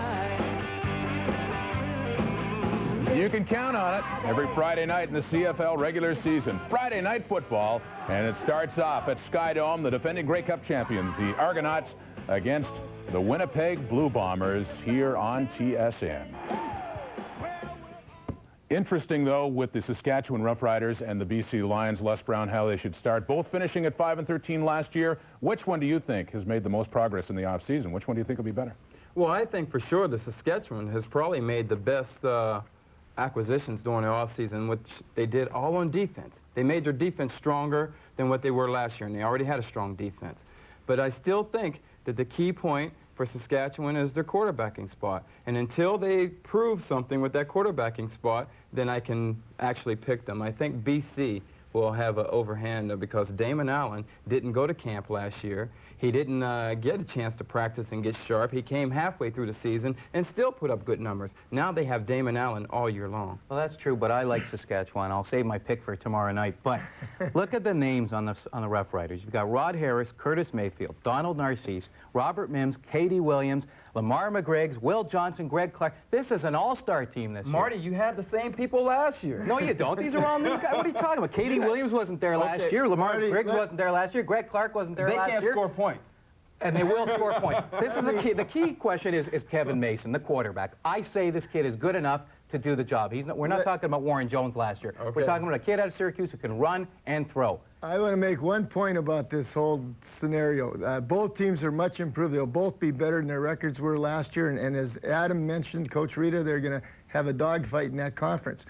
You can count on it every Friday night in the CFL regular season. Friday night football, and it starts off at Sky Dome, the defending Grey Cup champions, the Argonauts, against the Winnipeg Blue Bombers here on TSN. Interesting, though, with the Saskatchewan Roughriders and the BC Lions, Les Brown, how they should start. Both finishing at 5-13 last year. Which one do you think has made the most progress in the offseason? Which one do you think will be better? Well, I think for sure the Saskatchewan has probably made the best acquisitions during the offseason, which they did all on defense. They made their defense stronger than what they were last year, and they already had a strong defense. But I still think that the key point for Saskatchewan is their quarterbacking spot. And until they prove something with that quarterbacking spot, then I can actually pick them. I think BC will have an overhand because Damon Allen didn't go to camp last year. He didn't get a chance to practice and get sharp. He came halfway through the season and still put up good numbers. Now they have Damon Allen all year long. Well, that's true, but I like Saskatchewan. I'll save my pick for tomorrow night. But look at the names on the Rough Riders. You've got Rod Harris, Curtis Mayfield, Donald Narcisse, Robert Mims, Katie Williams, Lamar McGriggs, Will Johnson, Greg Clark. This is an all-star team this year. Marty, you had the same people last year. No, you don't. These are all new guys. What are you talking about? Katie Williams wasn't there last year. Lamar McGriggs wasn't there last year. Greg Clark wasn't there last year. They can't score points. And they will score points. This is the key. The key question is Kevin Mason, the quarterback. I say this kid is good enough to do the job. We're not talking about Warren Jones last year. Okay. We're talking about a kid out of Syracuse who can run and throw. I want to make one point about this whole scenario. Both teams are much improved. They'll both be better than their records were last year. And as Adam mentioned, Coach Rita, they're going to have a dogfight in that conference.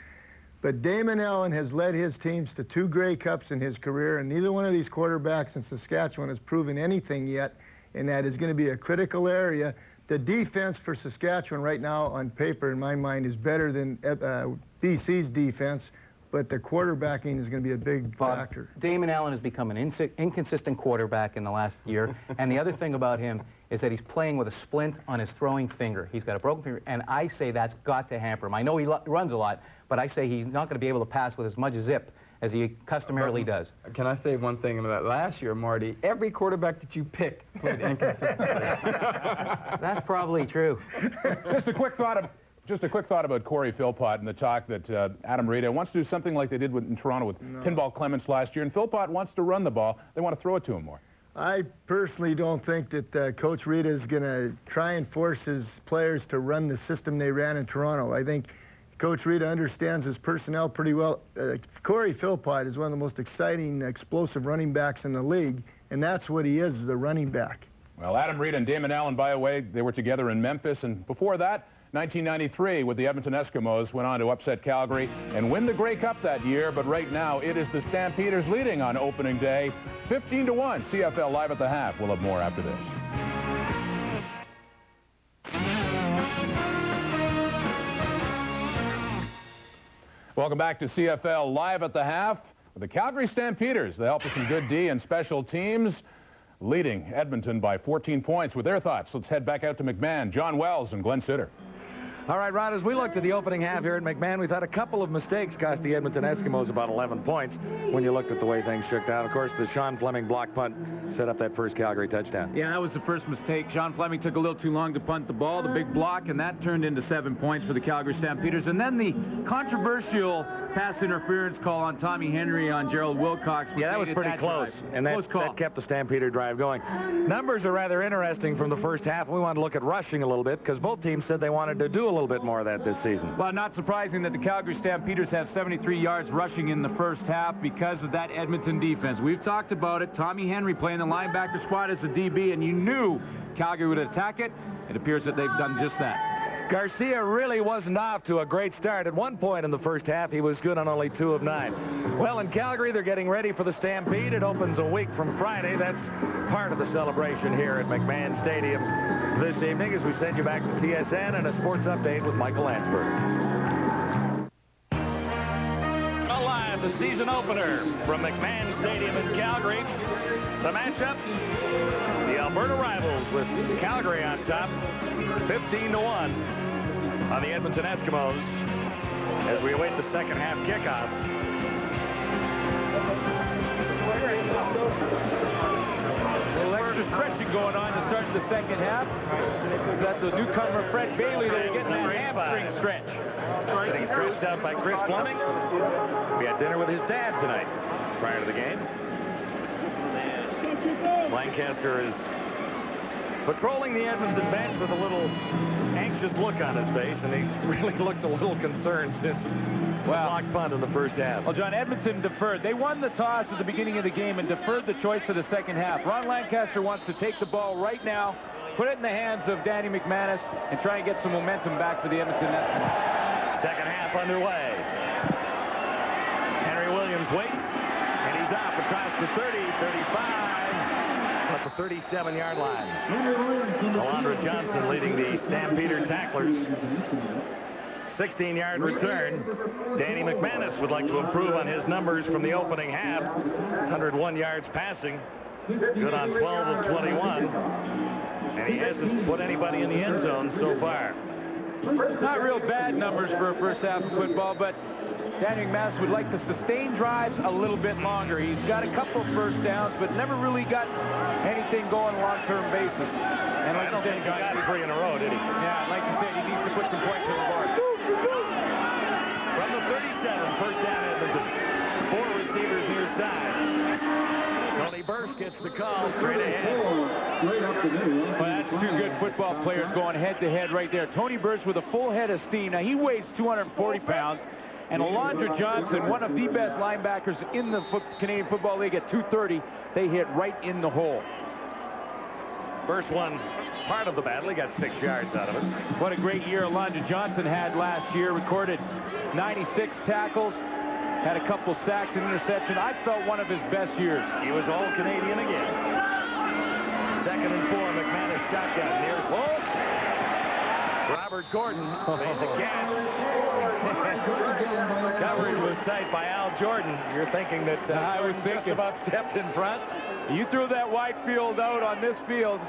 But Damon Allen has led his teams to 2 Grey Cups in his career, and neither one of these quarterbacks in Saskatchewan has proven anything yet, and that is going to be a critical area. The defense for Saskatchewan right now, on paper, in my mind, is better than BC's defense, but the quarterbacking is going to be a big factor. Damon Allen has become an inconsistent quarterback in the last year, and the other thing about him is that he's playing with a splint on his throwing finger. He's got a broken finger, and I say that's got to hamper him. I know he runs a lot, but I say he's not going to be able to pass with as much zip as he customarily does. Can I say one thing about last year, Marty? Every quarterback that you picked played inconsistently. That's probably true. Just a quick thought about Corey Philpott and the talk that Adam Rita wants to do something like they did in Toronto with Pinball Clements last year, and Philpott wants to run the ball. They want to throw it to him more. I personally don't think that Coach Rita is going to try and force his players to run the system they ran in Toronto. I think Coach Rita understands his personnel pretty well. Corey Philpott is one of the most exciting, explosive running backs in the league, and that's what he is a running back. Well, Adam Rita and Damon Allen, by the way, they were together in Memphis, and before that, 1993 with the Edmonton Eskimos, went on to upset Calgary and win the Grey Cup that year. But right now, it is the Stampeders leading on opening day, 15-1. CFL Live at the Half. We'll have more after this. Welcome back to CFL Live at the Half with the Calgary Stampeders. They help with some good D and special teams, leading Edmonton by 14 points. With their thoughts, let's head back out to McMahon. John Wells and Glenn Sitter. All right, Rod, as we looked at the opening half here at McMahon, we thought a couple of mistakes cost the Edmonton Eskimos about 11 points when you looked at the way things shook out. Of course, the Sean Fleming block punt set up that first Calgary touchdown. Yeah, that was the first mistake. Sean Fleming took a little too long to punt the ball, the big block, and that turned into 7 points for the Calgary Stampeders. And then the controversial pass interference call on Tommy Henry on Gerald Wilcox. Yeah, that was pretty close, and that kept the Stampeder drive going. Numbers are rather interesting from the first half. We wanted to look at rushing a little bit because both teams said they wanted to do a little bit more of that this season. Well, not surprising that the Calgary Stampeders have 73 yards rushing in the first half because of that Edmonton defense. We've talked about it. Tommy Henry playing the linebacker squad as a DB, and you knew Calgary would attack it. It appears that they've done just that. Garcia really wasn't off to a great start. At one point in the first half, he was good on only 2 of 9. Well, in Calgary, they're getting ready for the Stampede. It opens a week from Friday. That's part of the celebration here at McMahon Stadium this evening as we send you back to TSN and a sports update with Michael Landsberg. Alive, the season opener from McMahon Stadium in Calgary. The matchup, the Alberta rivals with Calgary on top, 15-1 on the Edmonton Eskimos as we await the second half kickoff. A little extra stretching going on to start the second half. Is that the newcomer Fred Bailey there getting that hamstring stretch? Getting stretched out by Chris Fleming. We had dinner with his dad tonight prior to the game. Lancaster is patrolling the Edmonton bench with a little anxious look on his face, and he really looked a little concerned since blocked punt in the first half. Well, John, Edmonton deferred. They won the toss at the beginning of the game and deferred the choice of the second half. Ron Lancaster wants to take the ball right now, put it in the hands of Danny McManus, and try and get some momentum back for the Edmonton Eskimos. Second half underway. Henry Williams waits, and he's off across the 30, 35. At the 37-yard line. Alondra Johnson leading the Stampeder tacklers. 16-yard return. Danny McManus would like to improve on his numbers from the opening half. 101 yards passing. Good on 12 of 21. And he hasn't put anybody in the end zone so far. Not real bad numbers for a first half of football, but Danny McManus would like to sustain drives a little bit longer. He's got a couple of first downs, but never really got anything going on a long-term basis. And like I don't think he got 3 in a row, did he? Yeah, like you said, he needs to put some points on the board. From the 37, first down Edmonton. 4 receivers near side. Tony Burse gets the call straight ahead. Well, that's 2 good football players going head-to-head right there. Tony Burse with a full head of steam. Now, he weighs 240 pounds. And Alondra Johnson, one of the best linebackers in the Canadian Football League at 230, they hit right in the hole. Burse won part of the battle. He got 6 yards out of it. What a great year Alondra Johnson had last year. Recorded 96 tackles, had a couple sacks and interception. I felt one of his best years. He was All-Canadian again. 2nd and 4, McManus shotgun near. Whoa! Robert Gordon made the catch. Coverage was tight by Al Jordan. You're thinking that I was just about stepped in front. You threw that wide field out on this field.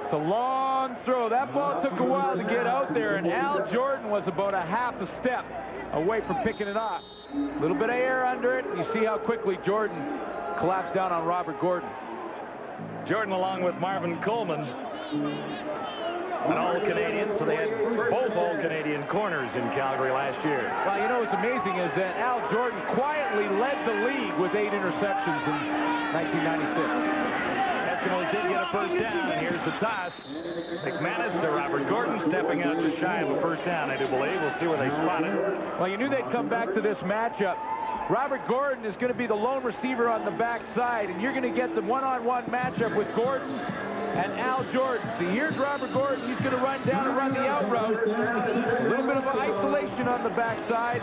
It's a long throw. That ball took a while to get out there, and Al Jordan was about a half a step away from picking it off. A little bit of air under it. You see how quickly Jordan collapsed down on Robert Gordon. Jordan along with Marvin Coleman. An All-Canadian, so they had both All-Canadian corners in Calgary last year. Well, you know what's amazing is that Al Jordan quietly led the league with 8 interceptions in 1996. Eskimos did get a first down, and here's the toss. McManus to Robert Gordon, stepping out just shy of a first down, I do believe. We'll see where they spot it. Well, you knew they'd come back to this matchup. Robert Gordon is going to be the lone receiver on the backside, and you're going to get the one-on-one matchup with Gordon and Al Jordan. See, here's Robert Gordon. He's going to run down and run the out route. A little bit of isolation on the backside.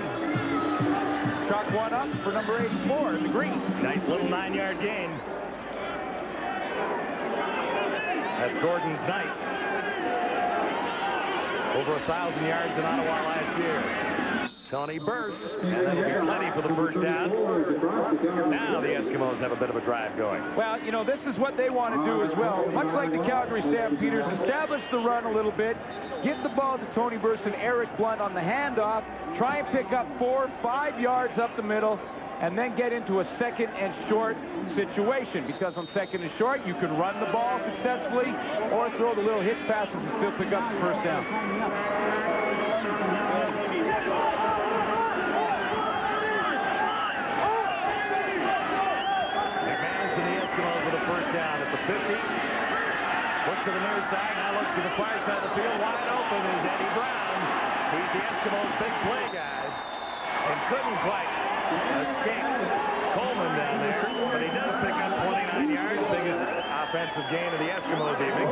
Chalk one up for number 84 in the green. Nice little 9-yard gain. That's Gordon's night. Over 1,000 yards in Ottawa last year. Tony Burse, and that'll be plenty for the first down. Now the Eskimos have a bit of a drive going. Well, you know, this is what they want to do as well. Much like the Calgary Stampeders, establish the run a little bit, give the ball to Tony Burse and Eric Blunt on the handoff, try and pick up 4 or 5 yards up the middle, and then get into a second and short situation. Because on second and short, you can run the ball successfully or throw the little hitch passes and still pick up the first down. With a first down at the 50. Look to the near side, now looks to the far side of the field. Wide open is Eddie Brown. He's the Eskimos' big play guy. And couldn't quite escape Coleman down there. But he does pick up 29 yards. Biggest offensive gain of the Eskimos evening.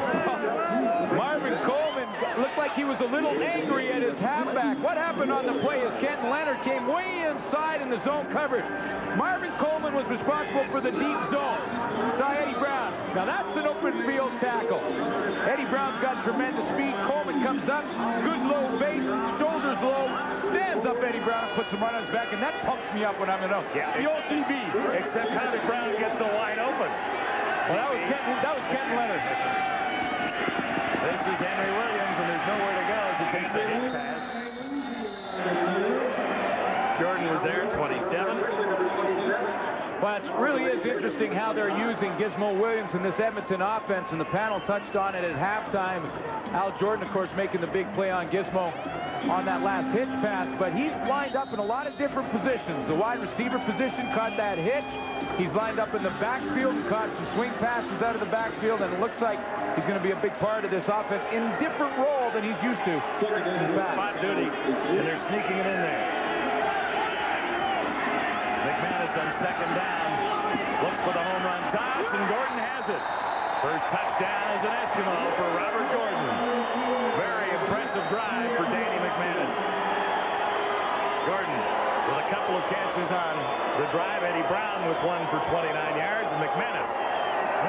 Marvin Coleman looked like like he was a little angry at his halfback. What happened on the play is Kenton Leonard came way inside in the zone coverage. Marvin Coleman was responsible for the deep zone. Saw Eddie Brown. Now that's an open field tackle. Eddie Brown's got tremendous speed. Coleman comes up, good low base, shoulders low, stands up Eddie Brown, puts him right on his back, and that pumps me up when I'm in out. Yeah, the old TV. Except Havoc Brown gets so wide open. Well, that was Kenton Leonard. This is Henry Williams, and there's nowhere to go as he takes a hitch pass. Jordan was there, 27. Well, it really is interesting how they're using Gizmo Williams in this Edmonton offense, and the panel touched on it at halftime. Al Jordan, of course, making the big play on Gizmo on that last hitch pass, but he's lined up in a lot of different positions. The wide receiver position caught that hitch. He's lined up in the backfield and caught some swing passes out of the backfield, and it looks like he's going to be a big part of this offense in a different role than he's used to. Spot duty, and they're sneaking it in there. McManus on second down. Looks for the home run toss, and Gordon has it. First touchdown as an Eskimo for Robert Gordon. Very impressive drive for Danny McManus. Gordon with a couple of catches on the drive. Eddie Brown with one for 29 yards. McManus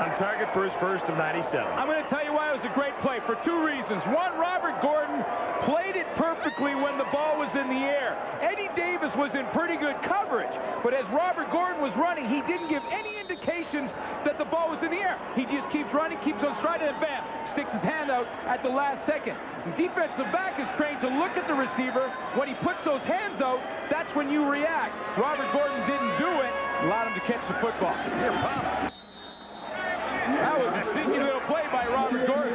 on target for his first of 97. I'm going to tell you why it was a great play for two reasons. One, Robert Gordon played it perfectly when the ball was in the air. Eddie Davis was in pretty good coverage, but as Robert Gordon was running, he didn't give any indications that the ball was in the air. He just keeps running, keeps on stride, and bam, sticks his hand out at the last second. The defensive back is trained to look at the receiver. When he puts those hands out, that's when you react. Robert Gordon didn't do it, allowed him to catch the football. You're pumped. That was a sneaky little play by Robert Gordon.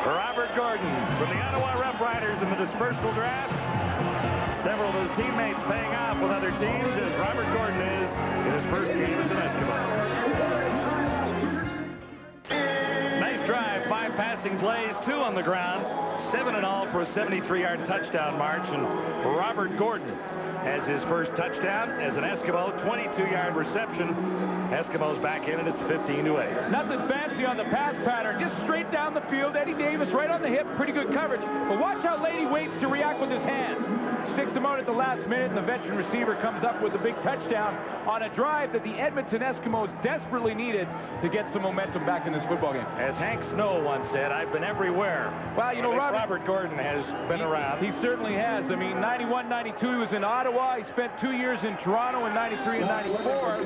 Robert Gordon from the Ottawa Rough Riders in the dispersal draft. Several of his teammates paying off with other teams as Robert Gordon is in his first game as an Eskimo. Nice drive, 5 passing plays, 2 on the ground, 7 in all for a 73-yard touchdown march, and Robert Gordon has his first touchdown as an Eskimo, 22-yard reception. Eskimos back in, and it's 15-8. Nothing fancy on the pass pattern, just straight down the field. Eddie Davis right on the hip, pretty good coverage. But watch how late he waits to react with his hands. Sticks him out at the last minute, and the veteran receiver comes up with a big touchdown on a drive that the Edmonton Eskimos desperately needed to get some momentum back in this football game. As Hank Snow once said, I've been everywhere. Well, you know, Robert Gordon has been around. He certainly has. I mean, 91, 92, he was in Ottawa. He spent 2 years in Toronto in 93 and 94.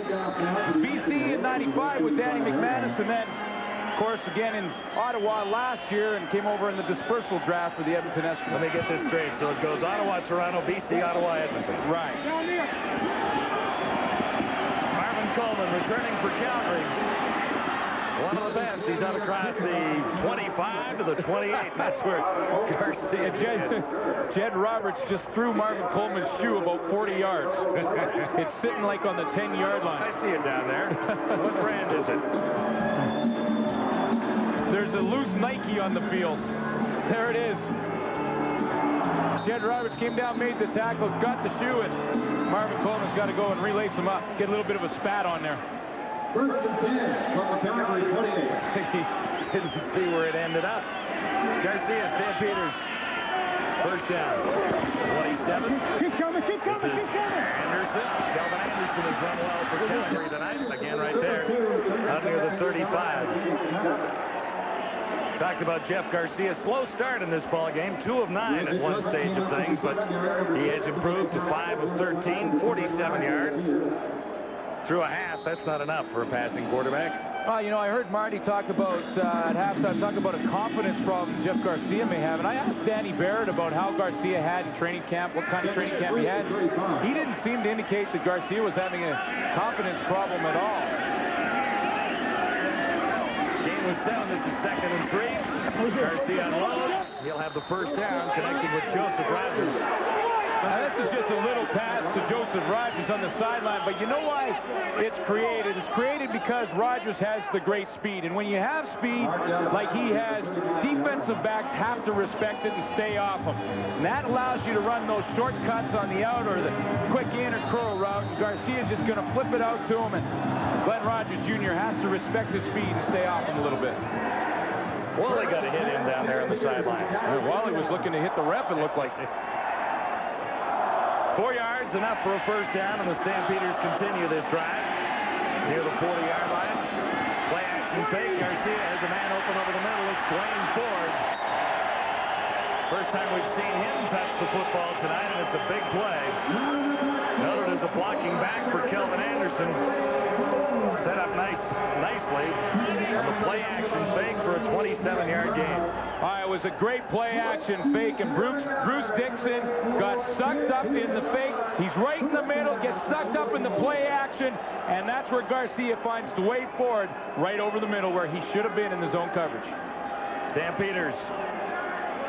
BC in 95 with Danny McManus, and then, of course, again in Ottawa last year, and came over in the dispersal draft for the Edmonton Eskimos. Let me get this straight. So it goes Ottawa, Toronto, BC, Ottawa, Edmonton. Right. Marvin Coleman returning for Calgary. One of the best. He's out across the 25 to the 28. That's where Garcia Jed Roberts just threw Marvin Coleman's shoe about 40 yards. It's sitting like on the 10-yard line. I see it down there. What brand is it? There's a loose Nike on the field. There it is. Jed Roberts came down, made the tackle, got the shoe, and Marvin Coleman's got to go and relace him up. Get a little bit of a spat on there. First and 10 from the Calgary 28. Didn't see where it ended up. Garcia, Stampeders. First down. 27. Keep coming, keep coming, This is keep coming. Anderson. Kelvin Anderson has run well for Calgary tonight. Again, right there. Out near the 35. Talked about Jeff Garcia's slow start in this ball game. 2 of 9 at one stage of things, but he has improved to 5 of 13, 47 yards. Through a half, that's not enough for a passing quarterback. Well, you know, I heard Marty talk about, at halftime, talk about a confidence problem Jeff Garcia may have. And I asked Danny Barrett about how Garcia had in training camp, what kind of training camp he had. He didn't seem to indicate that Garcia was having a confidence problem at all. Game was 7. This is 2nd and 3. Garcia unloads. He'll have the first down, connecting with Joseph Rogers. Now, this is just a little pass to Joseph Rogers on the sideline, but you know why it's created? It's created because Rogers has the great speed, and when you have speed like he has, defensive backs have to respect it and stay off him. And that allows you to run those shortcuts on the out or the quick in or curl route, and Garcia's just going to flip it out to him, and Glenn Rogers Jr. has to respect his speed and stay off him a little bit. Wally got a hit in down there on the sideline. Wally was looking to hit the ref, it looked like. 4 yards, enough for a first down, and the Stampeders continue this drive near the 40-yard line. Play action fake. Garcia has a man open over the middle. It's Dwayne Ford. First time we've seen him touch the football tonight, and it's a big play. Noted as a blocking back for Kelvin Anderson. Set up nicely on the play action fake for a 27-yard gain. It was a great play action fake, and Bruce Dixon got sucked up in the fake. He's right in the middle, gets sucked up in the play action, and that's where Garcia finds Dwayne Ford right over the middle where he should have been in the zone coverage. Stampeders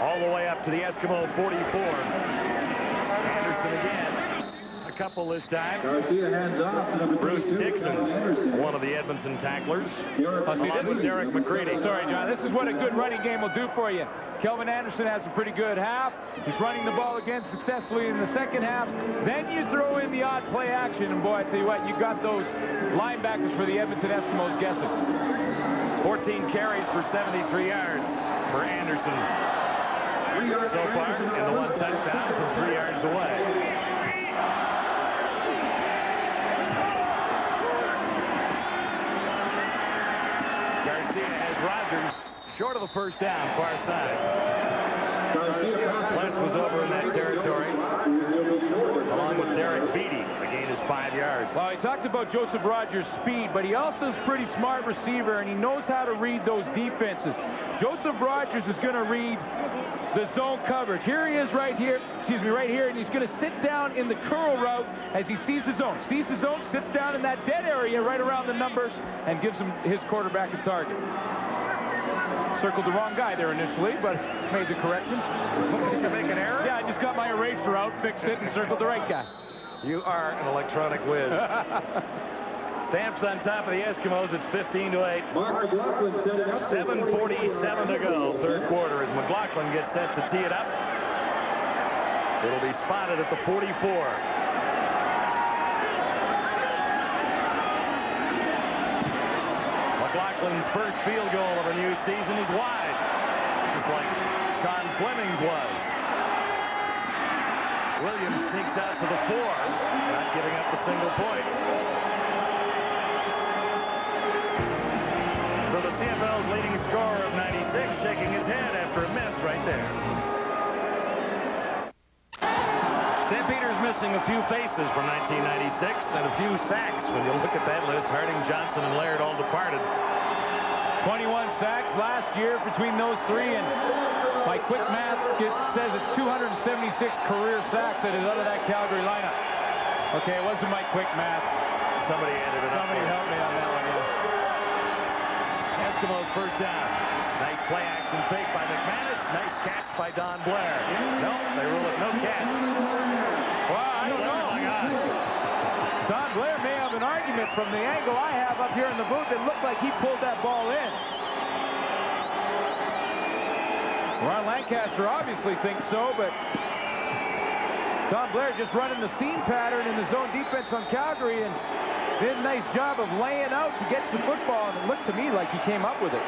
all the way up to the Eskimo 44. Anderson again. A couple this time. Garcia hands off to number Bruce 22, Dixon, one of the Edmonton tacklers. Along with Derek McCready. Sorry, John. This is what a good running game will do for you. Kelvin Anderson has a pretty good half. He's running the ball again successfully in the second half. Then you throw in the odd play action, and boy, I tell you what, you got those linebackers for the Edmonton Eskimos guessing. 14 carries for 73 yards for Anderson so far, and the one touchdown from 3 yards away. Garcia has Rogers short of the first down, far side. Les was over in that territory, along with Derek Beatty. The gain is 5 yards. Well, he talked about Joseph Rogers' speed, but he also is a pretty smart receiver, and he knows how to read those defenses. Joseph Rogers is going to read the zone coverage. Here he is right here, and he's going to sit down in the curl route as he sees the zone. Sees the zone, sits down in that dead area right around the numbers, and gives him his quarterback a target. Circled the wrong guy there initially, but made the correction. Did you make an error? Yeah, I just got my eraser out, fixed it, and circled the right guy. You are an electronic whiz. Stamps on top of the Eskimos. It's 15-8. 7:47 to go, third quarter, as McLaughlin gets set to tee it up. It'll be spotted at the 44. McLaughlin's first field goal of a new season is wide, just like Sean Fleming's was. Williams sneaks out to the 4, not giving up the single points. So the CFL's leading scorer of 96 shaking his head after a miss right there. Stampeders missing a few faces from 1996 and a few sacks. When you look at that list, Harding, Johnson, and Laird all departed. 21 sacks last year between those three, and by quick math, it says it's 276 career sacks that is out of that Calgary lineup. Okay, it wasn't my quick math. Somebody added it up. Somebody helped me on that one. Yeah. Eskimos first down. Nice play action fake by McManus. Nice catch by Don Blair. No, they rule it no catch. Well, I don't know. Don Blair may have an argument from the angle I have up here in the booth. It looked like he pulled that ball in. Ron Lancaster obviously thinks so, but Don Blair just running the seam pattern in the zone defense on Calgary and did a nice job of laying out to get some football, and it looked to me like he came up with it.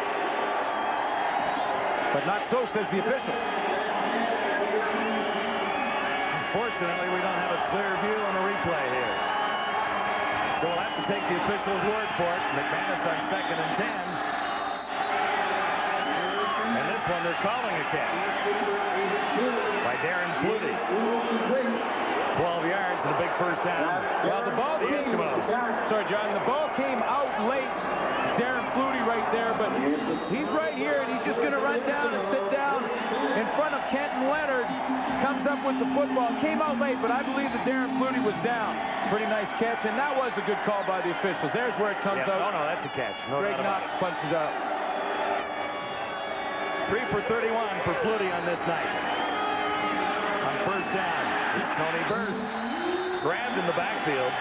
But not so, says the officials. Unfortunately, we don't have a clear view on the replay here. So we'll have to take the official's word for it. McManus on 2nd and 10. And this one they're calling a catch by Darren Flutie. 12 yards and a big first down. Well, the ball came, sorry, John, the ball came out late. Darren Flutie right there, but he's right here, and he's just going to run down and sit down in front of Kenton Leonard. Comes up with the football. Came out late, but I believe that Darren Flutie was down. Pretty nice catch, and that was a good call by the officials. There's where it comes out. No, that's a catch. No, Greg Knox punches out. 3 for 31 for Flutie on this night. On first down, it's Tony Burse. Grabbed in the backfield.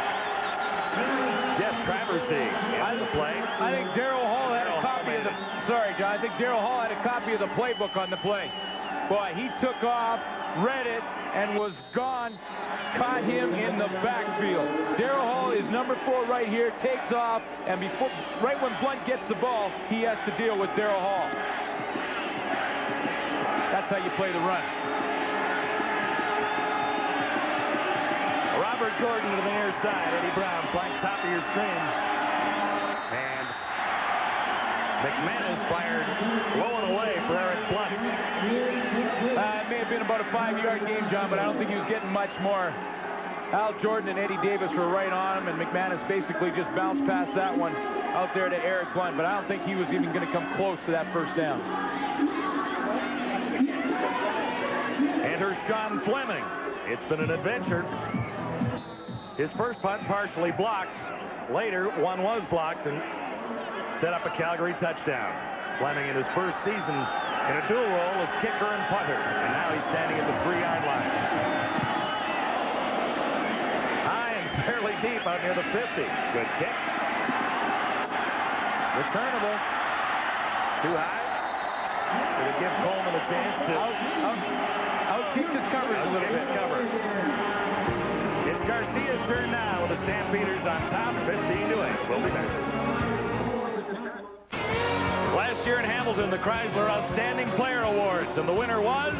Jeff Traversy in the play. I think Daryl Hall had a copy of the... Sorry, John. I think Daryl Hall had a copy of the playbook on the play. Boy, he took off, read it, and was gone. Caught him in the backfield. Daryl Hall is number 4 right here, takes off, and before, right when Blunt gets the ball, he has to deal with Daryl Hall. how you play the run. Robert Gordon to the near side. Eddie Brown flank top of your screen. And McManus fired low and away for Eric Blunt. It may have been about a 5-yard game, John, but I don't think he was getting much more. Al Jordan and Eddie Davis were right on him, and McManus basically just bounced past that one out there to Eric Blunt, but I don't think he was even going to come close to that first down. Enter Sean Fleming. It's been an adventure. His first punt partially blocked. Later, one was blocked and set up a Calgary touchdown. Fleming in his first season in a dual role as kicker and punter, and now he's standing at the 3-yard line. High and fairly deep out near the 50. Good kick. Returnable. Too high. It'll give Coleman a chance to out-kick his coverage a little bit. It's Garcia's turn now with the Stampeders on top, 15-8. We'll be back. Last year in Hamilton, the Chrysler Outstanding Player Awards, and the winner was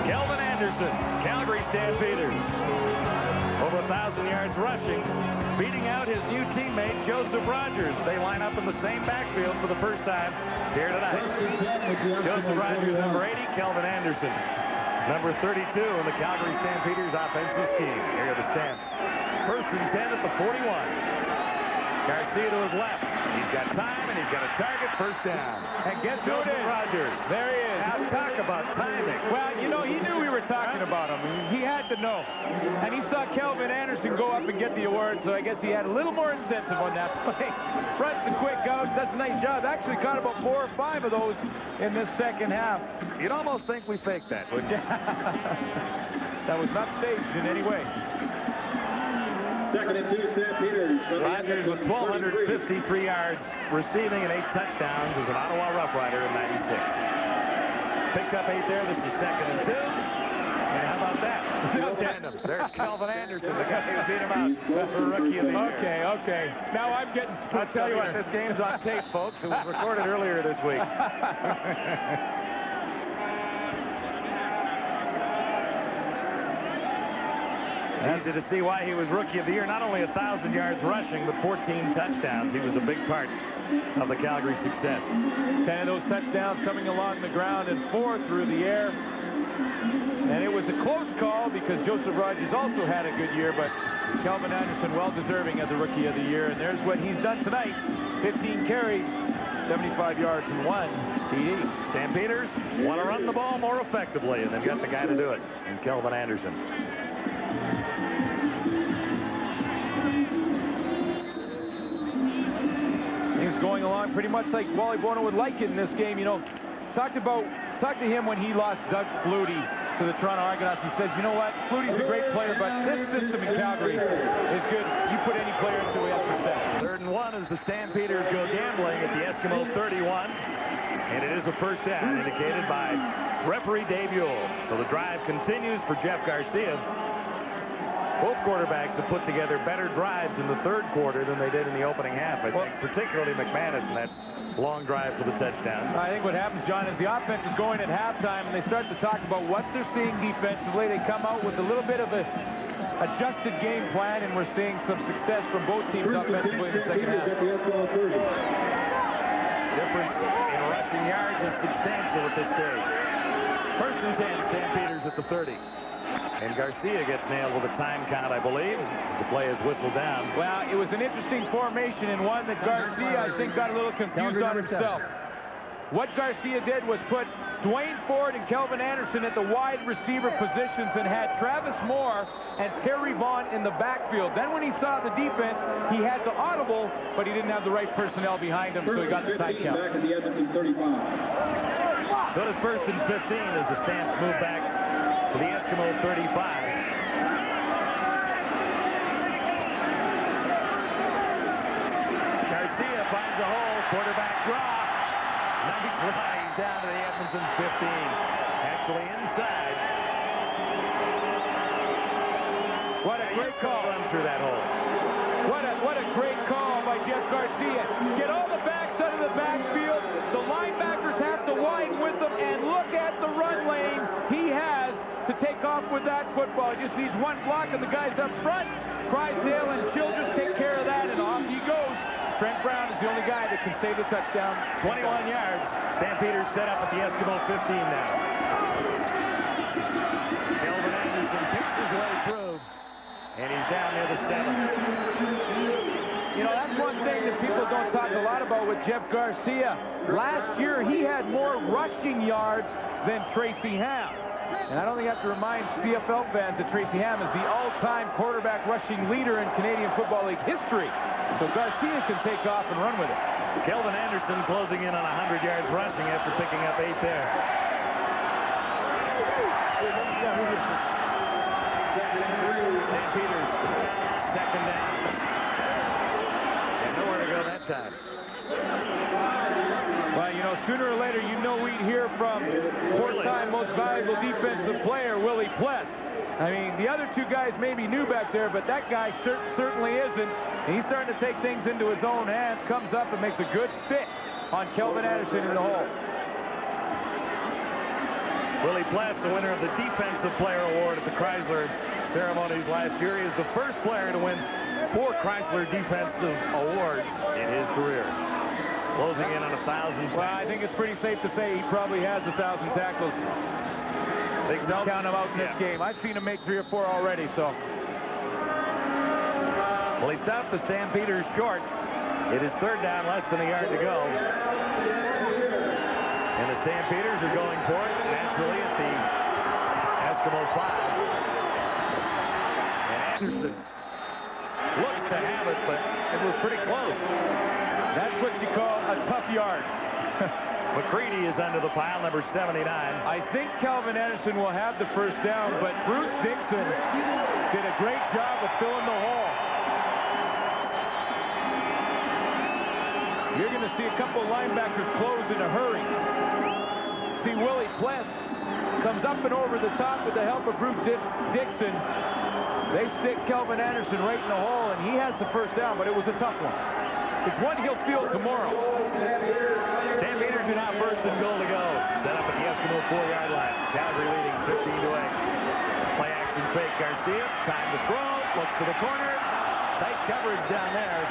Kelvin Anderson, Calgary Stampeders. Over 1,000 yards rushing, beating out his new teammate Joseph Rogers. They line up in the same backfield for the first time here tonight. Joseph Rogers, number 80, Kelvin Anderson, number 32 in the Calgary Stampeders offensive scheme. Here are the Stamps. First and 10 at the 41. Garcia to his left. He's got time, and he's got a target. First down. And guess who it is? Rogers. There he is. Now talk about timing. Well, you know, he knew we were talking about him. He had to know. And he saw Kelvin Anderson go up and get the award, so I guess he had a little more incentive on that play. Fronts a quick out. That's a nice job. Actually caught about 4 or 5 of those in this second half. You'd almost think we faked that, wouldn't you? That was not staged in any way. Second and 2, Stampeders. Rogers with 1,253 yards receiving and 8 touchdowns as an Ottawa Rough Rider in '96. Picked up 8 there. This is second and 2. And how about that? Tandem. There's Kelvin Anderson, the guy who beat him out for Rookie of the Year. Okay. Now I'm getting I'll tell you what, this game's on tape, folks. It was recorded earlier this week. Easy to see why he was Rookie of the Year. Not only 1,000 yards rushing, but 14 touchdowns. He was a big part of the Calgary success. 10 of those touchdowns coming along the ground and 4 through the air. And it was a close call because Joseph Rogers also had a good year, but Kelvin Anderson well-deserving of the Rookie of the Year. And there's what he's done tonight. 15 carries, 75 yards, and 1 TD. Stampeders want to run the ball more effectively, and they've got the guy to do it, and Kelvin Anderson. Things going along pretty much like Wally Bono would like it in this game. You know, talked to him when he lost Doug Flutie to the Toronto Argonauts. He says, you know what, Flutie's a great player, but this system in Calgary is good. You put any player into it, have success. 3rd and 1 as the Stampeders go gambling at the Eskimo 31. And it is a first down indicated by referee Dave Ewell. So the drive continues for Jeff Garcia. Both quarterbacks have put together better drives in the 3rd quarter than they did in the opening half. I think particularly McManus in that long drive for the touchdown. I think what happens, John, is the offense is going at halftime and they start to talk about what they're seeing defensively. They come out with a little bit of a adjusted game plan, and we're seeing some success from both teams offensively in the second half. Difference in rushing yards is substantial at this stage. 1st and 10, Stampeders at the 30. And Garcia gets nailed with a time count, I believe, as the play is whistled down. Well, it was an interesting formation, and one that Garcia, I think, got a little confused on himself. What Garcia did was put Dwayne Ford and Kelvin Anderson at the wide receiver positions and had Travis Moore and Terry Vaughn in the backfield. Then when he saw the defense, he had to audible, but he didn't have the right personnel behind him, so he got the time count. Back at the Edmonton 35. So it is 1st and 15 as the Stamps move back to the Eskimo 35. Garcia finds a hole, quarterback draw. Nice line down to the Edmonton 15. Actually inside. What a great call. Run through that hole. What a great call by Jeff Garcia. Get all the backs out of the backfield. The run lane he has to take off with that football. He just needs one block, and the guys up front, Crysdale and Childress, take care of that, and off he goes. Trent Brown is the only guy that can save the touchdown. 21 yards. Stampeders set up at the Eskimo 15 now. Kelvin Anderson picks his way through, and he's down near the 7. You know, that's one thing that people don't talk a lot about with Jeff Garcia. Last year, he had more rushing yards than Tracy Ham. And I don't think I have to remind CFL fans that Tracy Ham is the all-time quarterback rushing leader in Canadian Football League history. So Garcia can take off and run with it. Kelvin Anderson closing in on 100 yards rushing after picking up 8 there. Stampeders, second down. And nowhere to go that time. Well, you know, sooner or later, you know we'd hear from four-time most valuable defensive player, Willie Pless. I mean, the other two guys maybe knew back there, but that guy certainly isn't. And he's starting to take things into his own hands, comes up and makes a good stick on Kelvin Anderson in the hole. Willie Pless, the winner of the Defensive Player Award at the Chrysler ceremonies last year. He is the first player to win 4 Chrysler Defensive Awards in his career. Closing in on 1,000. Well, I think it's pretty safe to say he probably has 1,000 tackles. They count him out in this game. I've seen him make 3 or 4 already, so. Well, he stopped the Stampeders short. It is 3rd down, less than a yard to go. And the Stampeders are going for it, naturally, at the Eskimo 5. And Anderson looks to have it, but it was pretty close. That's what you call a tough yard. McCready is under the pile, number 79. I think Kelvin Anderson will have the first down, but Bruce Dixon did a great job of filling the hole. You're going to see a couple linebackers close in a hurry. See Willie Pless comes up and over the top with the help of Bruce Dixon. They stick Kelvin Anderson right in the hole, and he has the first down, but it was a tough one. It's one he'll field tomorrow. Stampeders are now 1st and goal to go. Set up at the Eskimo 4-yard line. Calgary leading 15-8. Play action fake Garcia. Time to throw. Looks to the corner. Tight coverage down there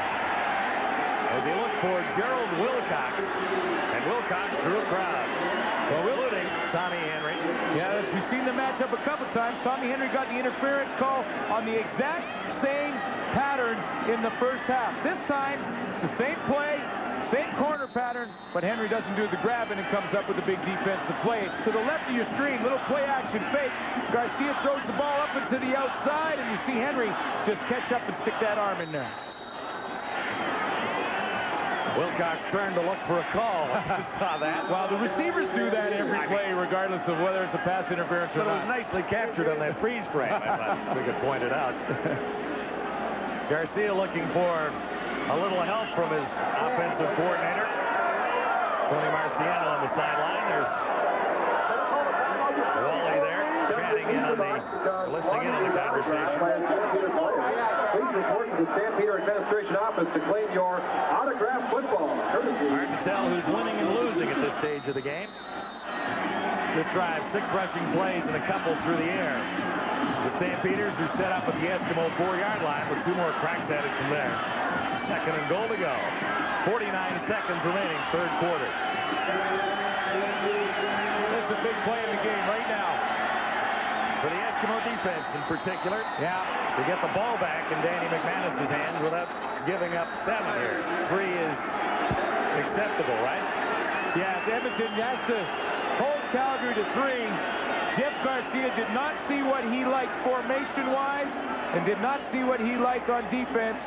as he looked for Gerald Wilcox. And Wilcox drew a crowd. Well, including Tommy Henry. Yeah, we've seen the matchup a couple times. Tommy Henry got the interference call on the exact same pattern in the first half. This time, it's the same play, same corner pattern, but Henry doesn't do the grabbing and comes up with a big defensive play. It's to the left of your screen, little play action fake. Garcia throws the ball up into the outside, and you see Henry just catch up and stick that arm in there. Wilcox turned to look for a call. I saw that. Well, the receivers do that every play, regardless of whether it's a pass interference or not. But it was nicely captured on that freeze frame. I thought we could point it out. Garcia looking for a little help from his offensive coordinator. Tony Marciano on the sideline. There's Wally there, chatting in on listening in on the conversation. Please report to the Stampeder Administration Office to claim your autographed football. Hard to tell who's winning and losing at this stage of the game. This drive, 6 rushing plays and a couple through the air. The Stampeders are set up at the Eskimo 4-yard line with 2 more cracks at it from there. 2nd and goal to go. 49 seconds remaining, 3rd quarter. That's a big play in the game right now. For the Eskimo defense in particular. Yeah. To get the ball back in Danny McManus's hands without giving up 7 here. 3 is acceptable, right? Yeah, Edmonton has to hold Calgary to 3. Jeff Garcia did not see what he liked formation-wise and did not see what he liked on defense.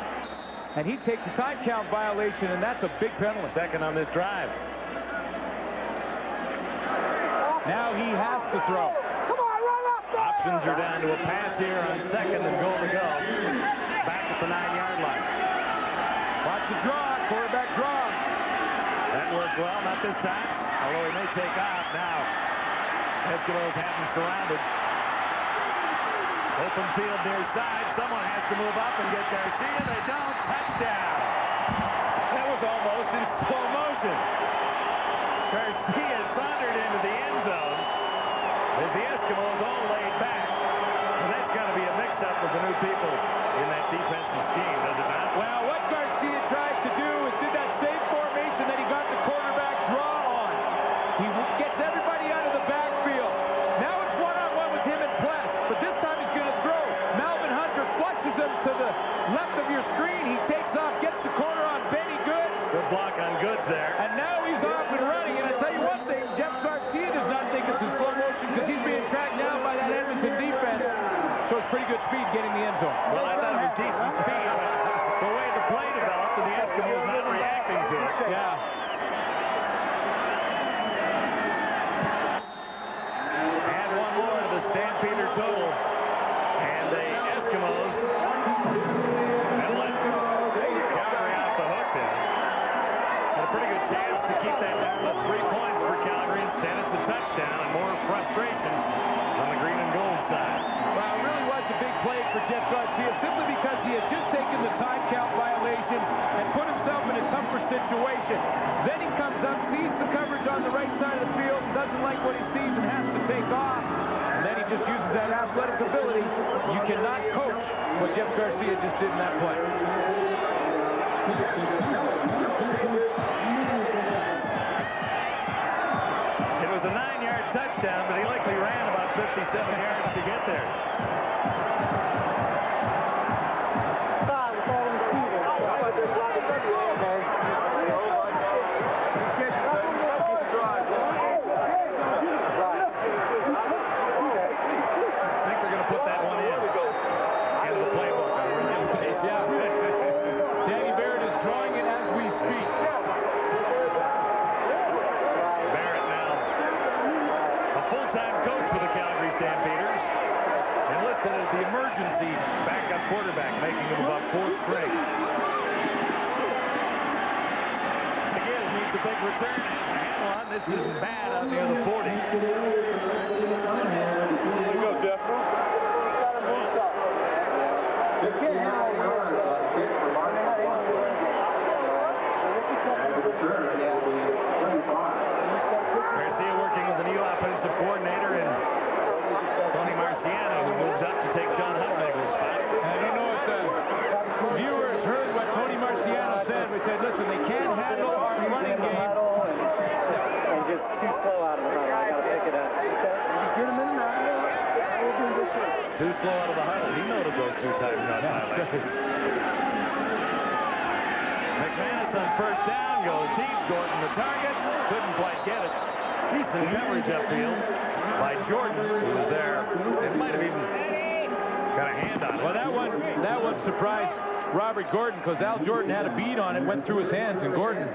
And he takes a time count violation, and that's a big penalty. 2nd on this drive. Now he has to throw. Options are down to a pass here on 2nd and goal to go. Back at the 9-yard line. Watch the draw, quarterback draw. That worked well, not this time, although he may take off now. Eskimos have him surrounded. Open field near side. Someone has to move up and get Garcia. They don't. Touchdown. That was almost in slow motion. Garcia sauntered into the end zone. as the Eskimos all laid back. And that's got to be a mix-up with the new people in that defensive scheme, does it not? Well, what Garcia tried to do is did that same formation that he got the quarterback draw on. He gets everybody out of the backfield. Now it's one-on-one with him and Pless, but this time he's going to throw. Melvin Hunter flushes him to the left of your screen. He takes off, gets the corner on Benny Goods. Good block on Goods there. And now he's off and running. And I tell you one thing, Jeff Garcia does not think it's in slow motion because he's being tracked down by that Edmonton defense. Shows pretty good speed getting the end zone. Well, I thought it was decent speed, but the way the play developed and the Eskimos not reacting to it. Yeah. Add one more to the Stampeder total. And the Eskimos have let Calgary off the hook there. Had a pretty good chance to keep that down to 3 points for Calgary. Instead, it's a touchdown and more frustration on the green and gold side. Well, it really was a big play for Jeff Garcia simply because he had just taken the time count violation and put himself in a tougher situation. Then he comes up, sees the coverage on the right side of the field, doesn't like what he sees and has to take off. And then he just uses that athletic ability. You cannot coach what Jeff Garcia just did in that play. It was a 9-yard touchdown, but he likely ran about 57 yards to get there. Stampeders, enlisted as the emergency backup quarterback, making him about 4th string. Again, needs a big return. Handle on. This isn't bad out near the 40. There you go, Jeff. Garcia working with the new offensive coordinator and Tony Marciano, who moves up to take John Hutnagel's spot. And you know what the viewers heard what Tony Marciano said. We said, listen, they can't handle our running game. And just too slow out of the huddle. I got to pick it up. Get him in now. We'll do this shit. Too slow out of the huddle. He noted those 2 time run violations. McManus on first down, goes deep. Gordon the target. Couldn't quite get it. Decent coverage upfield by Jordan, who was there. It might have even got a hand on it. Well, that one surprised Robert Gordon because Al Jordan had a bead on it, went through his hands, and Gordon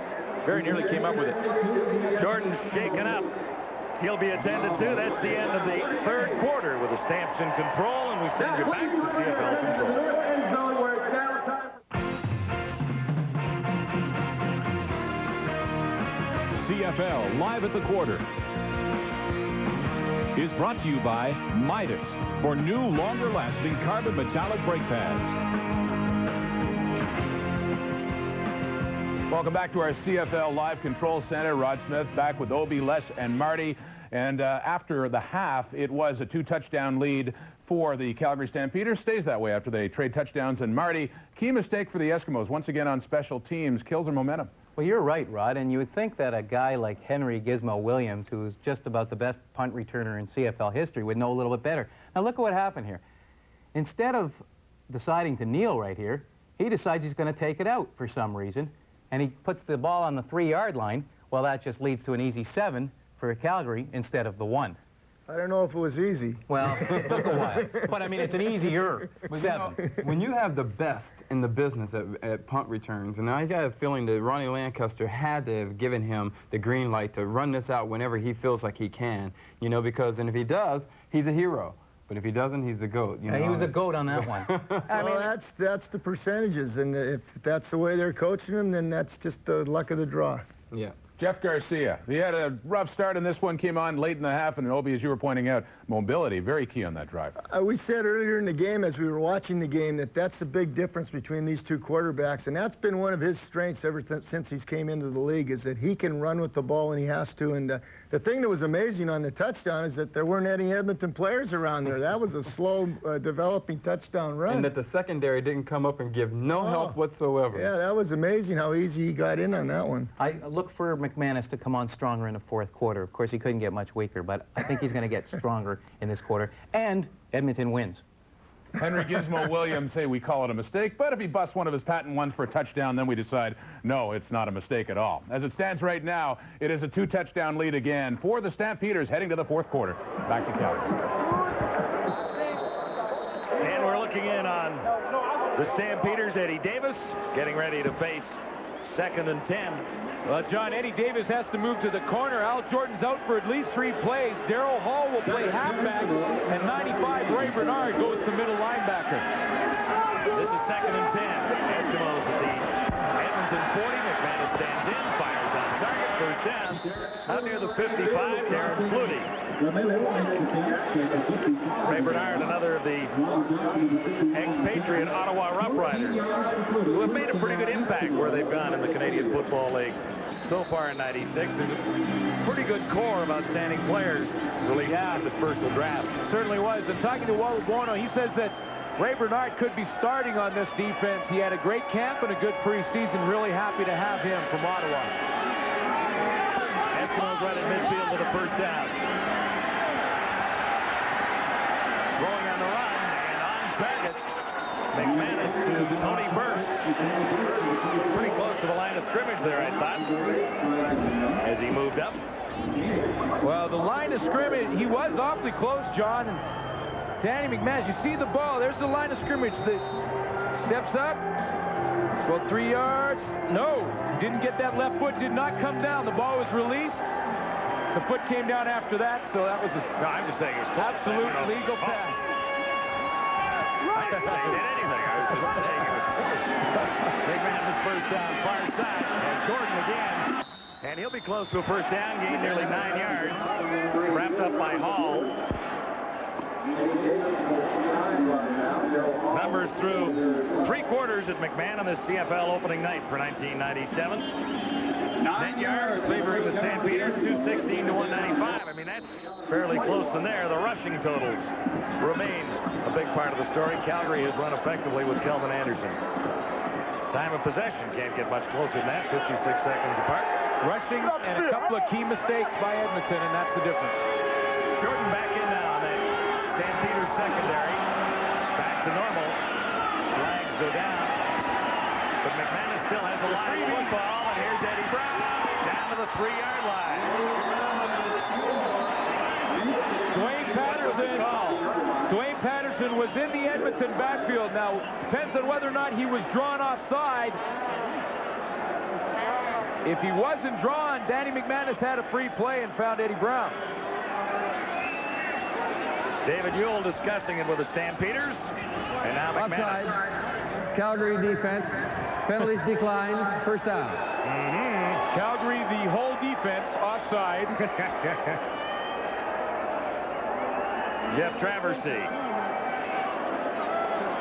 very nearly came up with it. Jordan's shaken up. He'll be attended to. That's the end of the 3rd quarter with the Stamps in control, and we send you back to CFL control. CFL Live at the Quarter is brought to you by Midas for new, longer-lasting carbon metallic brake pads. Welcome back to our CFL Live Control Center. Rod Smith back with Obi, Les, and Marty. And after the half, it was a 2-touchdown lead for the Calgary Stampeders. Stays that way after they trade touchdowns. And Marty, key mistake for the Eskimos, once again on special teams, kills their momentum. Well, you're right, Rod, and you would think that a guy like Henry Gizmo Williams, who's just about the best punt returner in CFL history, would know a little bit better. Now, look at what happened here. Instead of deciding to kneel right here, he decides he's going to take it out for some reason, and he puts the ball on the 3-yard line. Well, that just leads to an easy 7 for Calgary instead of the 1. I don't know if it was easy. Well, it took a while. But, I mean, it's an easier 7. When you have the best in the business at punt returns, and I got a feeling that Ronnie Lancaster had to have given him the green light to run this out whenever he feels like he can, you know, because, and if he does, he's a hero. But if he doesn't, he's the GOAT. You know? He was a GOAT on that one. I mean, that's the percentages, and if that's the way they're coaching him, then that's just the luck of the draw. Yeah. Jeff Garcia. He had a rough start in this one, came on late in the half, and Obi, as you were pointing out, mobility, very key on that drive. We said earlier in the game, as we were watching the game, that's the big difference between these two quarterbacks, and that's been one of his strengths ever since he's came into the league, is that he can run with the ball when he has to. And the thing that was amazing on the touchdown is that there weren't any Edmonton players around there. That was a slow developing touchdown run. And that the secondary didn't come up and give no help whatsoever. Yeah, that was amazing how easy he got in on that one. I look for McManus to come on stronger in the fourth quarter. Of course, he couldn't get much weaker, but I think he's going to get stronger in this quarter. And Edmonton wins. Henry Gizmo Williams say we call it a mistake, but if he busts one of his patent ones for a touchdown, then we decide, no, it's not a mistake at all. As it stands right now, it is a 2-touchdown lead again for the Stampeders heading to the fourth quarter. Back to Calgary. And we're looking in on the Stampeders. Eddie Davis getting ready to face 2nd and 10. Well, John, Eddie Davis has to move to the corner. Al Jordan's out for at least 3 plays. Darryl Hall will play halfback, and 95, Ray Bernard, goes to middle linebacker. This is 2nd and 10. Eskimos at the Edmonton 40. McManus stands in, fires on target, first down. Out near the 55, Darren Flutie. Ray Bernard, another of the expatriate Ottawa Rough Riders, who have made a pretty good impact where they've gone in the Canadian Football League so far in '96. There's a pretty good core of outstanding players released in the dispersal draft. Certainly was. And talking to Wally Bono, he says that Ray Bernard could be starting on this defense. He had a great camp and a good preseason. Really happy to have him from Ottawa. Eskimos right at midfield with a first down. Throwing on the run and on target. McManus to Tony Burse. Pretty close to the line of scrimmage there, I thought, as he moved up. Well, the line of scrimmage, he was awfully close, John. And Danny McManus, you see the ball. There's the line of scrimmage. The steps up. About 3 yards. No, didn't get that left foot. Did not come down. The ball was released. The foot came down after that, so that was a I'm just saying it was close. absolute legal pass. I didn't say he did anything. I was just saying it was close. McManus first down, far side. Has Gordon again. And he'll be close to a first down, gain nearly 9 yards. Wrapped up by Hall. Numbers through 3 quarters at McMahon this CFL opening night for 1997. 10 yards favoring the Stampeders, 216 to 195. I mean, that's fairly close in there. The rushing totals remain a big part of the story. Calgary has run effectively with Kelvin Anderson. Time of possession can't get much closer than that, 56 seconds apart. Rushing and a couple of key mistakes by Edmonton, and that's the difference. Jordan back in now on that Stampeders secondary. Back to normal. Flags go down. But McManus still has a live football, and here's Eddie Brown down to the 3-yard line. Dwayne Patterson was in the Edmonton backfield. Now, depends on whether or not he was drawn offside. If he wasn't drawn, Danny McManus had a free play and found Eddie Brown. David Ewell discussing it with the Stampeders. And now McManus. Offside. Calgary defense. Penalties declined. First down. Calgary, the whole defense, offside. Jeff Traversy.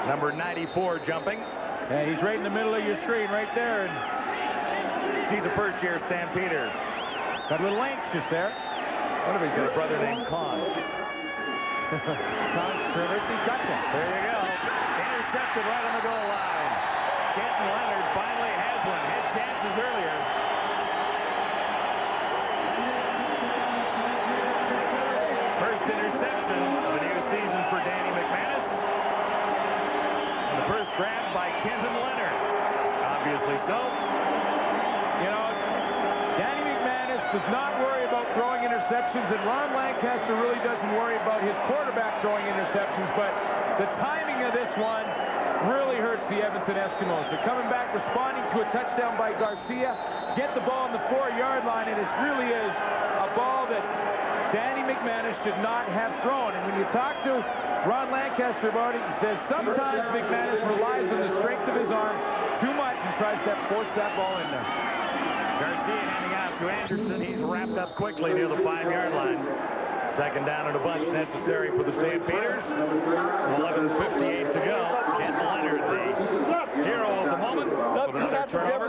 Number 94 jumping. Yeah, he's right in the middle of your screen right there. And he's a first-year Stampeder. Got a little anxious there. What if he's got a brother named Con? Traversy, gotcha. There you go. Intercepted right on the goal line. Kenton Leonard finally has one. Had chances earlier. First interception of the new season for Danny McManus. And the first grab by Kenton Leonard. Obviously so. You know, Danny McManus does not worry about throwing interceptions, and Ron Lancaster really doesn't worry about his quarterback throwing interceptions, but the timing of this one really hurts the Edmonton Eskimos. They're coming back, responding to a touchdown by Garcia, get the ball on the 4-yard line, and it really is a ball that Danny McManus should not have thrown. And when you talk to Ron Lancaster about it, he says sometimes McManus relies on the strength of his arm too much and tries to force that ball in there. Garcia handing out to Anderson. He's wrapped up quickly near the 5-yard line. Second down and a bunch necessary for the Stampeders. 11:58 to go. Ken Leonard, the hero of the moment, with another turnover.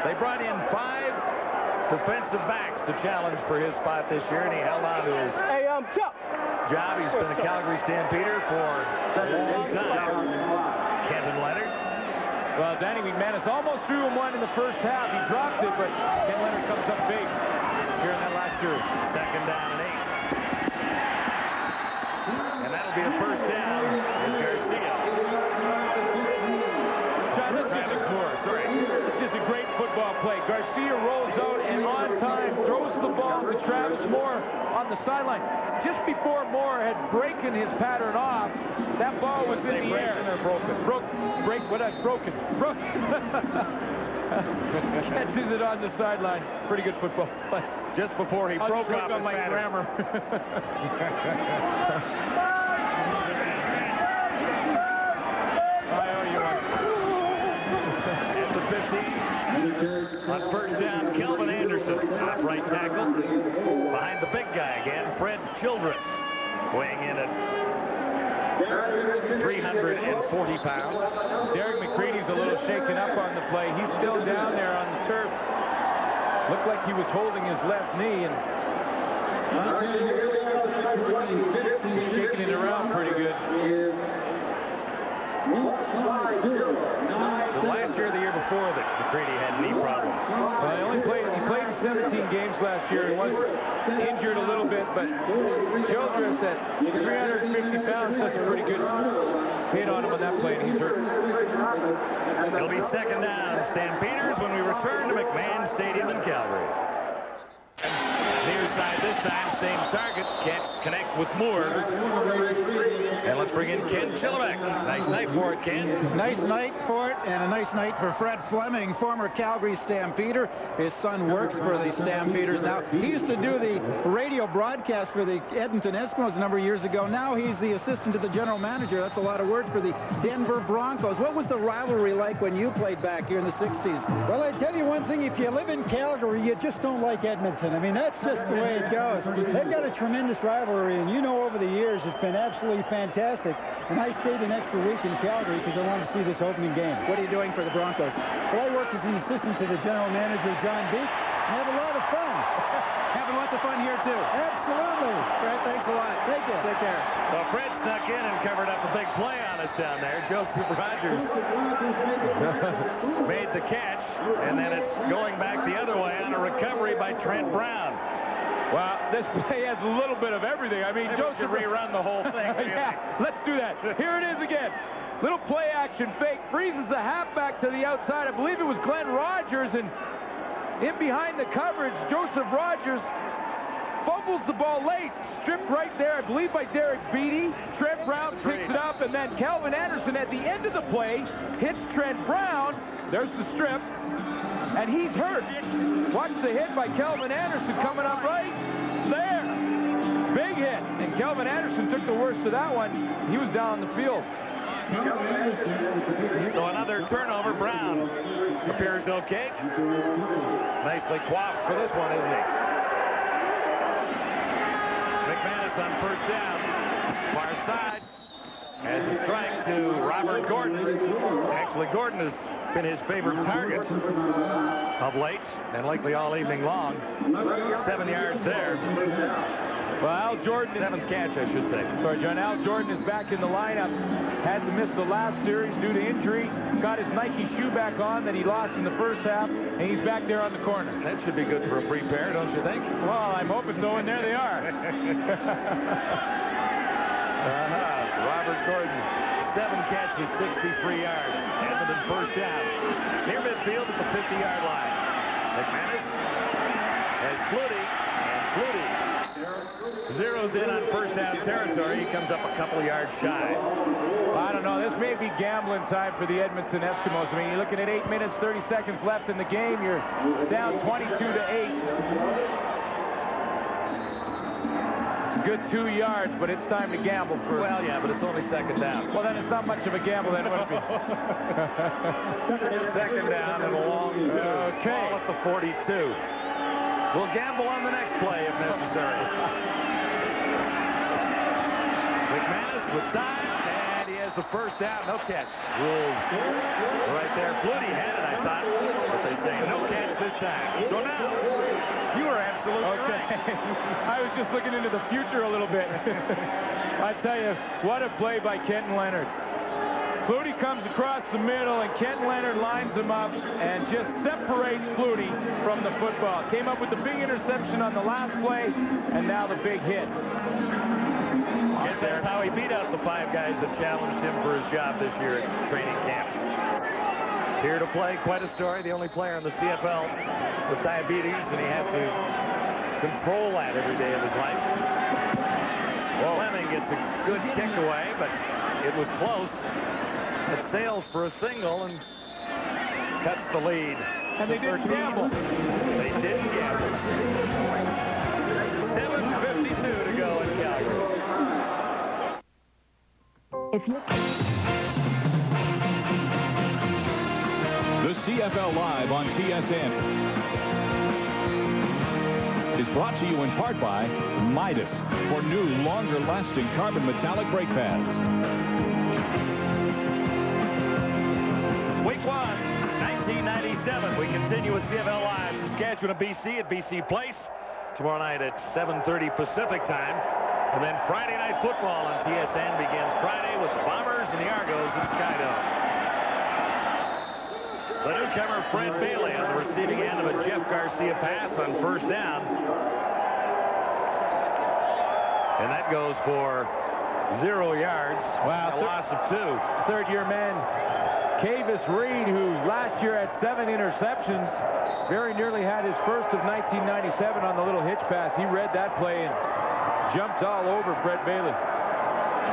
They brought in 5 defensive backs to challenge for his spot this year, and he held on to his job. He's been a Calgary Stampeder for a long time. Kenton Leonard. Well, Danny McManus almost threw him one in the first half. He dropped it, but Ken Leonard comes up big here in that last series. Second down and 8. And that'll be a first down as Garcia. John, this is a great football play. Garcia rolls out and on time throws the ball to Travis Moore on the sideline. Just before Moore had broken his pattern off, that ball was in the air. Broken. Catches it on the sideline. Pretty good football play. Just before he broke off his pattern. Grammar. I owe you one. At the 15. On first down, Kelvin Anderson, off right tackle. Behind the big guy again, Fred Childress, weighing in at 340 pounds. Derek McCready's a little shaken up on the play. He's still down there on the turf. Looked like he was holding his left knee, and he's shaking it around pretty good. So last year, the year before, that McCready had knee problems. Well, he played 17 games last year and was injured a little bit, but Childress at 350 pounds does a pretty good hit on him on that play, and he's hurt. It'll be second down, Stampeders, when we return to McMahon Stadium in Calgary. Near side this time, same target, can't connect with Moore. And let's bring in Ken Chilliwack. Nice night for it, Ken. Nice night for it, and a nice night for Fred Fleming, former Calgary Stampeder. His son works for the Stampeders now. He used to do the radio broadcast for the Edmonton Eskimos a number of years ago. Now he's the assistant to the general manager. That's a lot of words for the Denver Broncos. What was the rivalry like when you played back here in the 60s? Well, I tell you one thing, if you live in Calgary, you just don't like Edmonton. I mean, that's just the way it goes. They've got a tremendous rivalry, and you know over the years it's been absolutely fantastic. And I stayed an extra week in Calgary because I wanted to see this opening game. What are you doing for the Broncos? Well, I work as an assistant to the general manager, John Beek, and have a lot of fun. Having lots of fun here, too. Absolutely. Fred, thanks a lot. Thank you. Take care. Well, Fred snuck in and covered up a big play on us down there. Joseph Rogers made the catch, and then it's going back the other way on a recovery by Trent Brown. Well, this play has a little bit of everything. I mean, Joseph should rerun the whole thing. Yeah, let's do that. Here it is again. Little play action fake. Freezes the halfback to the outside. I believe it was Glenn Rogers, and in behind the coverage, Joseph Rogers fumbles the ball late. Stripped right there, I believe, by Derek Beatty. Trent Brown picks it up, and then Calvin Anderson at the end of the play hits Trent Brown. There's the strip. And he's hurt. Watch the hit by Calvin Anderson coming up right there. Big hit. And Calvin Anderson took the worst of that one. He was down on the field. So another turnover. Brown appears okay. Nicely coiffed for this one, isn't he? McManus on first down. Far side. Has a strike to Robert Gordon. Actually, Gordon has been his favorite target of late, and likely all evening long. 7 yards there. Well, Al Jordan... 7th catch, I should say. Sorry, John. Al Jordan is back in the lineup. Had to miss the last series due to injury. Got his Nike shoe back on that he lost in the first half, and he's back there on the corner. That should be good for a free pair, don't you think? Well, I'm hoping so, and there they are. Robert Gordon, 7 catches, 63 yards. Edmonton first down. Near midfield at the 50-yard line. McManus has Flutie, and Flutie zeroes in on first down territory. He comes up a couple yards shy. Well, I don't know. This may be gambling time for the Edmonton Eskimos. I mean, you're looking at 8 minutes, 30 seconds left in the game. You're down 22-8. good 2 yards, but it's time to gamble for... Well, yeah, but it's only second down. Well, then it's not much of a gamble then, would it be? Second down and a long two. Okay. Ball at the 42. We'll gamble on the next play if necessary. McManus with time, and he has the first down. No catch. Ruled right there. Flutie had it, I thought, but they say no catch this time. So now, you are absolutely right. I was just looking into the future a little bit. I tell you, what a play by Kenton Leonard. Flutie comes across the middle, and Kenton Leonard lines him up and just separates Flutie from the football. Came up with the big interception on the last play, and now the big hit. Guess that's how he beat out the 5 guys that challenged him for his job this year at training camp. Here to play, quite a story. The only player in the CFL with diabetes, and he has to control that every day of his life. Fleming gets a good kick away, but it was close. It sails for a single and cuts the lead. And they didn't gamble. They didn't gamble. 7:52 to go in Calgary. The CFL Live on TSN is brought to you in part by Midas for new, longer-lasting carbon metallic brake pads. Week 1, 1997. We continue with CFL Live, Saskatchewan and BC at BC Place. Tomorrow night at 7:30 Pacific time. And then Friday Night Football on TSN begins Friday with the Bombers and the Argos at Skydome. The newcomer, Fred Bailey, on the receiving end of a Jeff Garcia pass on first down. And that goes for 0 yards. Wow. A loss of 2. Third-year man, Kavis Reed, who last year had 7 interceptions, very nearly had his first of 1997 on the little hitch pass. He read that play and jumped all over Fred Bailey.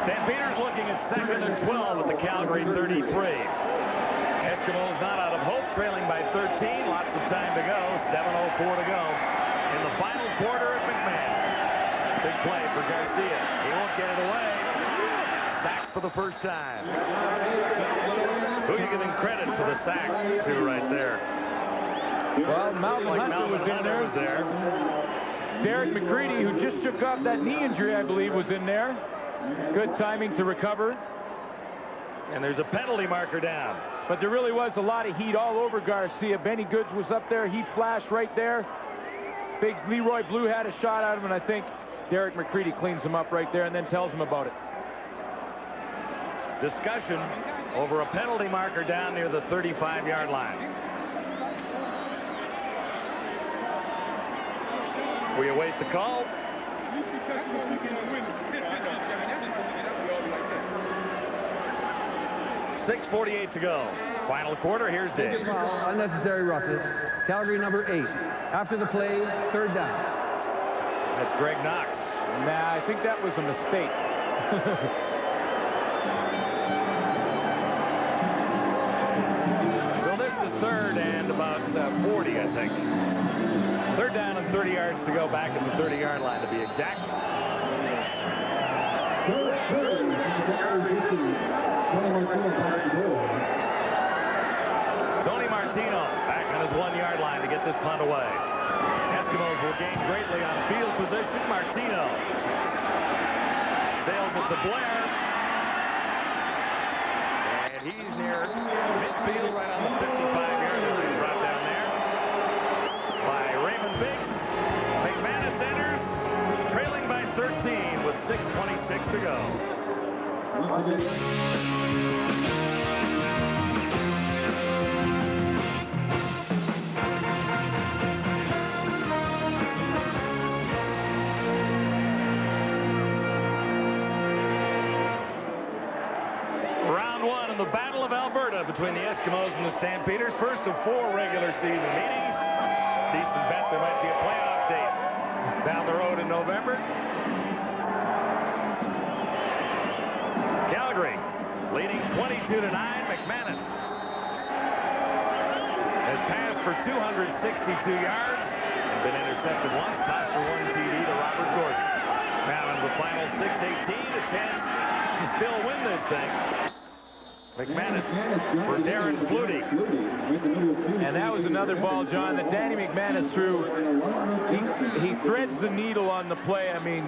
Stampeders looking at 2nd and 12 at the Calgary 33. Eskimos not out of hope, trailing by 13. Lots of time to go. 7:04 to go in the final quarter at McMahon. Big play for Garcia. He won't get it away. Sacked for the first time. Who are you giving credit for the sack to right there? Well, Malcolm Hunter was in there. Derek McCready, who just shook off that knee injury, I believe, was in there. Good timing to recover. And there's a penalty marker down. But there really was a lot of heat all over Garcia. Benny Goods was up there. He flashed right there. Big Leroy Blue had a shot at him, and I think Derek McCready cleans him up right there and then tells him about it. Discussion over a penalty marker down near the 35-yard line. We await the call. 6:48 to go. Final quarter. Here's Dave. Unnecessary roughness. Calgary number 8. After the play, 3rd down. That's Greg Knox. Nah, I think that was a mistake. So this is 3rd and about 40, I think. 3rd down and 30 yards to go, back at the 30-yard line to be exact. Tony Martino back on his 1-yard line to get this punt away. Eskimos will gain greatly on field position. Martino sails it to Blair. And he's near midfield, right on the 55-yard line, brought down there by Raymond Biggs. McManus enters, trailing by 13 with 6:26 to go. Round 1 of the Battle of Alberta between the Eskimos and the Stampeders. First of 4 regular season meetings. Decent bet there might be a playoff date down the road in November. Calgary leading 22-9. McManus has passed for 262 yards and been intercepted once. Tossed for 1 TD to Robert Gordon. Now in the final 6:18, a chance to still win this thing. McManus for Darren Flutie. And that was another ball, John, that Danny McManus threw. He threads the needle on the play. I mean,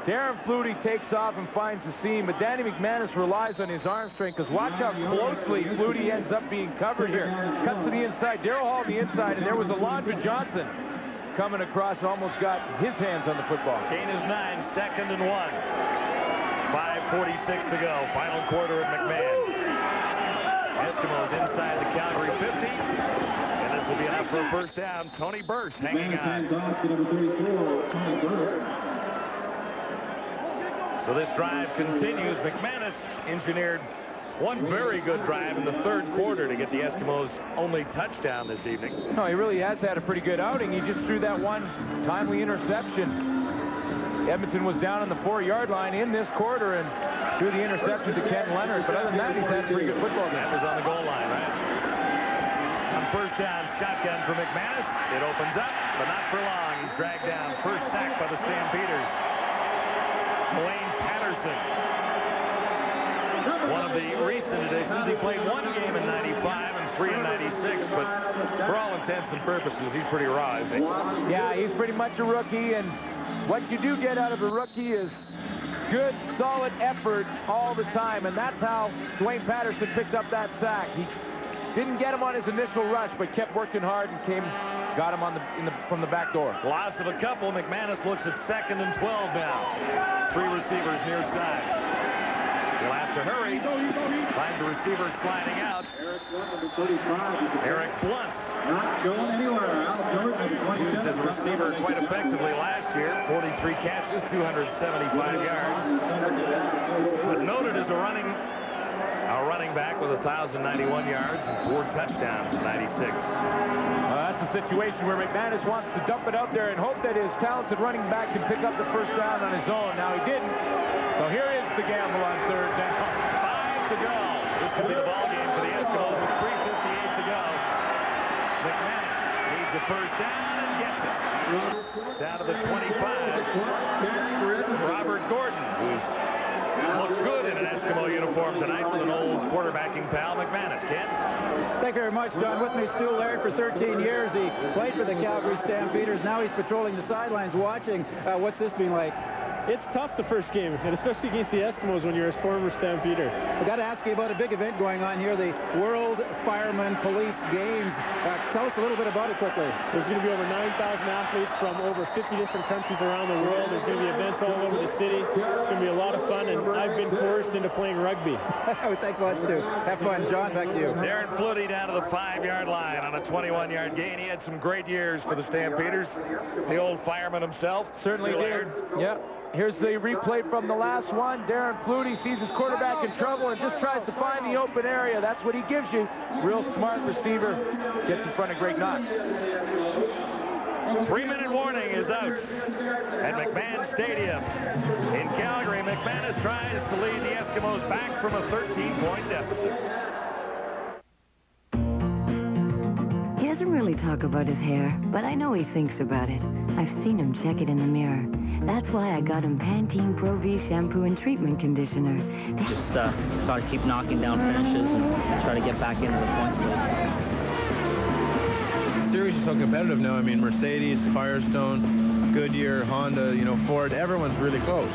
Darren Flutie takes off and finds the seam, but Danny McManus relies on his arm strength, because watch how closely Flutie ends up being covered here. Cuts to the inside, Darryl Hall on the inside, and there was Alondra Johnson coming across and almost got his hands on the football. Gain is 9, 2nd and 1. 5:46 to go, final quarter at McMahon. Eskimos inside the Calgary 50, and this will be enough for a first down. Tony Burse hanging on. Hands off to number 34, Tony Burse. So this drive continues. McManus engineered one very good drive in the 3rd quarter to get the Eskimos' only touchdown this evening. No, he really has had a pretty good outing. He just threw that one timely interception. Edmonton was down on the 4-yard line in this quarter and threw the interception to Ken Leonard. But other than that, he's had a pretty good football game. That was on the goal line, right? On first down, shotgun for McManus. It opens up, but not for long. He's dragged down. First sack by the Stampeders. Wayne Patterson. One of the recent additions. He played 1 game in 95 and 3 in 96, but for all intents and purposes, he's pretty raw, isn't he? Yeah, he's pretty much a rookie, and what you do get out of a rookie is good, solid effort all the time, and that's how Dwayne Patterson picked up that sack. He didn't get him on his initial rush, but kept working hard and got him on from the back door. Loss of a couple. McManus looks at 2nd and 12 now. 3 receivers near side. He'll have to hurry. Finds a receiver sliding out. Eric Blunt's not going anywhere. Used as a receiver quite effectively last year. 43 catches, 275 yards. But noted as a running back with 1,091 yards and 4 touchdowns in 96. That's a situation where McManus wants to dump it out there and hope that his talented running back can pick up the first down on his own. Now he didn't. So here is the gamble on 3rd down. 5 to go. This could be the ball game for the Eskimos with 3:58 to go. McManus needs a first down and gets it. Down to the 25. Robert Gordon, who's looked good in an Eskimo uniform tonight with an old quarterbacking pal, McManus. Ken? Thank you very much, John. With me, Stu Laird, for 13 years. He played for the Calgary Stampeders. Now he's patrolling the sidelines watching. What's this been like? It's tough the first game, and especially against the Eskimos when you're a former Stampeder. I've got to ask you about a big event going on here, the World Fireman Police Games. Tell us a little bit about it quickly. There's going to be over 9,000 athletes from over 50 different countries around the world. There's going to be events all over the city. It's going to be a lot of fun, and I've been coerced into playing rugby. Thanks a lot, Stu. Have fun. John, back to you. Darren Flutie down to the 5-yard line on a 21-yard gain. He had some great years for the Stampeders. The old fireman himself. Certainly did. Yeah. Here's the replay from the last one. Darren Flutie sees his quarterback in trouble and just tries to find the open area. That's what he gives you. Real smart receiver. Gets in front of Greg Knox. 3-minute warning is out at McMahon Stadium in Calgary. McManus tries to lead the Eskimos back from a 13-point deficit. He doesn't really talk about his hair, but I know he thinks about it. I've seen him check it in the mirror. That's why I got him Pantene Pro V shampoo and treatment conditioner. Just try to keep knocking down finishes and try to get back into the points league. The series is so competitive now. I mean, Mercedes, Firestone, Goodyear, Honda, Ford, everyone's really close.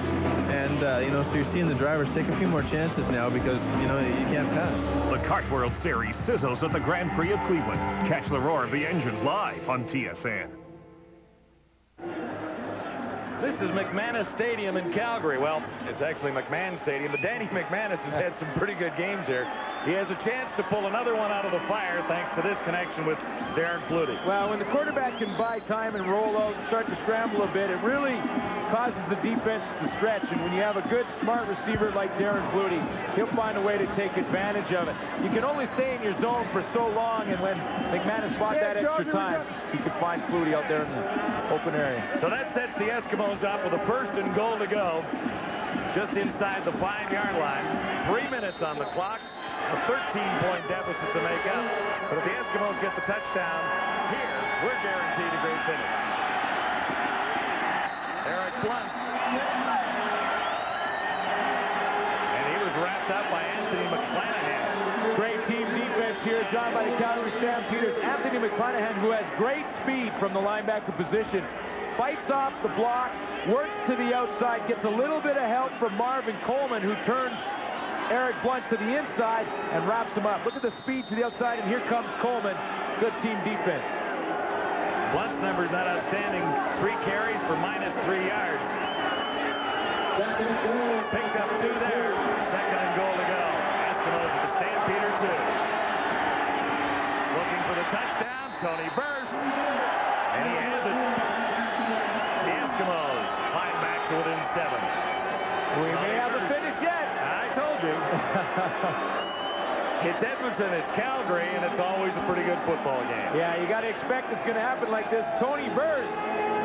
And, so you're seeing the drivers take a few more chances now because, you can't pass. The Kart World Series sizzles at the Grand Prix of Cleveland. Catch the roar of the engines live on TSN. This is McManus Stadium in Calgary. Well, it's actually McMahon Stadium, but Danny McManus has had some pretty good games here. He has a chance to pull another one out of the fire thanks to this connection with Darren Flutie. Well, when the quarterback can buy time and roll out and start to scramble a bit, it really causes the defense to stretch. And when you have a good, smart receiver like Darren Flutie, he'll find a way to take advantage of it. You can only stay in your zone for so long, and when McManus bought that extra time, he could find Flutie out there in the open area. So that sets the Eskimos up with a 1st and goal to go, just inside the 5-yard line. 3 minutes on the clock, a 13-point deficit to make up. But if the Eskimos get the touchdown here, we're guaranteed a great finish. Eric Blunt here, John, by the Calgary Stampeders. Anthony McClanahan, who has great speed from the linebacker position, fights off the block, works to the outside, gets a little bit of help from Marvin Coleman, who turns Eric Blunt to the inside and wraps him up. Look at the speed to the outside, and here comes Coleman. Good team defense. Blunt's number's not outstanding. 3 carries for -3 yards. Picked up 2 there. 2nd and goal to go. Eskimos at the Stampeder 2. Looking for the touchdown, Tony Burse. And he has it. The Eskimos climb back to within 7. We may have a finish yet. I told you. It's Edmonton, it's Calgary, and it's always a pretty good football game. Yeah, you got to expect it's going to happen like this. Tony Burse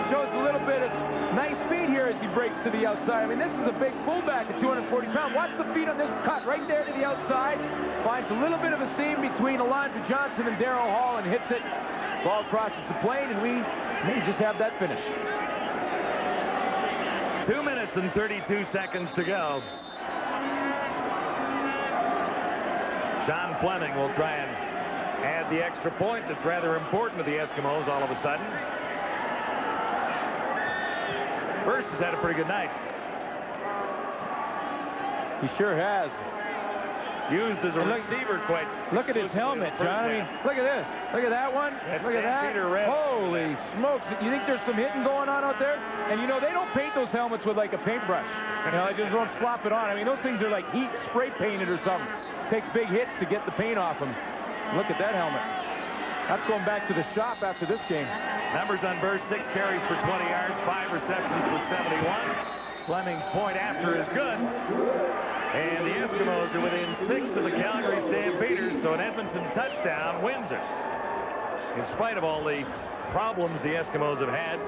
shows a little bit of nice speed here as he breaks to the outside. I mean, this is a big fullback at 240 pounds. Watch the feet on this cut right there to the outside. Finds a little bit of a seam between Alondra Johnson and Darryl Hall and hits it. Ball crosses the plane, and we may just have that finish. 2 minutes and 32 seconds to go. John Fleming will try and add the extra point that's rather important to the Eskimos all of a sudden. Burse has had a pretty good night. He sure has. Used as a receiver quite. Look at his helmet, John. I mean, look at this. Look at that one. Look at that. Red. Holy smokes. You think there's some hitting going on out there? And, you know, they don't paint those helmets with, like, a paintbrush. You know, they just don't slap it on. I mean, those things are like heat spray painted or something. Takes big hits to get the paint off them. Look at that helmet. That's going back to the shop after this game. Numbers on Burse: 6 carries for 20 yards, 5 receptions for 71. Fleming's point after is good. And the Eskimos are within 6 of the Calgary Stampeders, so an Edmonton touchdown wins it. In spite of all the problems the Eskimos have had,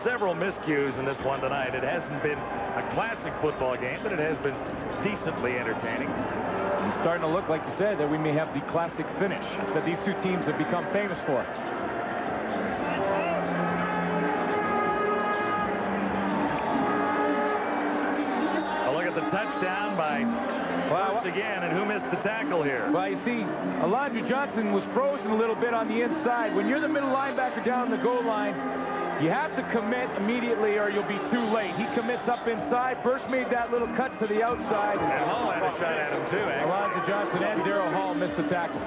several miscues in this one tonight. It hasn't been a classic football game, but it has been decently entertaining. It's starting to look, like you said, that we may have the classic finish that these two teams have become famous for. A look at the touchdown by Burse again, and who missed the tackle here? Well, you see, Alondra Johnson was frozen a little bit on the inside. When you're the middle linebacker down the goal line, you have to commit immediately or you'll be too late. He commits up inside. Burse made that little cut to the outside. And Hall had a shot at him, too, actually. Alondra Johnson and Darryl Hall missed the tackle.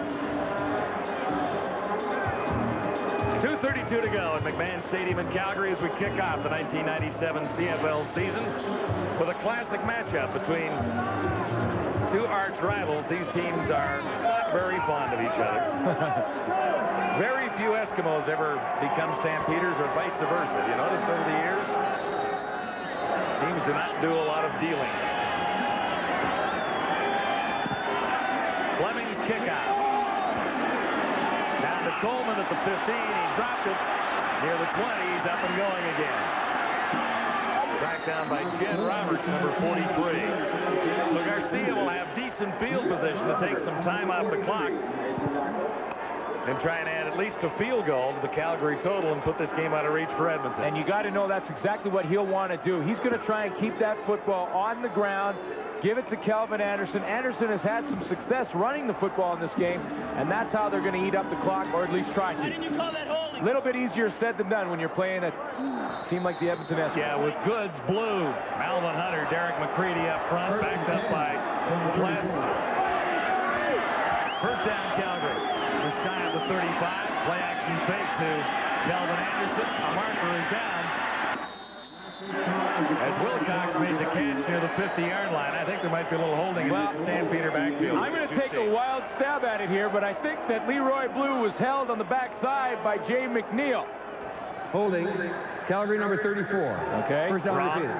2:32 to go at McMahon Stadium in Calgary as we kick off the 1997 CFL season with a classic matchup between two arch rivals. These teams are not very fond of each other. Very few Eskimos ever become Stampeders or vice versa. You noticed over the years? Teams do not do a lot of dealing. Fleming's kickoff. Down to Coleman at the 15. He dropped it near the 20. He's up and going again. Tracked down by Jen Roberts, number 43. So Garcia will have decent field position to take some time off the clock and try and add at least a field goal to the Calgary total and put this game out of reach for Edmonton. And you got to know that's exactly what he'll want to do. He's going to try and keep that football on the ground, give it to Kelvin Anderson. Anderson has had some success running the football in this game, and that's how they're going to eat up the clock, or at least try to. Why didn't you call that holding? A little bit easier said than done when you're playing a team like the Edmonton Eskimos. Yeah, with Goods, Blue, Malvin Hunter, Derek McCready up front, backed up by Pless. First down, Calgary. Just shy of the 35. Play action fake to Kelvin Anderson. A marker is down. As Wilcox made the catch near the 50-yard line, I think there might be a little holding in the Stampeder backfield. I'm going to take a wild stab at it here, but I think that Leroy Blue was held on the backside by Jay McNeil. Holding, Calgary number 34. Okay. First down Wrong. repeated.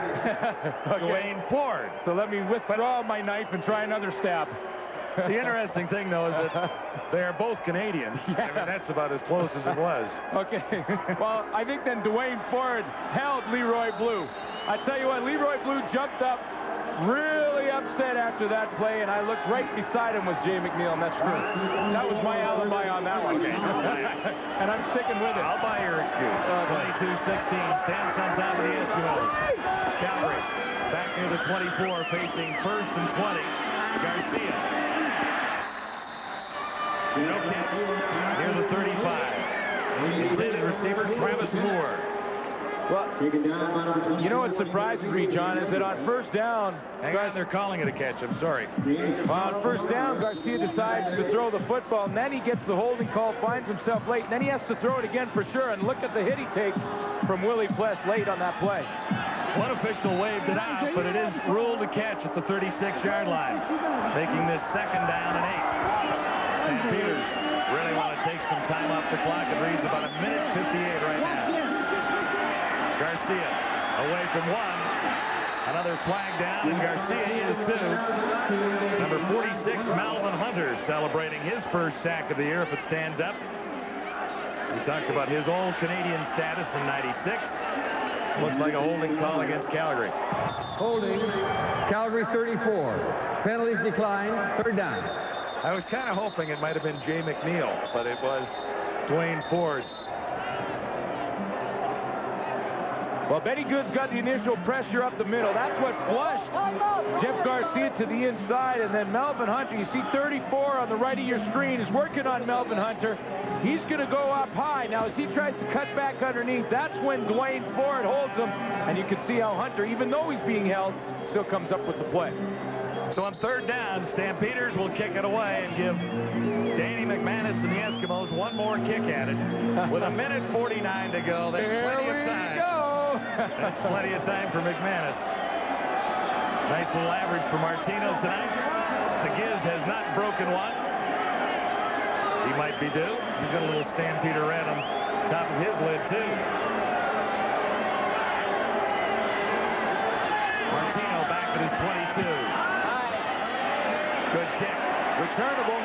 Dwayne Ford. So let me withdraw my knife and try another stab. The interesting thing, though, is that they are both Canadians. Yeah. I mean, that's about as close as it was. Okay. Well, I think then Dwayne Ford held Leroy Blue. I tell you what, Leroy Blue jumped up really upset after that play, and I looked right beside him was Jay McNeil, and that's true. That was my alibi on that one. Okay. And I'm sticking with it. I'll buy your excuse. 22-16, stands on top of the Eskimos. Calgary back near the 24, facing 1st and 20. Garcia. No catch near the 35. Intended receiver, Travis Moore. Well, you know what surprises me, John, is that on first down... Hang on, they're calling it a catch. I'm sorry. Well, on first down, Garcia decides to throw the football, and then he gets the holding call, finds himself late, and then he has to throw it again for sure, and look at the hit he takes from Willie Pless late on that play. One official waved it out, but it is ruled a catch at the 36-yard line, making this 2nd down and 8. Stampeders really want to take some time off the clock. It reads about 1:58 right now. Garcia away from 1. Another flag down, and Garcia is 2. Number 46, Malvin Hunter, celebrating his first sack of the year if it stands up. We talked about his All-Canadian status in '96. Looks like a holding call against Calgary. Holding, Calgary 34. Penalties decline, 3rd down. I was kind of hoping it might have been Jay McNeil, but it was Dwayne Ford. Well, Benny Good's got the initial pressure up the middle. That's what flushed Jeff Garcia to the inside, and then Melvin Hunter, you see 34 on the right of your screen, is working on Melvin Hunter. He's going to go up high. Now, as he tries to cut back underneath, that's when Dwayne Ford holds him, and you can see how Hunter, even though he's being held, still comes up with the play. So on 3rd down, Stampeders will kick it away and give Danny McManus and the Eskimos one more kick at it. With 1:49 to go, that's plenty of time. That's plenty of time for McManus. Nice little average for Martino tonight. The Giz has not broken one. He might be due. He's got a little Stampeder red on top of his lid, too. Martino back at his 22. Good kick. Returnable.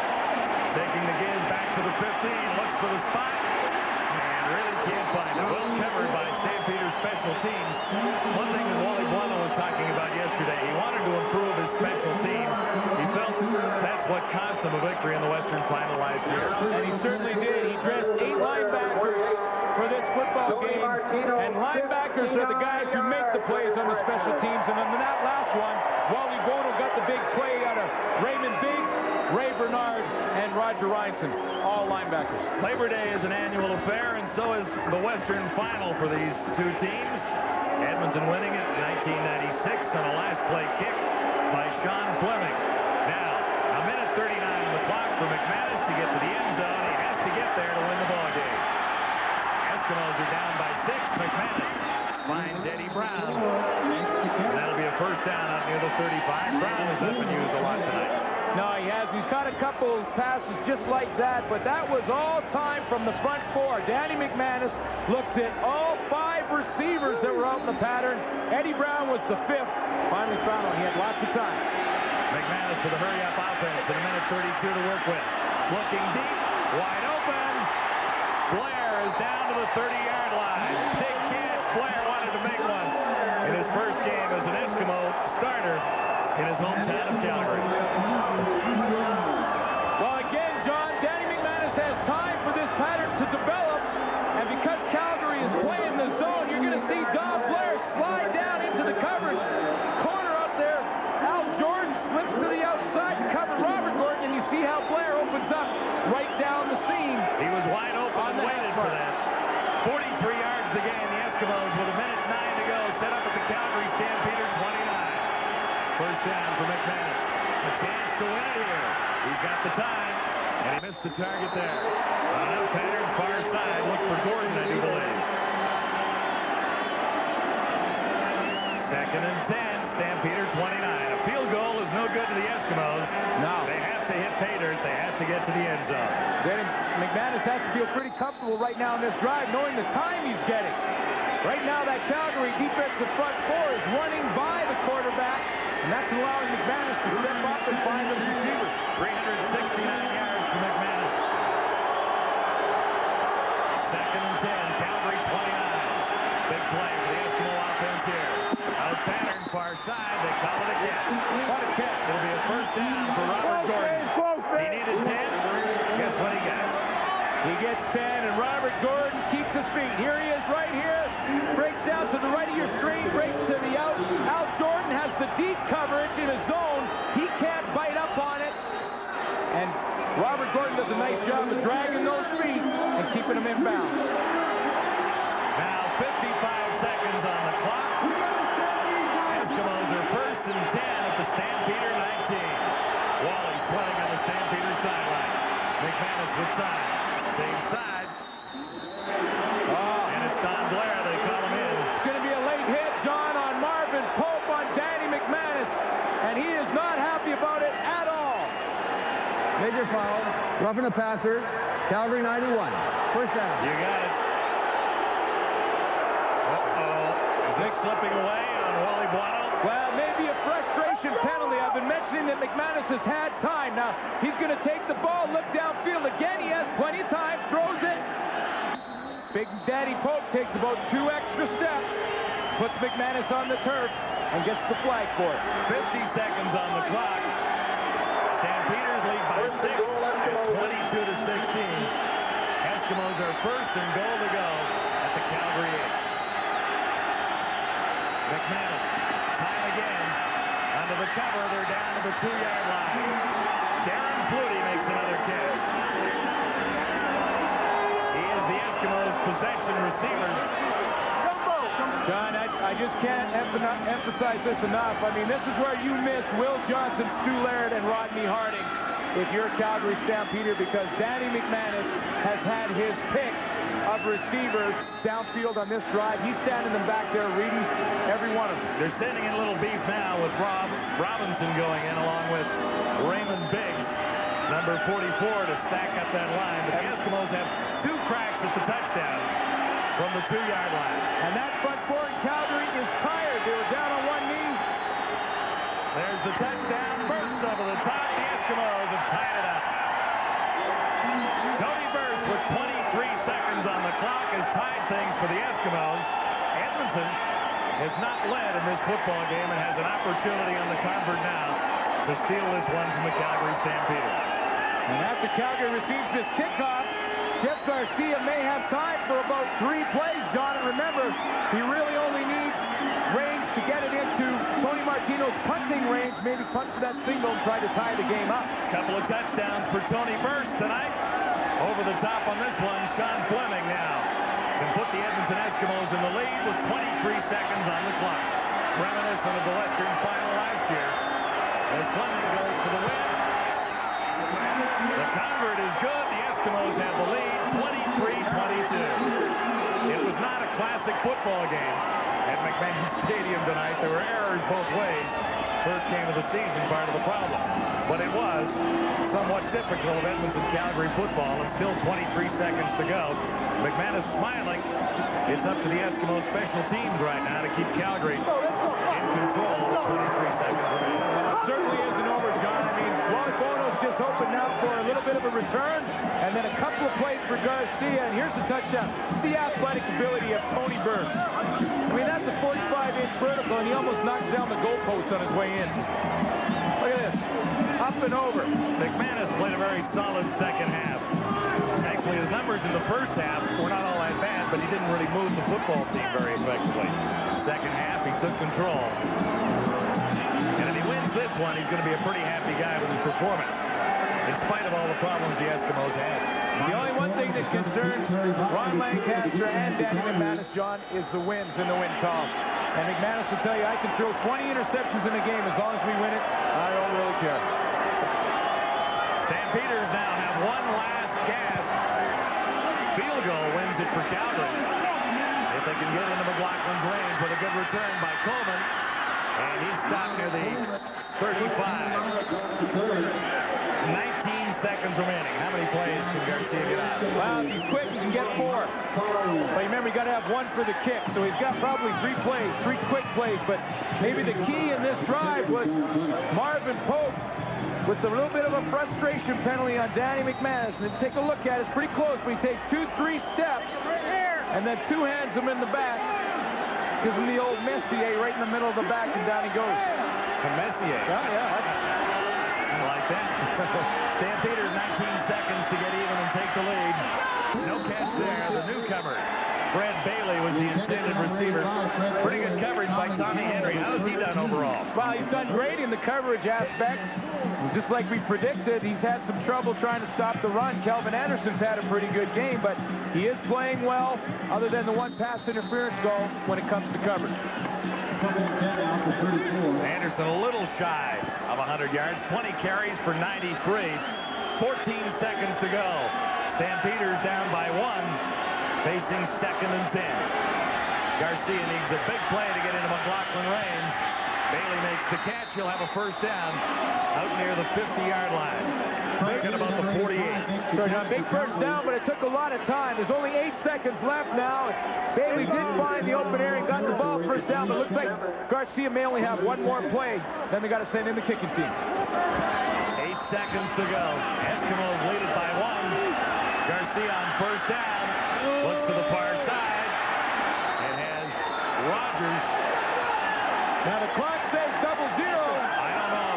Taking the Giz back to the 15. Looks for the spot. And really can't find it. Well covered by Stampeder special teams. One thing that Wally Buono was talking about yesterday, he wanted to improve his special teams. He felt that's what cost him a victory in the Western Final last year. And he certainly did. He dressed 8 linebackers for this football game. And linebackers are the guys who make the plays on the special teams. And on that last one, Wally Buono got the big play out of Raymond Biggs, Ray Bernard, and Roger Reinson, all linebackers. Labor Day is an annual affair, and so is the Western Final for these two teams. Edmonton winning it in 1996 on a last play kick by Sean Fleming. Now, 1:39 on the clock for McManus to get to the end zone. He has to get there to win the ball game. Eskimos are down by 6. McManus finds Eddie Brown. That'll be a 1st down out near the 35. Brown has not been used a lot tonight. No, he has. He's got a couple passes just like that, but that was all time from the front 4. Danny McManus looked at all 5 receivers that were out in the pattern. Eddie Brown was the 5th. Finally found one. He had lots of time. McManus with a hurry-up offense and 1:32 to work with. Looking deep, wide open. Blair is down to the 30-yard line. Big catch. Blair wanted to make one in his first game as an Eskimo starter in his hometown of Calgary. Well, again, John, Danny McManus has time for this pattern to develop, and because Calgary is playing the zone, you're going to see Don Blair slide down into the coverage. Corner up there, Al Jordan slips to the outside to cover Robert Gordon, and you see how Blair opens up right down the seam. He was wide open and waited for that. 43 yards to gain. The Eskimos with 1:09 to go, set up at the Calgary Stampeder 29. 1st down for McManus. A chance to win it here. He's got the time, and he missed the target there. On a pattern, far side. Look for Gordon, I do believe. 2nd and 10, Stampeder 29. A field goal is no good to the Eskimos. No. They have to hit pay dirt. They have to get to the end zone. Then McManus has to feel pretty comfortable right now in this drive, knowing the time he's getting. Right now, that Calgary defensive front 4 is running by the quarterback, and that's allowing McManus to step up and find those receivers. 369 yards for McManus. 2nd and 10, Calgary 29. Big play for the Eskimo offense here. Out pattern, far side, they call it a catch. What a catch. It'll be a 1st down for Robert Gordon. He needed 10. Guess what he got? He gets 10, and Robert Gordon keeps his feet. Here he is right here. Breaks down to the right of your screen, breaks to the out. Al Jordan has the deep coverage in a zone. He can't bite up on it. And Robert Gordon does a nice dragging those feet and keeping them inbound. Now 55 seconds on the clock. Eskimos are first and 10 at the Stampeder 19. Wally swelling on the Stampeder sideline. McManus with time. Same side. And it's Don Blair. They call him in. It's going to be a late hit, John, on Marvin Pope on Danny McManus. And he is not happy about it at all. Major foul. Roughing the passer. Calgary 91. First down. You got it. Uh-oh. Is Nick slipping away on Wally Buono? Well, maybe a frustration penalty. I've been mentioning that McManus has had time. Now, he's going to take the ball, look downfield. Again, he has plenty of time, throws it. Big Daddy Pope takes about 2 extra steps, puts McManus on the turf, and gets the flag for it. 50 seconds on the clock. Stampeders lead by 6 at 22 to 16. Eskimos are first and goal to go at the Calgary 8. McManus, time again, under the cover, they're down to the 2-yard line. Darren Flutie makes another catch. He is the Eskimos' possession receiver. John, I just can't emphasize this enough. I mean, this is where you miss Will Johnson, Stu Laird, and Rodney Harding if you're Calgary Stampeder, because Danny McManus has had his pick of receivers downfield on this drive. He's standing them back there reading every one of them. They're sending in a little beef now with Robinson going in along with Raymond Biggs, number 44, to stack up that line. But the Eskimos have 2 cracks at the touchdown from the 2-yard line. And that front four in Calgary is tired. They were down on one knee. There's the touchdown. Burst over the top. The Eskimos have tied it up. Tony Burst with 23 seconds on the clock has tied things for the Eskimos. Edmonton has not led in this football game and has an opportunity on the convert now to steal this one from the Calgary Stampeders. And after Calgary receives this kickoff, Jeff Garcia may have time for about 3 plays, John. And remember, he really only needs range to get it into Tony Martino's punting range, maybe punt for that single and try to tie the game up. Couple of touchdowns for Tony Burst tonight. Over the top on this one, Sean Fleming now can put the Edmonton Eskimos in the lead with 23 seconds on the clock. Reminiscent of the Western Final last year as Fleming goes for the win. The convert is good. The Eskimos have the lead, 23-22. It was not a classic football game at McMahon Stadium tonight. There were errors both ways. First game of the season, part of the problem. But it was somewhat typical of Edmonton-Calgary football, and still 23 seconds to go. McManus smiling. It's up to the Eskimos special teams right now to keep Calgary in control with 23 seconds remaining. It certainly isn't over, John. I mean, Wally Bono's just hoping now for a little bit of a return, and then a couple of plays for Garcia, and here's the touchdown. It's the athletic ability of Tony Burst. I mean, that's a 45-inch vertical, and he almost knocks down the goalpost on his way in. Look at this. Up and over. McManus played a very solid second half. Actually, his numbers in the first half were not all that bad, but he didn't really move the football team very effectively. Second half, he took control. And if he wins this one, he's going to be a pretty happy guy with his performance, in spite of all the problems the Eskimos had. The only one thing that concerns Ron Lancaster and Danny McManus, John, is the wins in the win column. And McManus will tell you, I can throw 20 interceptions in a game as long as we win it. I don't really care. Stampeders now have one last gasp. Field goal wins it for Calgary. If they can get into McLaughlin's range with a good return by Coleman. And he's stopped near the 35. 19 seconds remaining. How many plays can Garcia get out? Well, if he's quick, he can get 4. But remember, you got to have 1 for the kick. So he's got probably 3 plays, 3 quick plays. But maybe the key in this drive was Marvin Pope with a little bit of a frustration penalty on Danny McManus. And take a look at it. It's pretty close, but he takes 2-3 steps and then 2 hands him in the back. Gives him the old Messier right in the middle of the back, and down he goes. A Messier? Yeah. I like that. Stampeders 19 seconds to get even and take the lead. No catch there. The newcomer Fred Bailey was the intended receiver. Pretty good coverage by Tommy Henry. How's he done overall? Well, he's done great in the coverage aspect. Just like we predicted, he's had some trouble trying to stop the run. Kelvin Anderson's had a pretty good game, but he is playing well, other than the one pass interference goal when it comes to coverage. Anderson a little shy of 100 yards, 20 carries for 93. 14 seconds to go. Stampeders down by 1, facing 2nd and 10. Garcia needs a big play to get into McLaughlin Rains. Bailey makes the catch. He'll have a first down out near the 50-yard line. Thinking about the 48. So now big first down, but it took a lot of time. There's only 8 seconds left now. Bailey did find the open area and got the ball first down, but it looks like Garcia may only have one more play. Then they got to send in the kicking team. 8 seconds to go. Eskimos lead it by 1. Garcia on first down. Looks to the far side. It has Rogers. Now the clock says 0-0. I don't know.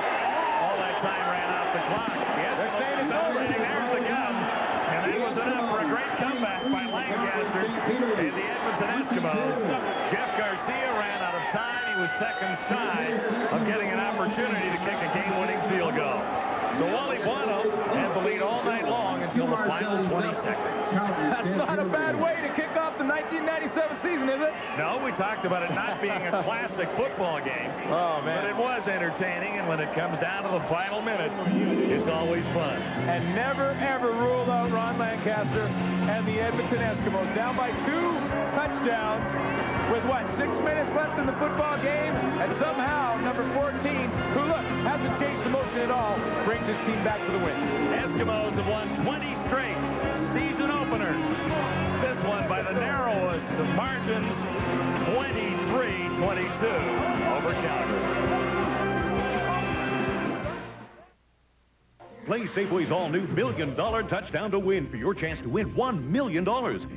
All that time ran off the clock. The Eskimos celebrating. There's the gun. And that was enough for a great comeback by Lancaster and the Edmonton Eskimos. Jeff Garcia ran out of time. He was seconds shy of getting an opportunity to kick a game-winning field goal. So Wally Buono had the lead all night long until the final 20 seconds. That's not a bad way to kick off the 1997 season, is it? No, we talked about it not being a classic football game. Oh, man. But it was entertaining, and when it comes down to the final minute, it's always fun. And never, ever ruled out Ron Lancaster and the Edmonton Eskimos. Down by 2 touchdowns with, 6 minutes left in the football game? And somehow, number 14, who, look, hasn't changed the motion at all, brings his team back to the win. Eskimos have won 20 straight season openers. This one by the narrowest of margins, 23-22 over Calgary. Play Safeway's all-new $1 million touchdown to win for your chance to win $1 million.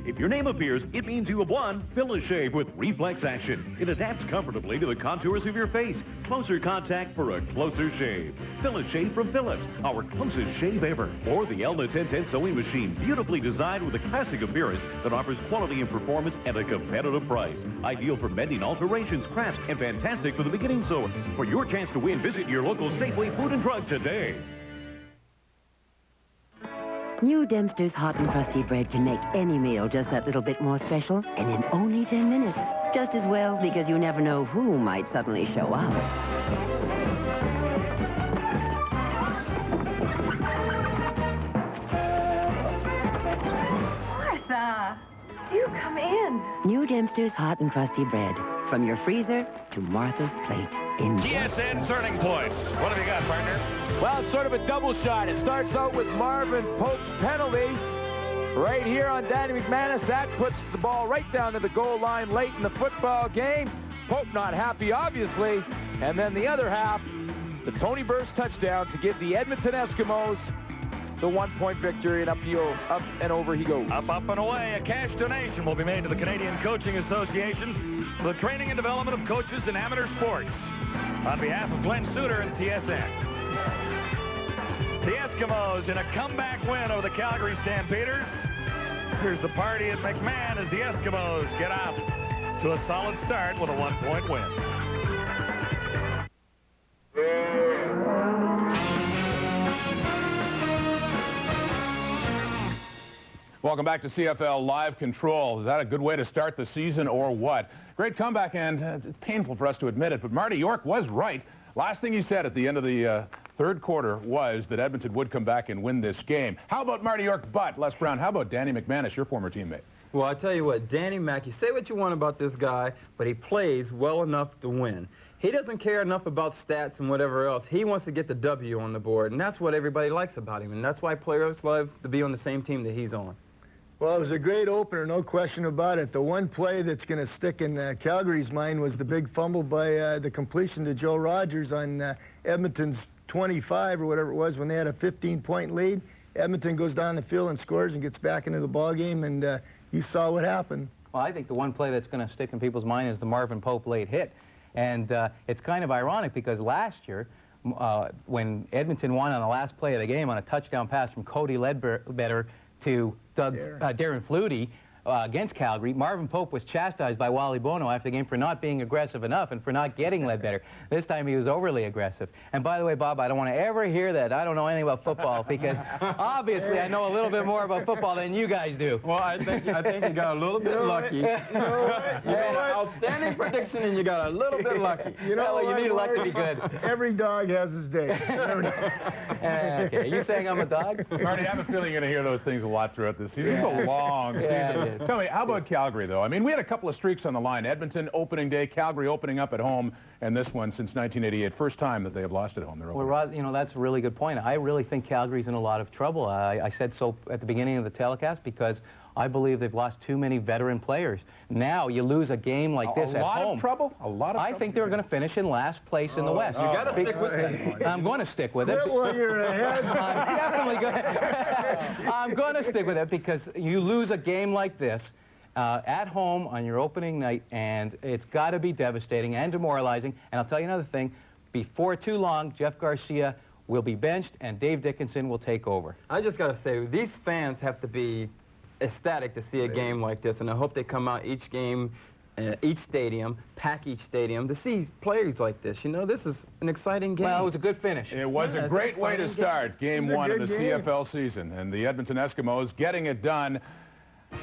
If your name appears, it means you have won Fill-A-Shave with reflex action. It adapts comfortably to the contours of your face. Closer contact for a closer shave. Fill-A-Shave from Philips, our closest shave ever. Or the Elna 1010 sewing machine, beautifully designed with a classic appearance that offers quality and performance at a competitive price. Ideal for mending, alterations, crafts, and fantastic for the beginning sewer. For your chance to win, visit your local Safeway Food and Drug today. New Dempster's hot and crusty bread can make any meal just that little bit more special, and in only 10 minutes. Just as well, because you never know who might suddenly show up. Martha, do come in. New Dempster's hot and crusty bread. From your freezer to Martha's plate. TSN Turning Points. What have you got, partner? Well, it's sort of a double shot. It starts out with Marvin Pope's penalty right here on Danny McManus. That puts the ball right down to the goal line late in the football game. Pope not happy, obviously. And then the other half, the Tony Burst touchdown to give the Edmonton Eskimos the 1-point victory, and up and over he goes. Up and away. A cash donation will be made to the Canadian Coaching Association for the training and development of coaches in amateur sports. On behalf of Glenn Suter and TSN. The Eskimos in a comeback win over the Calgary Stampeders. Here's the party at McMahon as the Eskimos get off to a solid start with a 1-point win. Welcome back to CFL Live Control. Is that a good way to start the season or what? Great comeback, and it's painful for us to admit it, but Marty York was right. Last thing he said at the end of the third quarter was that Edmonton would come back and win this game. How about Marty York? But, Les Brown, how about Danny McManus, your former teammate? Well, I tell you what, Danny Mac, you say what you want about this guy, but he plays well enough to win. He doesn't care enough about stats and whatever else. He wants to get the W on the board, and that's what everybody likes about him, and that's why players love to be on the same team that he's on. Well, it was a great opener, no question about it. The one play that's going to stick in Calgary's mind was the big fumble by the completion to Joe Rogers on Edmonton's 25 or whatever it was when they had a 15-point lead. Edmonton goes down the field and scores and gets back into the ballgame, and you saw what happened. Well, I think the one play that's going to stick in people's mind is the Marvin Pope late hit. And it's kind of ironic because last year, when Edmonton won on the last play of the game on a touchdown pass from Cody Ledbetter to Darren Flutie, against Calgary, Marvin Pope was chastised by Wally Bono after the game for not being aggressive enough and for not getting Ledbetter. This time he was overly aggressive. And by the way, Bob, I don't want to ever hear that I don't know anything about football, because obviously I know a little bit more about football than you guys do. Well, I think you got a little bit lucky. You made an outstanding prediction, and you got a little bit lucky. You know, you need luck to be good. Every dog has his day. Okay, are you saying I'm a dog? Marty, I have a feeling you're going to hear those things a lot throughout this season. It's a long season. Tell me, how about Calgary, though? I mean, we had a couple of streaks on the line. Edmonton opening day, Calgary opening up at home, and this one since 1988. First time that they have lost at home. Well, Rod, you know, that's a really good point. I really think Calgary's in a lot of trouble. I said so at the beginning of the telecast because I believe they've lost too many veteran players. Now you lose a game like this at home. A lot of trouble? A lot of trouble? I think they're going to finish in last place in the West. You got to stick with that. I'm going to stick with it. Well, you're ahead. I'm definitely going. I'm going to stick with it because you lose a game like this at home on your opening night, and it's got to be devastating and demoralizing. And I'll tell you another thing. Before too long, Jeff Garcia will be benched, and Dave Dickinson will take over. I just got to say, these fans have to be ecstatic to see a game like this, and I hope they come out each game, each stadium, pack each stadium to see players like this. You know, this is an exciting game. Well, it was a good finish. It was a great way to start game one of the CFL season, and the Edmonton Eskimos getting it done.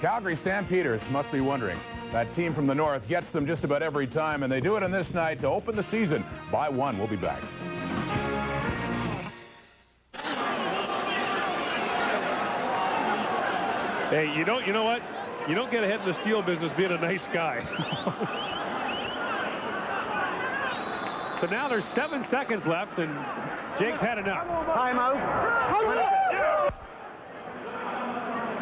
Calgary Stampeders must be wondering. That team from the north gets them just about every time, and they do it on this night to open the season by one. We'll be back. Hey, you know what? You don't get ahead in the steel business being a nice guy. So now there's 7 seconds left, and Jake's had enough. Timeout.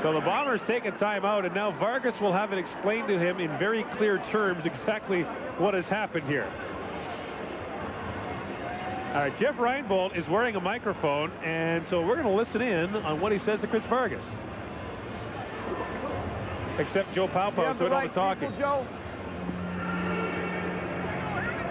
So the Bombers take a timeout, and now Vargas will have it explained to him in very clear terms exactly what has happened here. All right, Jeff Reinbold is wearing a microphone, and so we're going to listen in on what he says to Chris Vargas. Except Joe Paupau's doing all the talking. Joe.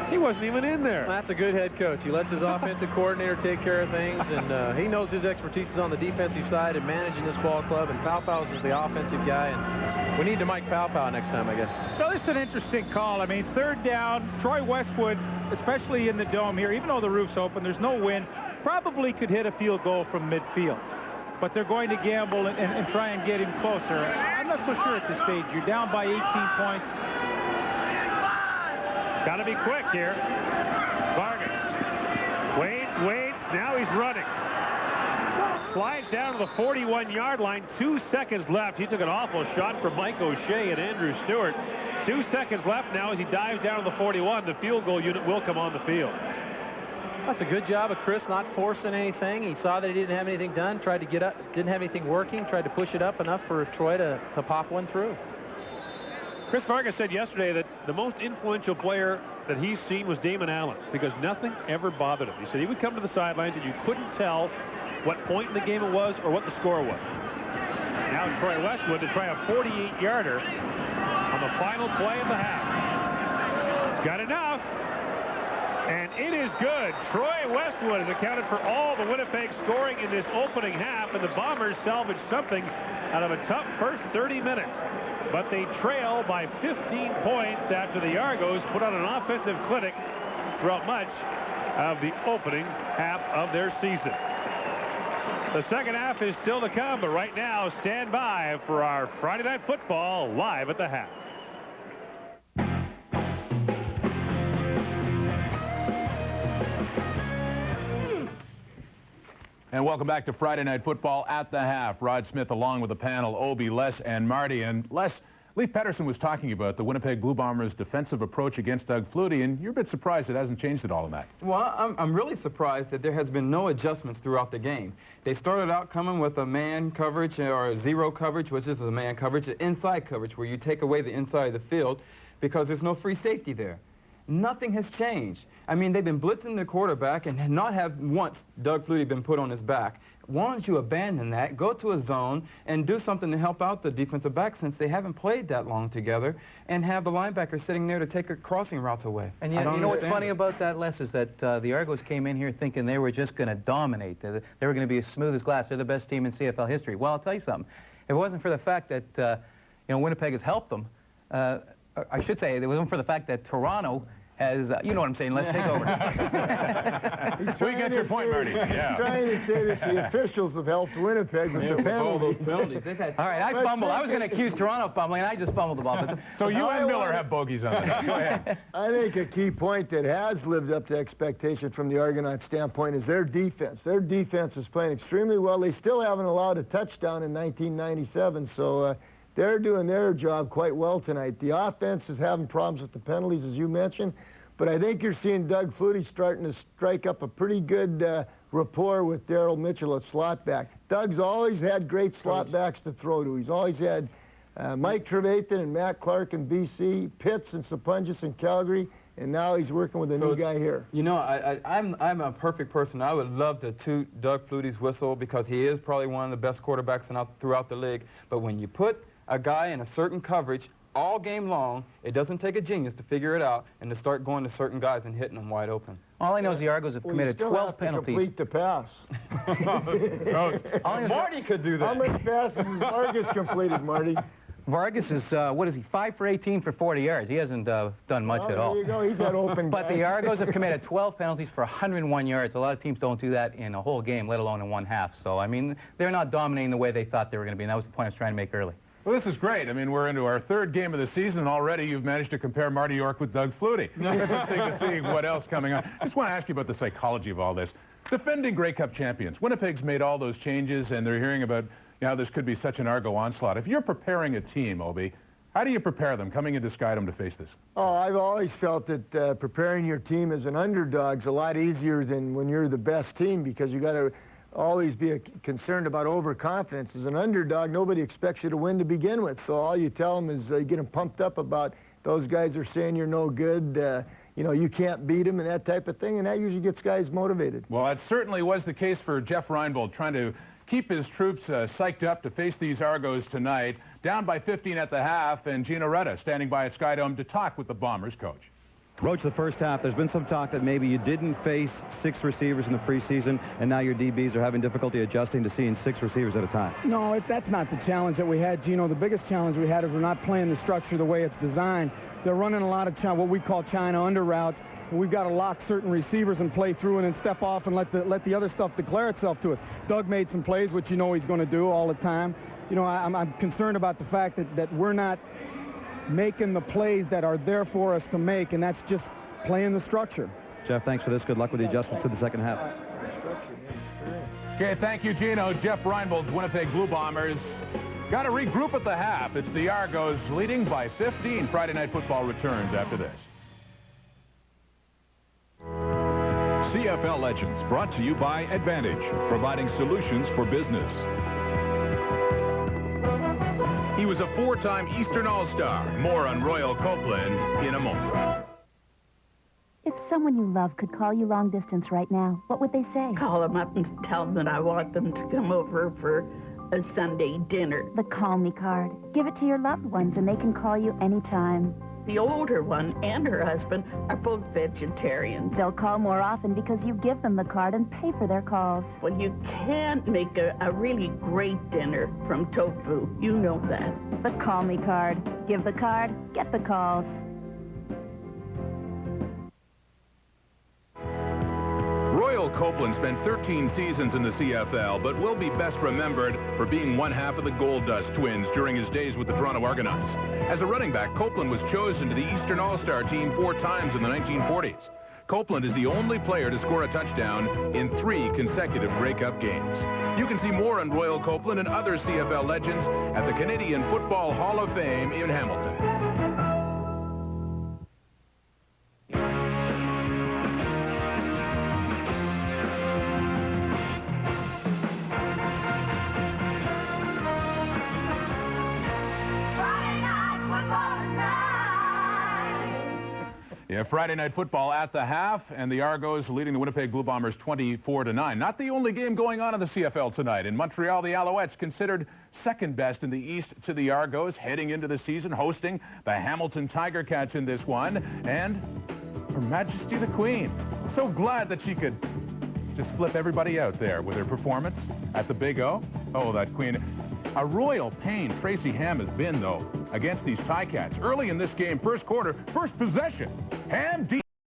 He wasn't even in there. That's a good head coach. He lets his offensive coordinator take care of things, and he knows his expertise is on the defensive side and managing this ball club, and Paupau's is the offensive guy, and we need to Mike Paupau next time, I guess. So this is an interesting call. I mean, third down, Troy Westwood, especially in the dome here, even though the roof's open, there's no wind, probably could hit a field goal from midfield. But they're going to gamble and try and get him closer. I'm not so sure at this stage. You're down by 18 points. Got to be quick here. Vargas waits. Now he's running. Slides down to the 41-yard line. 2 seconds left. He took an awful shot from Mike O'Shea and Andrew Stewart. 2 seconds left now as he dives down to the 41. The field goal unit will come on the field. That's a good job of Chris not forcing anything. He saw that he didn't have anything done, tried to get up, didn't have anything working, tried to push it up enough for Troy to pop one through. Chris Vargas said yesterday that the most influential player that he's seen was Damon Allen because nothing ever bothered him. He said he would come to the sidelines and you couldn't tell what point in the game it was or what the score was. Now Troy Westwood to try a 48-yarder on the final play of the half. He's got enough. And it is good. Troy Westwood has accounted for all the Winnipeg scoring in this opening half, and the Bombers salvaged something out of a tough first 30 minutes. But they trail by 15 points after the Argos put on an offensive clinic throughout much of the opening half of their season. The second half is still to come, but right now, stand by for our Friday Night Football live at the half. And welcome back to Friday Night Football at the half. Rod Smith along with the panel, Obi, Les, and Marty. And Les, Leif Pettersson was talking about the Winnipeg Blue Bombers' defensive approach against Doug Flutie, and you're a bit surprised it hasn't changed at all in that. Well, I'm really surprised that there has been no adjustments throughout the game. They started out coming with a man coverage or a zero coverage, which is a man coverage, an inside coverage where you take away the inside of the field because there's no free safety there. Nothing has changed. I mean, they've been blitzing the quarterback and not have once Doug Flutie been put on his back. Why don't you abandon that, go to a zone, and do something to help out the defensive back since they haven't played that long together, and have the linebacker sitting there to take crossing routes away? And yet, you know what's funny about that, Les, is that the Argos came in here thinking they were just going to dominate. They were going to be as smooth as glass. They're the best team in CFL history. Well, I'll tell you something. If it wasn't for the fact that Winnipeg has helped them. I should say, it wasn't for the fact that Toronto has, you know what I'm saying, let's take over. We get your point, Marty. Yeah. He's trying to say that the officials have helped Winnipeg with the penalties. All right, I fumbled. I was going to accuse Toronto of fumbling, and I just fumbled the ball. So you and Miller have bogeys on that. Go ahead. I think a key point that has lived up to expectation from the Argonaut standpoint is their defense. Their defense is playing extremely well. They still haven't allowed a touchdown in 1997, so they're doing their job quite well tonight. The offense is having problems with the penalties, as you mentioned, but I think you're seeing Doug Flutie starting to strike up a pretty good rapport with Darryl Mitchell at slot back. Doug's always had great slot backs to throw to. He's always had Mike Trevathan and Matt Clark in BC, Pitts and Sapungis in Calgary, and now he's working with a new guy here. You know, I'm a perfect person. I would love to toot Doug Flutie's whistle because he is probably one of the best quarterbacks throughout the league. But when you put a guy in a certain coverage all game long, it doesn't take a genius to figure it out and to start going to certain guys and hitting them wide open. All I know is the Argos have committed 12 penalties. Complete the pass. Marty could do that. How much passes has Vargas completed, Marty? Vargas is, what is he, 5 for 18 for 40 yards. He hasn't done much at all. There you go. He's had open But the Argos have committed 12 penalties for 101 yards. A lot of teams don't do that in a whole game, let alone in one half. So, I mean, they're not dominating the way they thought they were going to be, and that was the point I was trying to make early. Well, this is great. I mean, we're into our third game of the season, and already you've managed to compare Marty York with Doug Flutie. Interesting to see what else coming on. I just want to ask you about the psychology of all this. Defending Grey Cup champions. Winnipeg's made all those changes, and they're hearing about how this could be such an Argo onslaught. If you're preparing a team, Obi, how do you prepare them coming into Skydome to face this? Oh, I've always felt that preparing your team as an underdog is a lot easier than when you're the best team, because you got to always be concerned about overconfidence. As an underdog, nobody expects you to win to begin with. So all you tell them is you get them pumped up about those guys are saying you're no good, you know, you can't beat them and that type of thing, and that usually gets guys motivated. Well, it certainly was the case for Jeff Reinbold, trying to keep his troops psyched up to face these Argos tonight. Down by 15 at the half, and Gino Retta standing by at Skydome to talk with the Bombers coach. Roach, the first half, there's been some talk that maybe you didn't face 6 receivers in the preseason, and now your DBs are having difficulty adjusting to seeing 6 receivers at a time. No, that's not the challenge that we had, Gino. The biggest challenge we had is we're not playing the structure the way it's designed. They're running a lot of what we call China under routes, and we've got to lock certain receivers and play through and then step off and let the other stuff declare itself to us. Doug made some plays, which you know he's going to do all the time. You know, I'm concerned about the fact that we're not making the plays that are there for us to make, and that's just playing the structure. Jeff, thanks for this. Good luck with the adjustments to the second half. Okay, thank you, Gino. Jeff Reinbold's Winnipeg Blue Bombers got to regroup at the half. It's the Argos leading by 15. Friday Night Football returns after this. CFL Legends, brought to you by Advantage, providing solutions for business. He was a 4-time Eastern All-Star. More on Royal Copeland in a moment. If someone you love could call you long distance right now, what would they say? Call them up and tell them that I want them to come over for a Sunday dinner. The Call Me card. Give it to your loved ones and they can call you anytime. The older one and her husband are both vegetarians. They'll call more often because you give them the card and pay for their calls. Well, you can't make a really great dinner from tofu. You know that. The Call Me card. Give the card, get the calls. Royal Copeland spent 13 seasons in the CFL, but will be best remembered for being one half of the Gold Dust Twins during his days with the Toronto Argonauts. As a running back, Copeland was chosen to the Eastern All-Star team 4 times in the 1940s. Copeland is the only player to score a touchdown in 3 consecutive Grey Cup games. You can see more on Royal Copeland and other CFL legends at the Canadian Football Hall of Fame in Hamilton. Yeah, Friday Night Football at the half, and the Argos leading the Winnipeg Blue Bombers 24-9. Not the only game going on in the CFL tonight. In Montreal, the Alouettes, considered second best in the East to the Argos, heading into the season, hosting the Hamilton Tiger Cats in this one. And Her Majesty the Queen. So glad that she could just flip everybody out there with her performance at the Big O. Oh, that Queen. A royal pain Tracy Ham has been, though. against these Ticats. Early in this game, first quarter, first possession, and deep.